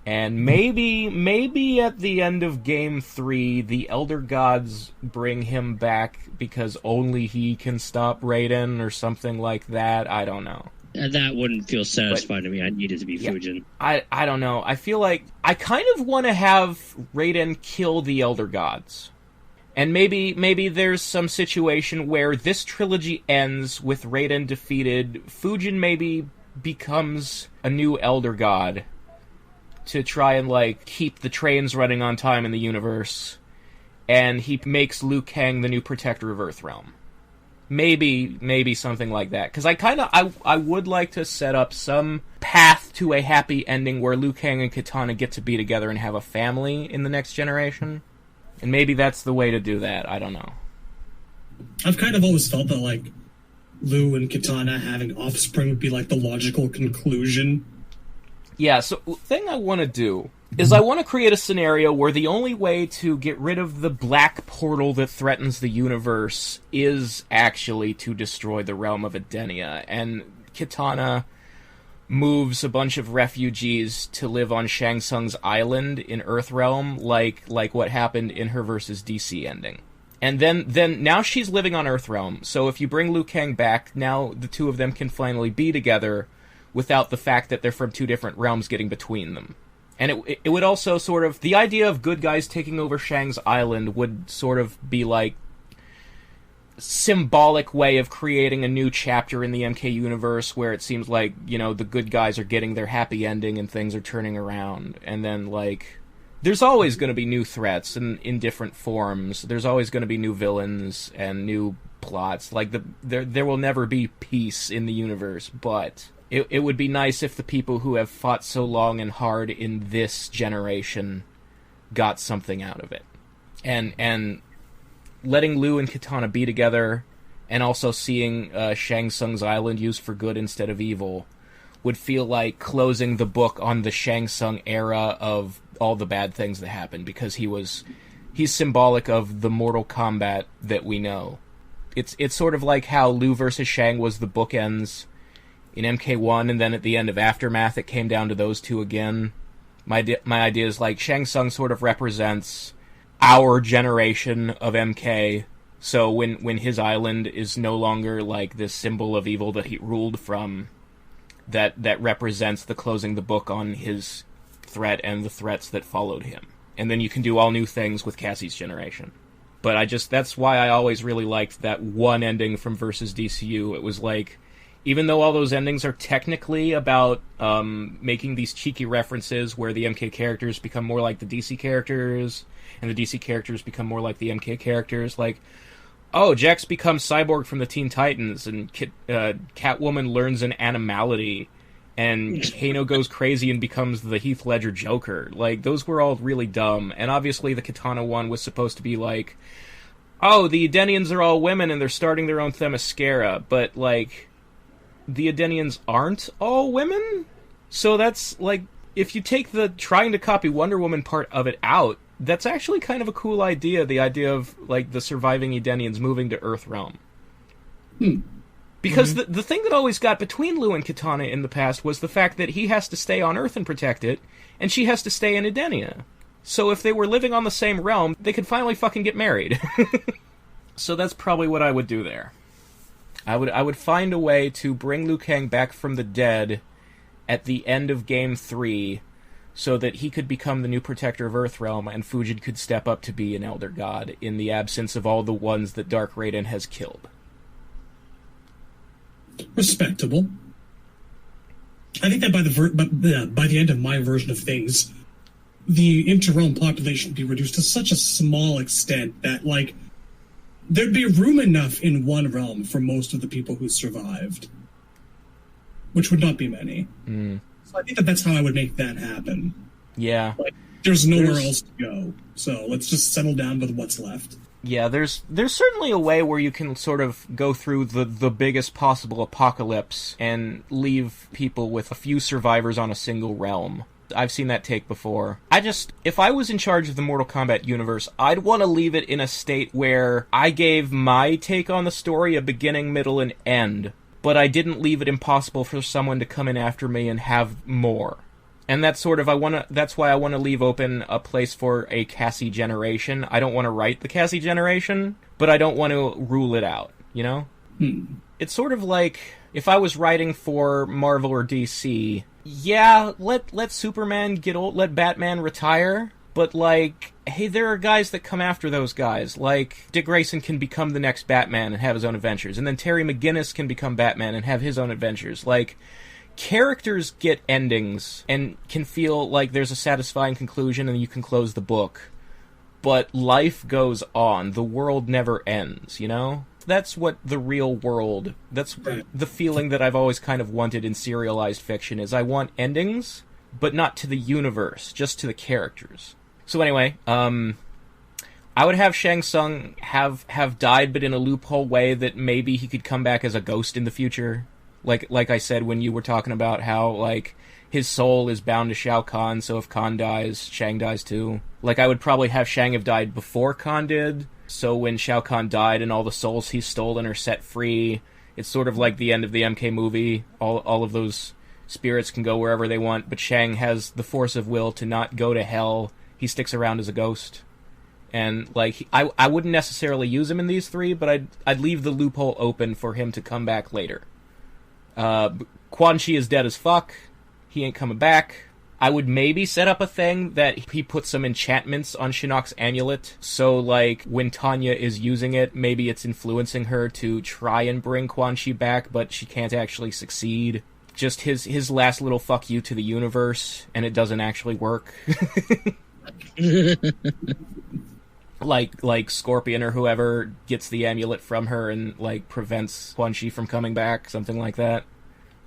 And maybe at the end of Game 3, the Elder Gods bring him back because only he can stop Raiden or something like that. I don't know. That wouldn't feel satisfying to me. I need it to be Fujin. I don't know. I feel like I kind of want to have Raiden kill the Elder Gods. And maybe there's some situation where this trilogy ends with Raiden defeated. Fujin maybe becomes a new Elder God to try and, like, keep the trains running on time in the universe. And he makes Liu Kang the new protector of Earthrealm. Maybe something like that. Because I would like to set up some path to a happy ending where Liu Kang and Kitana get to be together and have a family in the next generation. And maybe that's the way to do that. I don't know. I've kind of always felt that, like, Liu and Kitana having offspring would be, like, the logical conclusion. Yeah, so the thing I want to do is I want to create a scenario where the only way to get rid of the black portal that threatens the universe is actually to destroy the realm of Edenia, and Kitana moves a bunch of refugees to live on Shang Tsung's island in Earthrealm, like what happened in her versus DC ending. And then now she's living on Earthrealm, so if you bring Liu Kang back, now the two of them can finally be together without the fact that they're from two different realms getting between them. And it would also sort of... The idea of good guys taking over Shang's island would sort of be like symbolic way of creating a new chapter in the MK universe where it seems like, you know, the good guys are getting their happy ending and things are turning around. And then, like, there's always going to be new threats in different forms. There's always going to be new villains and new plots. Like, there will never be peace in the universe, but it would be nice if the people who have fought so long and hard in this generation got something out of it. And letting Liu and Kitana be together, and also seeing Shang Tsung's island used for good instead of evil, would feel like closing the book on the Shang Tsung era of all the bad things that happened, because he's symbolic of the Mortal Kombat that we know. It's sort of like how Liu versus Shang was the bookends in MK1, and then at the end of Aftermath it came down to those two again. My idea is, like, Shang Tsung sort of represents our generation of MK, so when his island is no longer, like, this symbol of evil that he ruled from, that represents the closing the book on his threat and the threats that followed him. And then you can do all new things with Cassie's generation. But that's why I always really liked that one ending from Versus DCU. It was like, even though all those endings are technically about making these cheeky references where the MK characters become more like the DC characters, and the DC characters become more like the MK characters, like, oh, Jax becomes Cyborg from the Teen Titans, and Catwoman learns an animality, and Kano goes crazy and becomes the Heath Ledger Joker. Like, those were all really dumb, and obviously the Kitana one was supposed to be like, oh, the Edenians are all women and they're starting their own Themyscira, but, like, the Edenians aren't all women? So that's, like, if you take the trying to copy Wonder Woman part of it out, that's actually kind of a cool idea, the idea of, like, the surviving Edenians moving to Earthrealm. Because the thing that always got between Liu and Kitana in the past was the fact that he has to stay on Earth and protect it, and she has to stay in Edenia. So if they were living on the same realm, they could finally fucking get married. So that's probably what I would do there. I would find a way to bring Liu Kang back from the dead at the end of Game 3 so that he could become the new protector of Earthrealm and Fujin could step up to be an Elder God in the absence of all the ones that Dark Raiden has killed. Respectable. I think that by the end of my version of things, the inter-realm population would be reduced to such a small extent that, like, there'd be room enough in one realm for most of the people who survived, which would not be many. So I think that's how I would make that happen. Yeah. Like, there's nowhere else to go, so let's just settle down with what's left. Yeah, there's certainly a way where you can sort of go through the biggest possible apocalypse and leave people with a few survivors on a single realm. I've seen that take before. If I was in charge of the Mortal Kombat universe, I'd want to leave it in a state where I gave my take on the story a beginning, middle, and end, but I didn't leave it impossible for someone to come in after me and have more. And that's sort of that's why I want to leave open a place for a Cassie generation. I don't want to write the Cassie generation, but I don't want to rule it out, you know? It's sort of like if I was writing for Marvel or DC, yeah, let Superman get old, let Batman retire, but like, hey, there are guys that come after those guys. Like, Dick Grayson can become the next Batman and have his own adventures, and then Terry McGinnis can become Batman and have his own adventures. Like, characters get endings and can feel like there's a satisfying conclusion and you can close the book. But life goes on. The world never ends, you know? That's what the real world, that's the feeling that I've always kind of wanted in serialized fiction, is I want endings, but not to the universe, just to the characters. So anyway, I would have Shang Tsung have died, but in a loophole way that maybe he could come back as a ghost in the future. Like I said when you were talking about how, like, his soul is bound to Shao Kahn, so if Kahn dies, Shang dies too. Like, I would probably have Shang have died before Kahn did, so when Shao Kahn died and all the souls he's stolen are set free, it's sort of like the end of the MK movie. All of those spirits can go wherever they want, but Shang has the force of will to not go to hell. He sticks around as a ghost. And, like, I wouldn't necessarily use him in these three, but I'd leave the loophole open for him to come back later. Quan Chi is dead as fuck. He ain't coming back. I would maybe set up a thing that he puts some enchantments on Shinnok's amulet, so, like, when Tanya is using it, maybe it's influencing her to try and bring Quan Chi back, but she can't actually succeed. Just his last little fuck you to the universe, and it doesn't actually work. Like Scorpion or whoever gets the amulet from her and, like, prevents Quan Chi from coming back, something like that.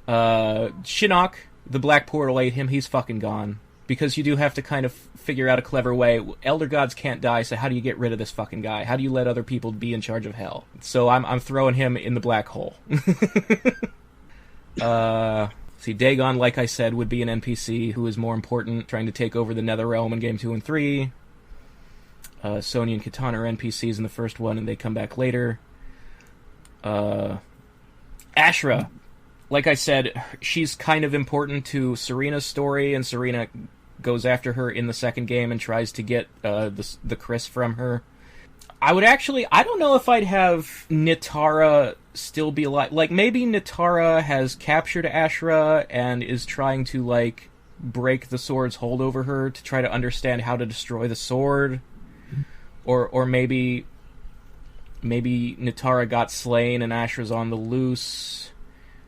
Shinnok, the Black Portal ate him, he's fucking gone. Because you do have to kind of figure out a clever way. Elder gods can't die, so how do you get rid of this fucking guy? How do you let other people be in charge of hell? So I'm throwing him in the black hole. See, Dagon, like I said, would be an NPC who is more important, trying to take over the Netherrealm in Game 2 and 3. Sonya and Kitana are NPCs in the first one, and they come back later. Ashra, like I said, she's kind of important to Sareena's story, and Sareena goes after her in the second game and tries to get the Chris from her. I don't know if I'd have Nitara still be alive. Like, maybe Nitara has captured Ashra and is trying to, like, break the sword's hold over her to try to understand how to destroy the sword. Or maybe Nitara got slain and Ashra's on the loose.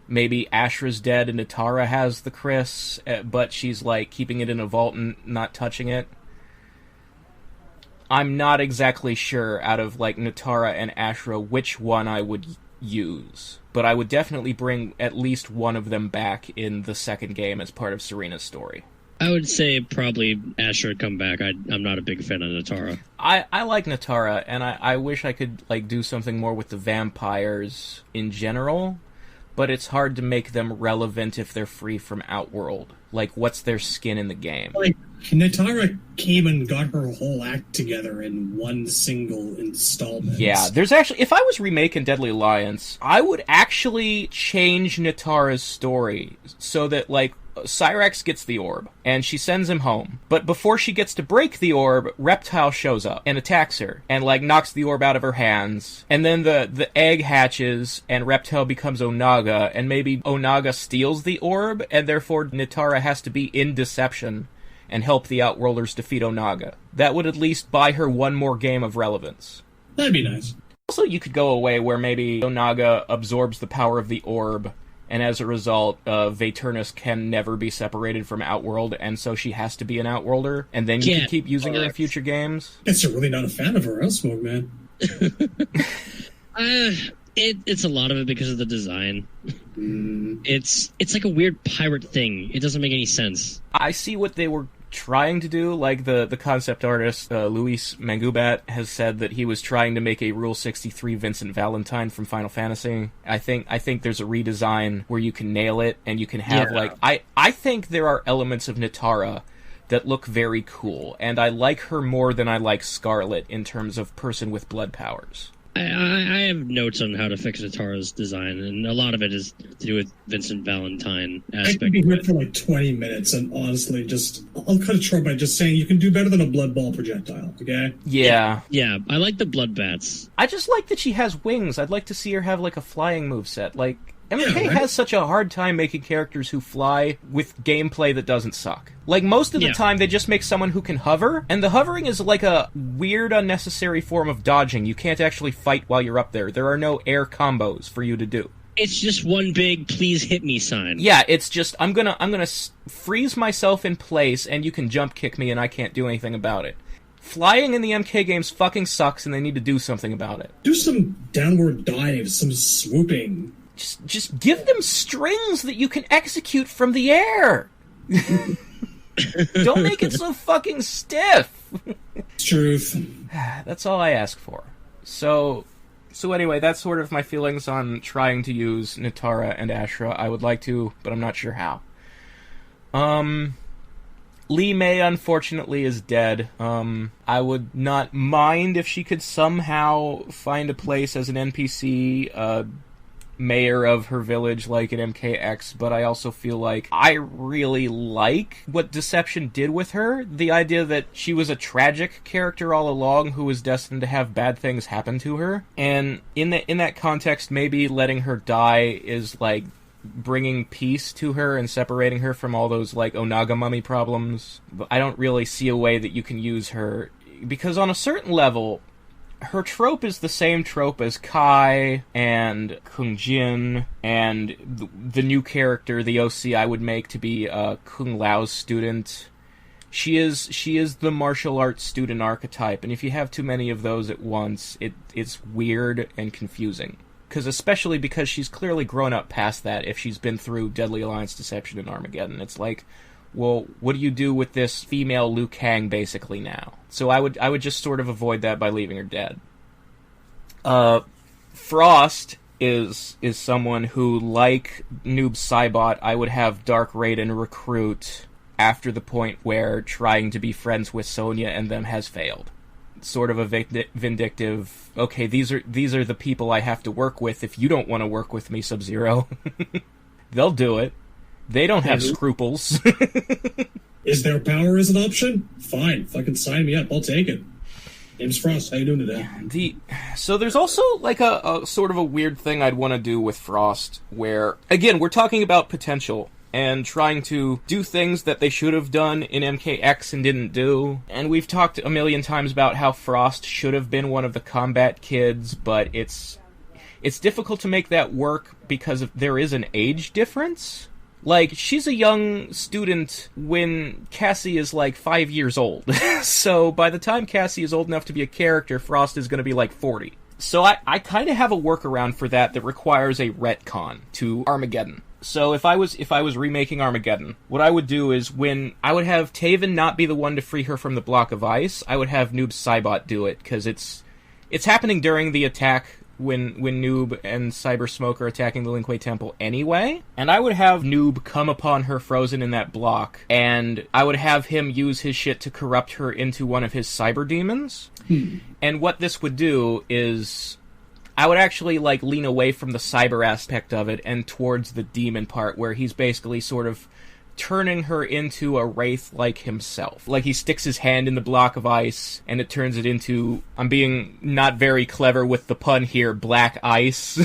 Maybe Ashra's dead and Nitara has the Chris, but she's, like, keeping it in a vault and not touching it. I'm not exactly sure out of, like, Nitara and Ashra which one I would use. But I would definitely bring at least one of them back in the second game as part of Sareena's story. I would say probably Ashra would come back. I'm not a big fan of Nitara. I like Nitara, and I wish I could, like, do something more with the vampires in general, but it's hard to make them relevant if they're free from Outworld. Like, what's their skin in the game? Like, Nitara came and got her whole act together in one single installment. Yeah, there's actually... If I was remaking Deadly Alliance, I would actually change Nitara's story so that, like, Cyrax gets the orb, and she sends him home. But before she gets to break the orb, Reptile shows up and attacks her, and, like, knocks the orb out of her hands. And then the egg hatches, and Reptile becomes Onaga, and maybe Onaga steals the orb, and therefore Nitara has to be in deception and help the Outworlders defeat Onaga. That would at least buy her one more game of relevance. That'd be nice. Also, you could go away where maybe Onaga absorbs the power of the orb, and as a result, Vaeternus can never be separated from Outworld, and so she has to be an Outworlder, and then you can keep using her in future games. Guess you're really not a fan of her, huh, Smokeman? It's a lot of it because of the design. It's like a weird pirate thing. It doesn't make any sense. I see what they were trying to do. Like, the concept artist, Luis Mangubat, has said that he was trying to make a Rule 63 Vincent Valentine from Final Fantasy. I think there's a redesign where you can nail it, and you can have, I think there are elements of Nitara that look very cool, and I like her more than I like Scarlet in terms of person with blood powers. I have notes on how to fix Natara's design, and a lot of it is to do with Vincent Valentine aspect. I can be here for like 20 minutes, and honestly, I'll cut it short by just saying you can do better than a blood ball projectile, okay? Yeah. Yeah, I like the blood bats. I just like that she has wings. I'd like to see her have, like, a flying moveset. Like, MK right? has such a hard time making characters who fly with gameplay that doesn't suck. Like, most of the time, they just make someone who can hover, and the hovering is like a weird, unnecessary form of dodging. You can't actually fight while you're up there. There are no air combos for you to do. It's just one big "please hit me" sign. Yeah, it's just I'm gonna freeze myself in place, and you can jump kick me, and I can't do anything about it. Flying in the MK games fucking sucks, and they need to do something about it. Do some downward dives, some swooping. Just give them strings that you can execute from the air. Don't make it so fucking stiff. It's truth. That's all I ask for. So anyway, that's sort of my feelings on trying to use Natara and Ashra. I would like to, but I'm not sure how. Lee May, unfortunately, is dead. I would not mind if she could somehow find a place as an NPC, mayor of her village like in MKX, but I also feel like I really like what Deception did with her. The idea that she was a tragic character all along who was destined to have bad things happen to her. And in that context, maybe letting her die is like bringing peace to her and separating her from all those like Onaga mummy problems. But I don't really see a way that you can use her, because on a certain level, her trope is the same trope as Kai and Kung Jin and the new character, the OC I would make to be Kung Lao's student. She is the martial arts student archetype, and if you have too many of those at once, it's weird and confusing. Especially because she's clearly grown up past that if she's been through Deadly Alliance, Deception, and Armageddon. It's like, well, what do you do with this female Liu Kang basically now? So I would just sort of avoid that by leaving her dead. Frost is someone who, like Noob Saibot, I would have Dark Raiden recruit after the point where trying to be friends with Sonya and them has failed. Sort of a vindictive, okay, these are the people I have to work with if you don't want to work with me, Sub-Zero. They'll do it. They don't have scruples. Is their power as an option? Fine. Fucking sign me up. I'll take it. Name's Frost. How you doing today? So there's also like a sort of a weird thing I'd want to do with Frost, where, again, we're talking about potential and trying to do things that they should have done in MKX and didn't do. And we've talked a million times about how Frost should have been one of the combat kids, but it's difficult to make that work because there is an age difference. Like, she's a young student when Cassie is, like, 5 years old. So by the time Cassie is old enough to be a character, Frost is going to be, like, 40. So I kind of have a workaround for that requires a retcon to Armageddon. So if I was remaking Armageddon, what I would do is when I would have Taven not be the one to free her from the block of ice, I would have Noob Saibot do it, because it's happening during the attack when Noob and Cyber Smoke are attacking the Lin Kuei Temple anyway, and I would have Noob come upon her frozen in that block, and I would have him use his shit to corrupt her into one of his cyber demons. And what this would do is I would actually like lean away from the cyber aspect of it and towards the demon part, where he's basically sort of turning her into a wraith like himself. Like, he sticks his hand in the block of ice, and it turns it into, I'm being not very clever with the pun here, black ice.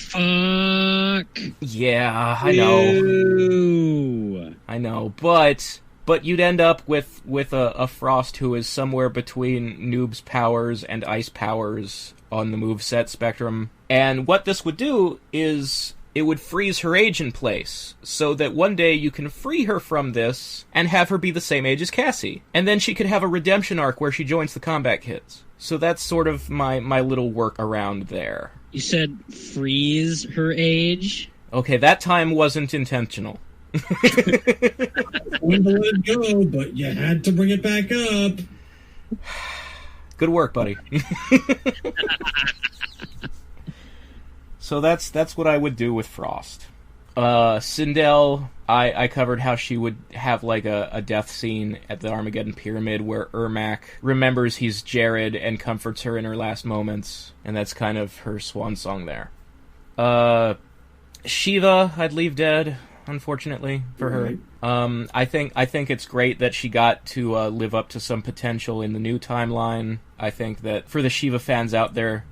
Fuck. Yeah, I know. Ew. I know, but you'd end up with a Frost who is somewhere between Noob's powers and Ice powers on the moveset spectrum. And what this would do is it would freeze her age in place, so that one day you can free her from this and have her be the same age as Cassie. And then she could have a redemption arc where she joins the combat kids. So that's sort of my little workaround there. You said freeze her age? Okay, that time wasn't intentional. Wanted to let it go, but you had to bring it back up. Good work, buddy. So that's what I would do with Frost. Sindel, I covered how she would have like a death scene at the Armageddon Pyramid where Ermac remembers he's Jared and comforts her in her last moments, and that's kind of her swan song there. Shiva, I'd leave dead, unfortunately, for her. I think it's great that she got to live up to some potential in the new timeline. I think that for the Shiva fans out there,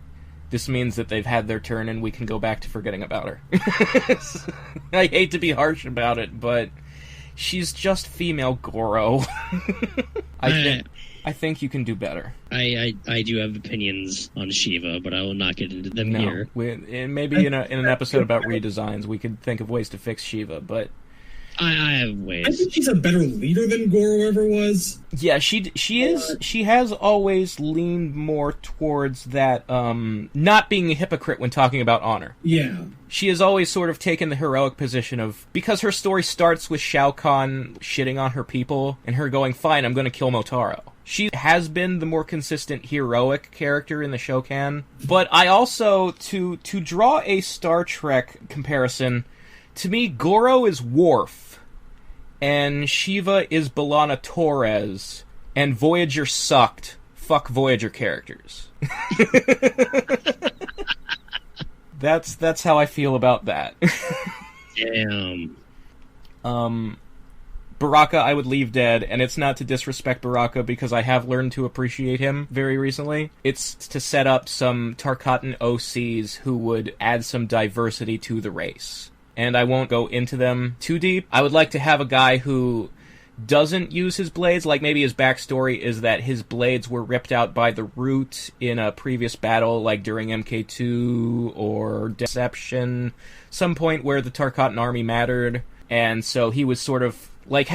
this means that they've had their turn and we can go back to forgetting about her. I hate to be harsh about it, but she's just female Goro. I think you can do better. I do have opinions on Shiva, but I will not get into them here. Maybe in an episode about redesigns, we could think of ways to fix Shiva, but I have ways. I think she's a better leader than Goro ever was. Yeah, she is. She has always leaned more towards that not being a hypocrite when talking about honor. Yeah. She has always sort of taken the heroic position of, because her story starts with Shao Kahn shitting on her people and her going, fine, I'm going to kill Motaro. She has been the more consistent heroic character in the Shokan. But I also, to draw a Star Trek comparison, to me, Goro is Worf, and Shiva is B'Elanna Torres, and Voyager sucked. Fuck Voyager characters. That's how I feel about that. Damn. Baraka I would leave dead, and it's not to disrespect Baraka because I have learned to appreciate him very recently. It's to set up some Tarkatan OCs who would add some diversity to the race. And I won't go into them too deep. I would like to have a guy who doesn't use his blades, like maybe his backstory is that his blades were ripped out by the Root in a previous battle, like during MK2 or Deception, some point where the Tarkatan army mattered, and so he was sort of like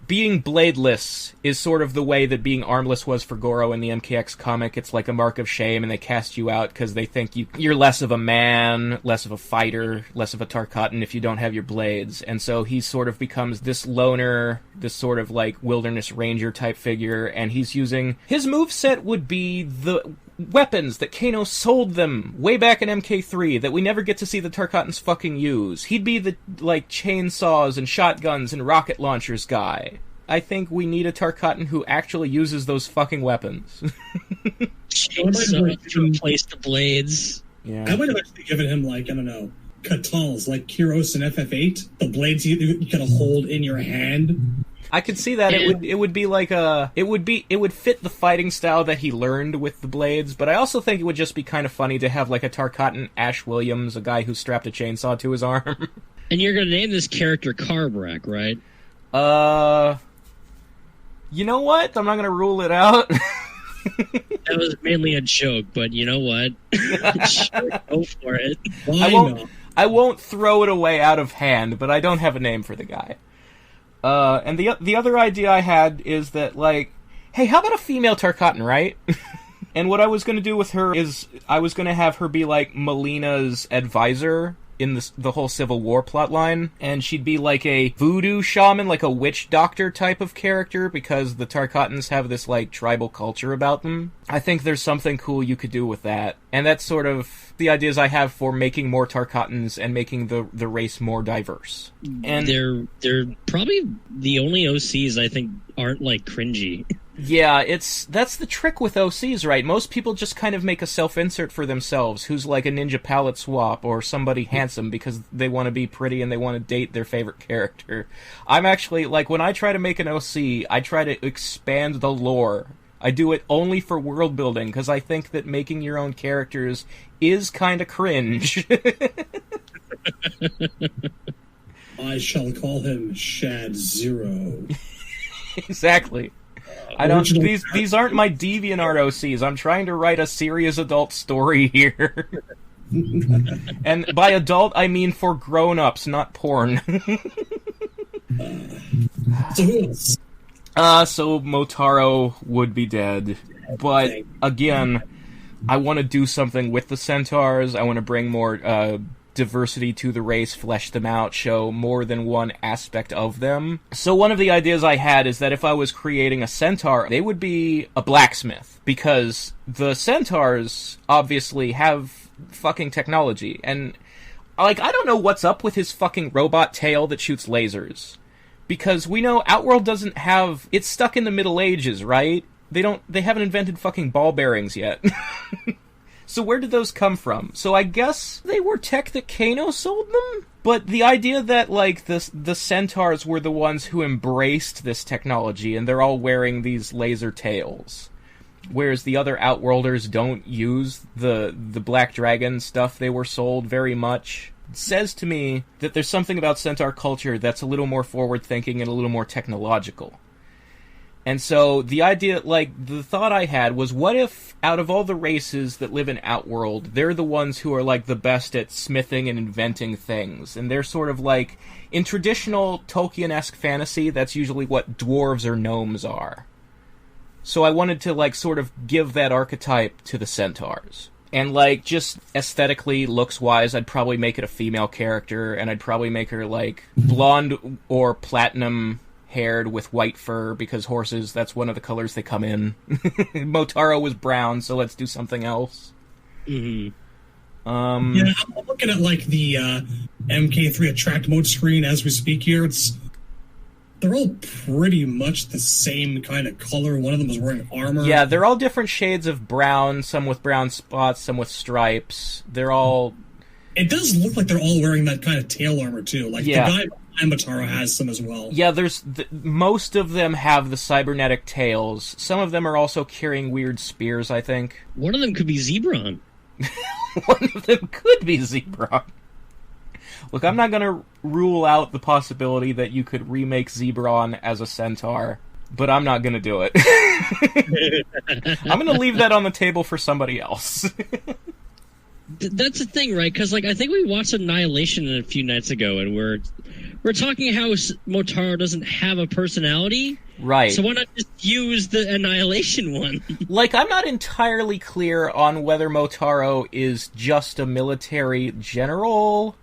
being bladeless is sort of the way that being armless was for Goro in the MKX comic. It's like a mark of shame, and they cast you out because they think you're less of a man, less of a fighter, less of a Tarkatan if you don't have your blades. And so he sort of becomes this loner, this sort of like wilderness ranger type figure, and he's using... His moveset would be the weapons that Kano sold them way back in MK3 that we never get to see the Tarkatans fucking use. He'd be the, like, chainsaws and shotguns and rocket launchers guy. I think we need a Tarkatan who actually uses those fucking weapons. Chainsaws to replace the blades. Yeah. I would have actually given him, like, I don't know, katals, like Kyros and FF8. The blades you gotta hold in your hand. I could see that. It would be like it would fit the fighting style that he learned with the blades, but I also think it would just be kind of funny to have like a Tarkatan Ash Williams, a guy who strapped a chainsaw to his arm. And you're gonna name this character Carbrak, right? You know what? I'm not gonna rule it out. That was mainly a joke, but you know what? Sure, go for it. I won't throw it away out of hand, but I don't have a name for the guy. And the other idea I had is that, like, hey, how about a female Tarkatan, right? And what I was going to do with her is I was going to have her be, like, Melina's advisor in the whole Civil War plotline, and she'd be like a voodoo shaman, like a witch doctor type of character, because the Tarkatans have this, like, tribal culture about them. I think there's something cool you could do with that, and that's sort of the ideas I have for making more Tarkatans and making the race more diverse. And they're probably the only OCs I think aren't, like, cringy. Yeah, that's the trick with OCs, right? Most people just kind of make a self-insert for themselves who's like a ninja palette swap or somebody handsome because they want to be pretty and they want to date their favorite character. I'm actually, like, when I try to make an OC, I try to expand the lore. I do it only for world building because I think that making your own characters is kind of cringe. I shall call him Shad Zero. Exactly. I don't. These aren't my DeviantArt OCs. I'm trying to write a serious adult story here. And by adult, I mean for grown-ups, not porn. So who else? So Motaro would be dead. But, again, I want to do something with the Centaurs. I want to bring more diversity to the race, flesh them out, show more than one aspect of them. So one of the ideas I had is that if I was creating a centaur, they would be a blacksmith, because the centaurs obviously have fucking technology, and Like, I don't know what's up with his fucking robot tail that shoots lasers. Because we know Outworld doesn't have... It's stuck in the Middle Ages, right? They haven't invented fucking ball bearings yet. So where did those come from? So I guess they were tech that Kano sold them? But the idea that, like, the centaurs were the ones who embraced this technology, and they're all wearing these laser tails, whereas the other Outworlders don't use the Black Dragon stuff they were sold very much, says to me that there's something about centaur culture that's a little more forward-thinking and a little more technological. And so the idea, like, the thought I had was, what if, out of all the races that live in Outworld, they're the ones who are, like, the best at smithing and inventing things, and they're sort of like, in traditional Tolkien-esque fantasy, that's usually what dwarves or gnomes are. So I wanted to, like, sort of give that archetype to the centaurs. And, like, just aesthetically, looks-wise, I'd probably make it a female character, and I'd probably make her, like, blonde or platinum-haired with white fur, because horses, that's one of the colors they come in. Motaro was brown, so let's do something else. Mm-hmm. Yeah, I'm looking at, like, the MK3 attract mode screen as we speak here. They're all pretty much the same kind of color. One of them is wearing armor. Yeah, they're all different shades of brown, some with brown spots, some with stripes. They're all... It does look like they're all wearing that kind of tail armor, too. Like, yeah. The guy behind Motaro has some as well. Yeah, most of them have the cybernetic tails. Some of them are also carrying weird spears, I think. One of them could be Zebron. One of them could be Zebron. Look, I'm not going to rule out the possibility that you could remake Zebron as a centaur, but I'm not going to do it. I'm going to leave that on the table for somebody else. That's the thing, right? Because, like, I think we watched Annihilation a few nights ago, and we're talking how Motaro doesn't have a personality. Right. So why not just use the Annihilation one? Like, I'm not entirely clear on whether Motaro is just a military general...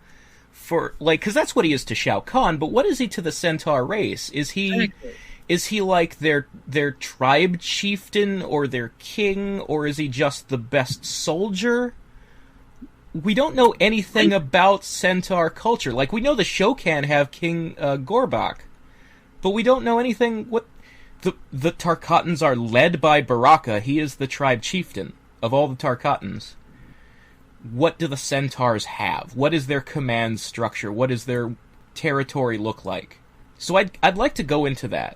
because that's what he is to Shao Kahn, but what is he to the centaur race? Is he like their tribe chieftain or their king, or is he just the best soldier? We don't know anything about centaur culture. Like, we know the Shokan have King Gorbak, but we don't know anything. What the Tarkatans are led by Baraka. He is the tribe chieftain of all the Tarkatans. What do the centaurs have? What is their command structure? What does their territory look like? So I'd like to go into that,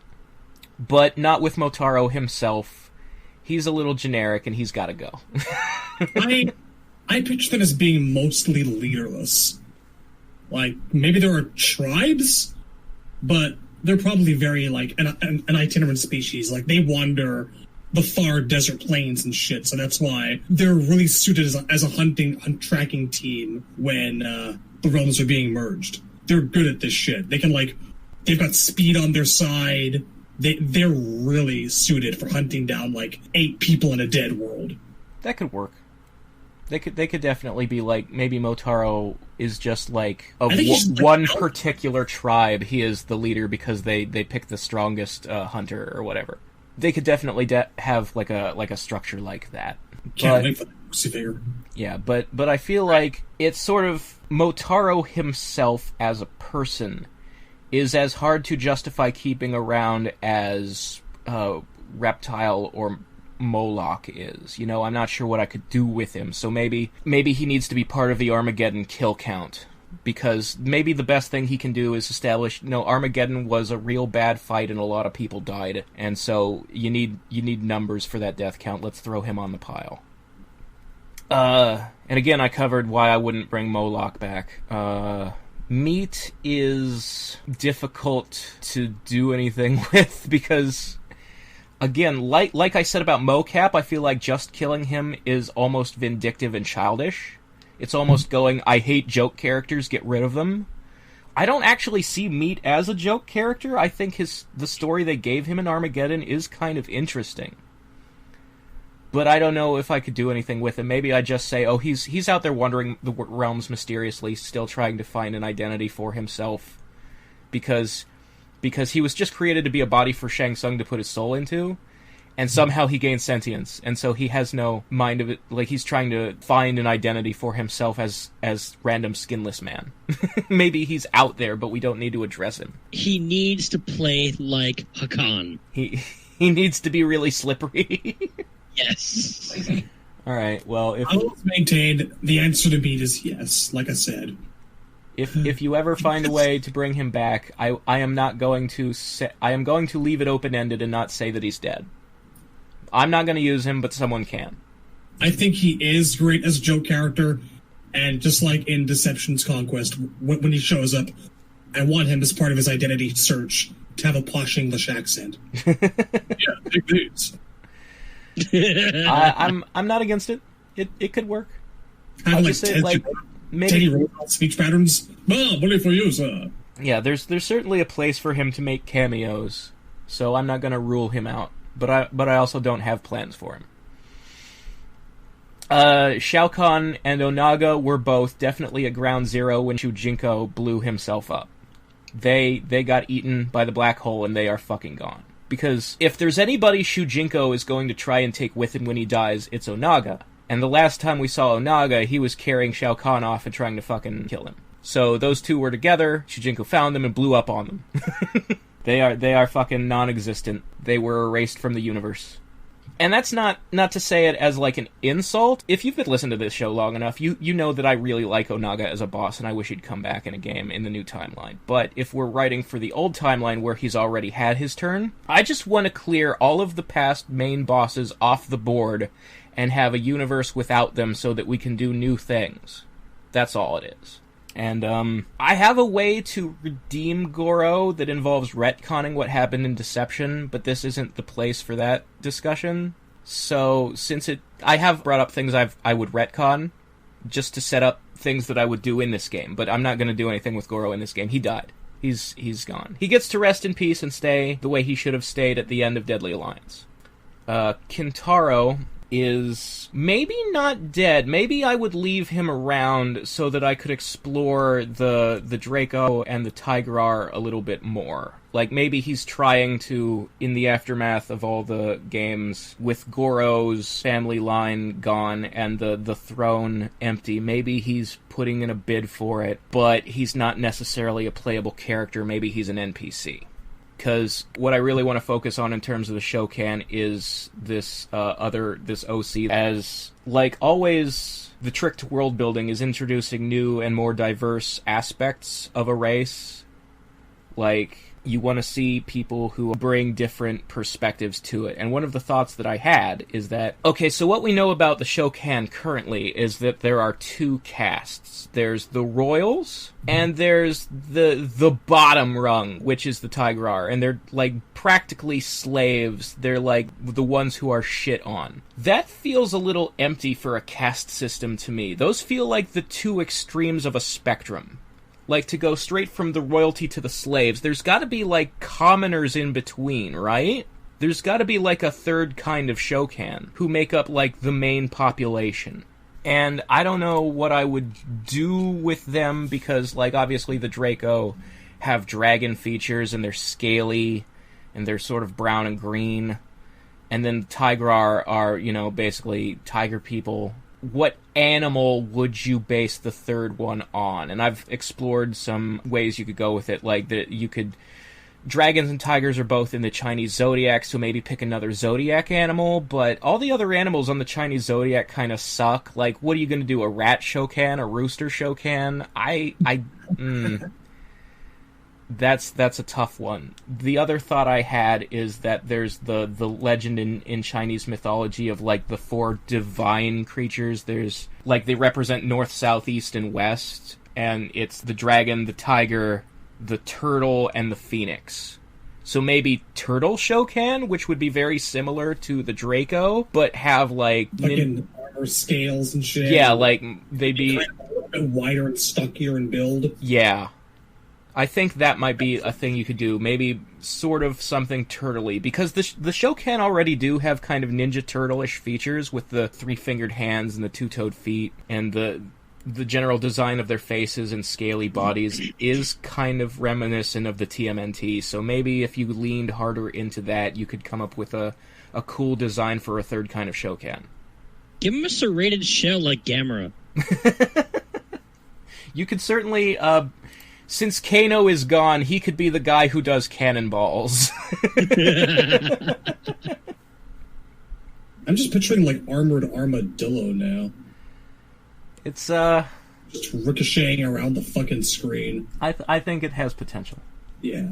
but not with Motaro himself. He's a little generic, and he's got to go. I picture them as being mostly leaderless. Like, maybe there are tribes, but they're probably very, like, an itinerant species. Like, they wander the far desert plains and shit, so that's why they're really suited as a hunting and tracking team when the realms are being merged. They're good at this shit. They can, like, they've got speed on their side. They're really suited for hunting down, like, 8 people in a dead world. That could work. They could definitely be like, maybe Motaro is just like of one particular tribe. He is the leader because they pick the strongest hunter or whatever. They could definitely have like a structure like that. Can't wait for the figure. Yeah, but I feel like it's sort of Motaro himself as a person is as hard to justify keeping around as Reptile or Moloch is. You know, I'm not sure what I could do with him, so maybe he needs to be part of the Armageddon kill count, because maybe the best thing he can do is establish, Armageddon was a real bad fight and a lot of people died, and so you need numbers for that death count. Let's throw him on the pile. And again, I covered why I wouldn't bring Moloch back. Meat is difficult to do anything with, because again, like I said about Mocap, I feel like just killing him is almost vindictive and childish. It's almost going, I hate joke characters, get rid of them. I don't actually see Meat as a joke character. I think the story they gave him in Armageddon is kind of interesting. But I don't know if I could do anything with him. Maybe I just say, oh, he's out there wandering the realms mysteriously, still trying to find an identity for himself. Because he was just created to be a body for Shang Tsung to put his soul into, And somehow he gains sentience, and so he has no mind of it. Like, he's trying to find an identity for himself as random skinless man. Maybe he's out there, but we don't need to address him. He needs to play like Hakan. He needs to be really slippery. Yes. All right. Well, if I always maintained the answer to beat is yes. Like I said, if you ever find a way to bring him back, I am not going to I am going to leave it open ended and not say that he's dead. I'm not going to use him, but someone can. I think he is great as a joke character, and just like in Deception's Conquest, when he shows up, I want him as part of his identity search to have a posh English accent. Yeah, big news. I'm not against it. It could work. Have like maybe Teddy Roosevelt speech patterns. Bully for you, sir. Yeah, there's certainly a place for him to make cameos, so I'm not going to rule him out. But I also don't have plans for him. Shao Kahn and Onaga were both definitely at ground zero when Shujinko blew himself up. They got eaten by the black hole and they are fucking gone. Because if there's anybody Shujinko is going to try and take with him when he dies, it's Onaga. And the last time we saw Onaga, he was carrying Shao Kahn off and trying to fucking kill him. So those two were together, Shujinko found them and blew up on them. They are fucking non-existent. They were erased from the universe. And that's not to say it as like an insult. If you've been listening to this show long enough, you know that I really like Onaga as a boss, and I wish he'd come back in a game in the new timeline. But if we're writing for the old timeline where he's already had his turn, I just want to clear all of the past main bosses off the board and have a universe without them so that we can do new things. That's all it is. And I have a way to redeem Goro that involves retconning what happened in Deception, but this isn't the place for that discussion. So since I have brought up things I would retcon just to set up things that I would do in this game, but I'm not going to do anything with Goro in this game. He died. He's gone. He gets to rest in peace and stay the way he should have stayed at the end of Deadly Alliance. Kintaro is maybe not dead. Maybe I would leave him around so that I could explore the Draco and the Tigrar a little bit more. Like, maybe he's trying to, in the aftermath of all the games, with Goro's family line gone and the throne empty, maybe he's putting in a bid for it, but he's not necessarily a playable character. Maybe he's an NPC. Because what I really want to focus on in terms of the Shokan is this OC. As, like always, the trick to world building is introducing new and more diverse aspects of a race. Like, you want to see people who bring different perspectives to it. And one of the thoughts that I had is that, okay, so what we know about the Shokan currently is that there are two castes. There's the royals, and there's the bottom rung, which is the Tigrar. And they're, like, practically slaves. They're, like, the ones who are shit on. That feels a little empty for a caste system to me. Those feel like the two extremes of a spectrum. Like, to go straight from the royalty to the slaves, there's got to be, like, commoners in between, right? There's got to be, like, a third kind of Shokan who make up, like, the main population. And I don't know what I would do with them because, like, obviously the Draco have dragon features and they're scaly and they're sort of brown and green. And then the Tigrar are, you know, basically tiger people. What animal would you base the third one on? And I've explored some ways you could go with it, like that you could... Dragons and tigers are both in the Chinese zodiac, so maybe pick another zodiac animal, but all the other animals on the Chinese zodiac kind of suck. Like, what are you going to do, a rat Shokan, a rooster Shokan? That's a tough one. The other thought I had is that there's the legend in Chinese mythology of, like, the four divine creatures. There's, like, they represent north, south, east, and west, and it's the dragon, the tiger, the turtle, and the phoenix. So maybe Turtle Shokan, which would be very similar to the Draco, but have, like... Fucking armor scales and shit. Yeah, like, they'd be... Kind of a bit wider and stockier in build. Yeah. I think that might be a thing you could do. Maybe sort of something turtle-y. Because the Shokan already do have kind of Ninja Turtle-ish features with the three-fingered hands and the two-toed feet. And the general design of their faces and scaly bodies is kind of reminiscent of the TMNT. So maybe if you leaned harder into that, you could come up with a a cool design for a third kind of Shokan. Give him a serrated shell like Gamera. You could certainly, since Kano is gone, he could be the guy who does cannonballs. I'm just picturing, like, armored armadillo now. It's, just ricocheting around the fucking screen. I think it has potential. Yeah.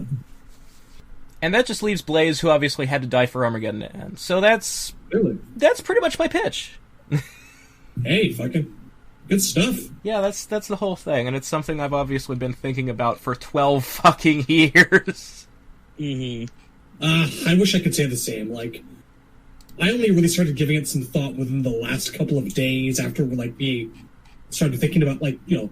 And that just leaves Blaze, who obviously had to die for Armageddon to end. So that's pretty much my pitch. Hey, fucking good stuff. Yeah, that's the whole thing, and it's something I've obviously been thinking about for 12 fucking years. Mm-hmm. I wish I could say the same. Like, I only really started giving it some thought within the last couple of days after, like, we started thinking about, like, you know,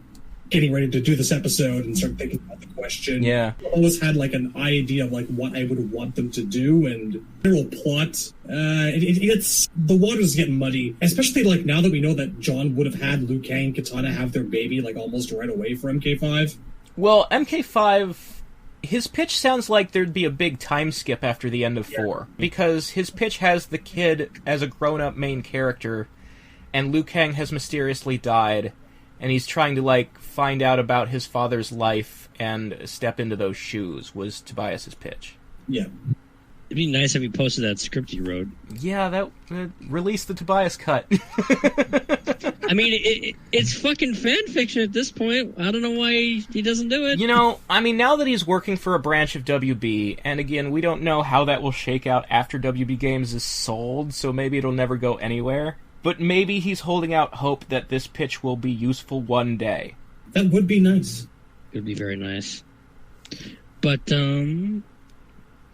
getting ready to do this episode and started thinking about the question. Yeah. I always had, like, an idea of, like, what I would want them to do, and general plot, it's the waters get muddy, especially, like, now that we know that John would have had Liu Kang and Katana have their baby, like, almost right away for MK5. Well, MK5, his pitch sounds like there'd be a big time skip after the end of 4, because his pitch has the kid as a grown-up main character, and Liu Kang has mysteriously died, and he's trying to, like, find out about his father's life and step into those shoes, was Tobias's pitch. Yeah. It'd be nice if he posted that script he wrote. Yeah, that release the Tobias cut. I mean, it's fucking fan fiction at this point. I don't know why he doesn't do it. You know, I mean, now that he's working for a branch of WB, and again, we don't know how that will shake out after WB Games is sold, so maybe it'll never go anywhere. But maybe he's holding out hope that this pitch will be useful one day. That would be nice. It would be very nice. But,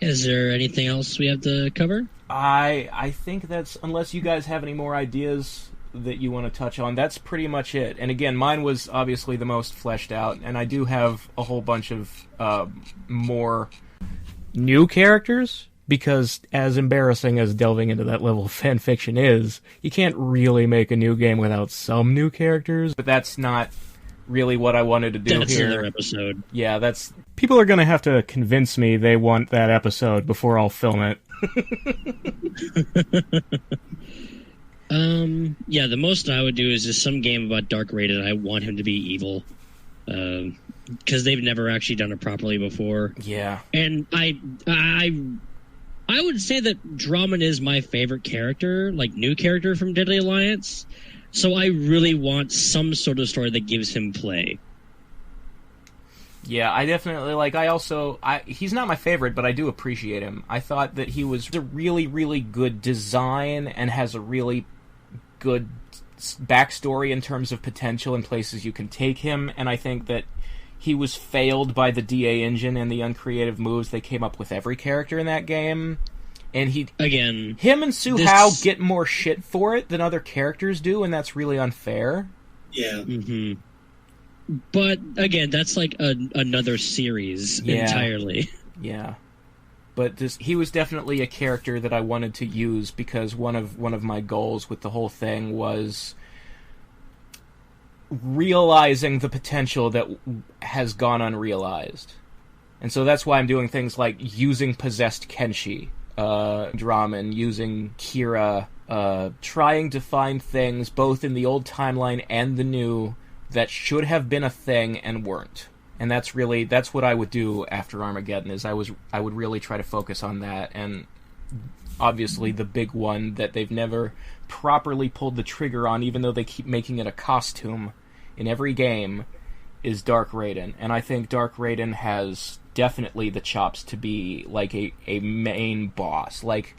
is there anything else we have to cover? I think that's, unless you guys have any more ideas that you want to touch on, that's pretty much it. And again, mine was obviously the most fleshed out, and I do have a whole bunch of more new characters, because as embarrassing as delving into that level of fanfiction is, you can't really make a new game without some new characters, but that's not really what I wanted to do That's here. another episode. Yeah, that's... People are going to have to convince me they want that episode before I'll film it. Yeah, the most I would do is just some game about Dark Raiden. I want him to be evil. Because they've never actually done it properly before. Yeah. And I would say that Drummond is my favorite character, like new character from Deadly Alliance. So I really want some sort of story that gives him play. Yeah, I definitely, like, he's not my favorite, but I do appreciate him. I thought that he was a really, really good design and has a really good backstory in terms of potential and places you can take him, and I think that he was failed by the DA engine and the uncreative moves they came up with every character in that game. And him and Su-Hao get more shit for it than other characters do, and that's really unfair. Yeah. Mm-hmm. But again, that's like another series entirely. Yeah. But he was definitely a character that I wanted to use because one of my goals with the whole thing was realizing the potential that has gone unrealized. And so that's why I'm doing things like using possessed Kenshi, Draman, using Kira, trying to find things both in the old timeline and the new that should have been a thing and weren't. And that's what I would do after Armageddon, is I would really try to focus on that. And obviously the big one that they've never properly pulled the trigger on, even though they keep making it a costume in every game, is Dark Raiden. And I think Dark Raiden has definitely the chops to be like a main boss, like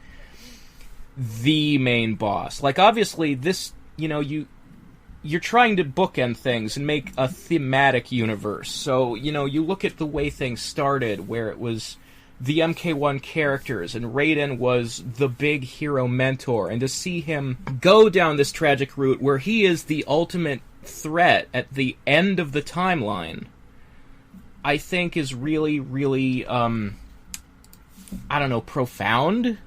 the main boss. Like, obviously this, you're trying to bookend things and make a thematic universe. So, you look at the way things started, where it was the MK1 characters, and Raiden was the big hero mentor, and to see him go down this tragic route where he is the ultimate threat at the end of the timeline, I think is really, really, profound?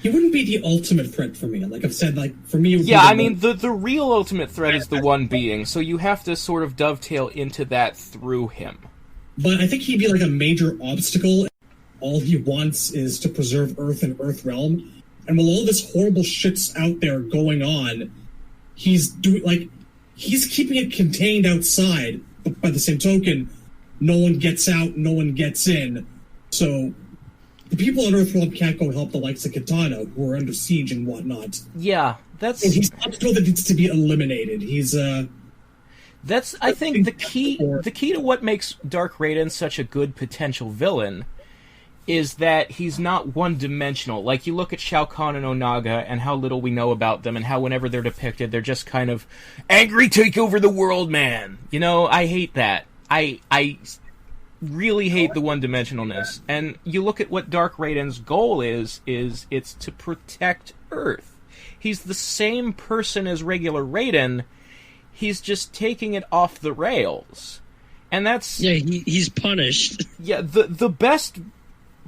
He wouldn't be the ultimate threat for me. Like I've said, for me... the real ultimate threat is the one being, so you have to sort of dovetail into that through him. But I think he'd be like a major obstacle. all he wants is to preserve Earth and Earthrealm. And while all this horrible shit's out there going on, he's keeping it contained outside. But by the same token, no one gets out, no one gets in. So the people on Earthrealm can't go and help the likes of Katana, who are under siege and whatnot. Yeah, that's... So he's not sure that needs to be eliminated. That's, I think, the key to what makes Dark Raiden such a good potential villain is that he's not one-dimensional. Like, you look at Shao Kahn and Onaga and how little we know about them and how whenever they're depicted, they're just kind of angry take over the world, man. You know, I hate that. I really hate the one-dimensionalness. And you look at what Dark Raiden's goal is it's to protect Earth. He's the same person as regular Raiden, he's just taking it off the rails. And that's... Yeah, he's punished. Yeah, the best...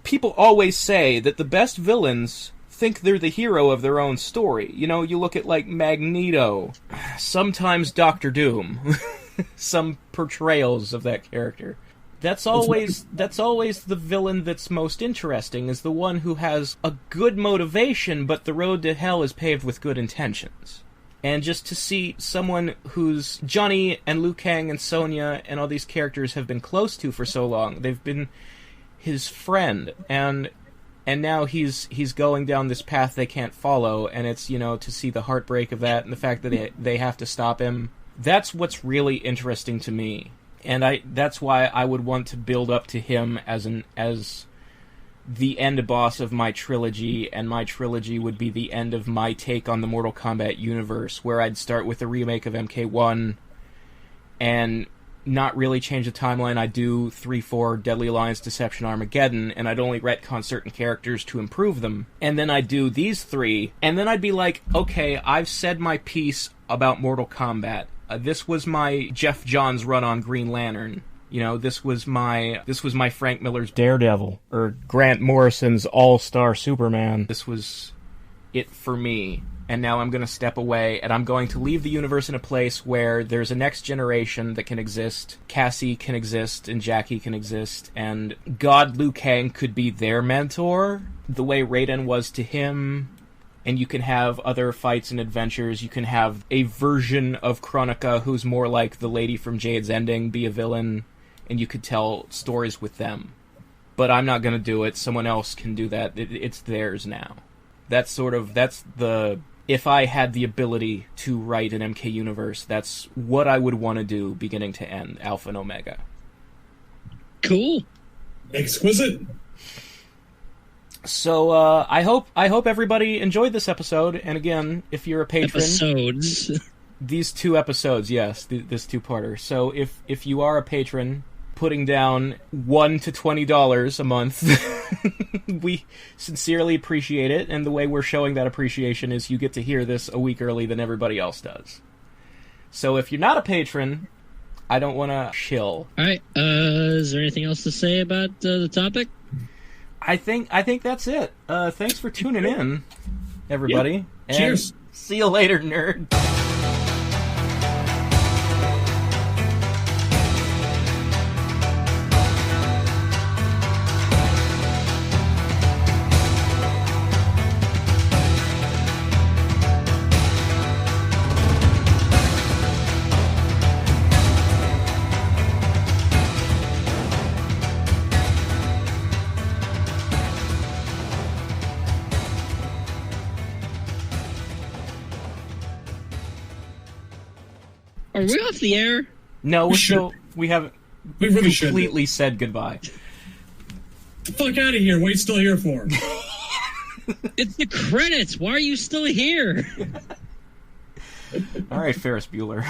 People always say that the best villains think they're the hero of their own story. You know, you look at, like, Magneto, sometimes Doctor Doom, some portrayals of that character. That's always the villain that's most interesting, is the one who has a good motivation, but the road to hell is paved with good intentions. And just to see someone who's Johnny and Liu Kang and Sonya and all these characters have been close to for so long, they've been his friend, and now he's going down this path they can't follow, and it's, you know, to see the heartbreak of that and the fact that they have to stop him. That's what's really interesting to me, and that's why I would want to build up to him as the end boss of my trilogy, and my trilogy would be the end of my take on the Mortal Kombat universe, where I'd start with a remake of MK1 and not really change the timeline. I'd do 3, 4, Deadly Alliance, Deception, Armageddon, and I'd only retcon certain characters to improve them. And then I'd do these 3, and then I'd be like, okay, I've said my piece about Mortal Kombat. This was my Jeff Johns run on Green Lantern. You know, this was my Frank Miller's Daredevil, or Grant Morrison's All-Star Superman. This was it for me. And now I'm going to step away, and I'm going to leave the universe in a place where there's a next generation that can exist. Cassie can exist, and Jackie can exist, and God Liu Kang could be their mentor, the way Raiden was to him. And you can have other fights and adventures. You can have a version of Kronika who's more like the lady from Jade's Ending, be a villain, and you could tell stories with them. But I'm not going to do it. Someone else can do that. It's theirs now. That's the... If I had the ability to write an MK universe, that's what I would want to do, beginning to end, Alpha and Omega. Cool. Exquisite. So I hope everybody enjoyed this episode. And again, if you're a patron, these 2 episodes, yes, this 2-parter. So if you are a patron, putting down $1 to $20 a month, we sincerely appreciate it. And the way we're showing that appreciation is you get to hear this a week early than everybody else does. So if you're not a patron, I don't want to shill. All right. Is there anything else to say about the topic? I think that's it. Thanks for tuning in, everybody. Yep. Cheers. See you later, nerd. Are we off the air? No, we haven't. We really completely said goodbye. Get the fuck out of here! What are you still here for? It's the credits. Why are you still here? All right, Ferris Bueller.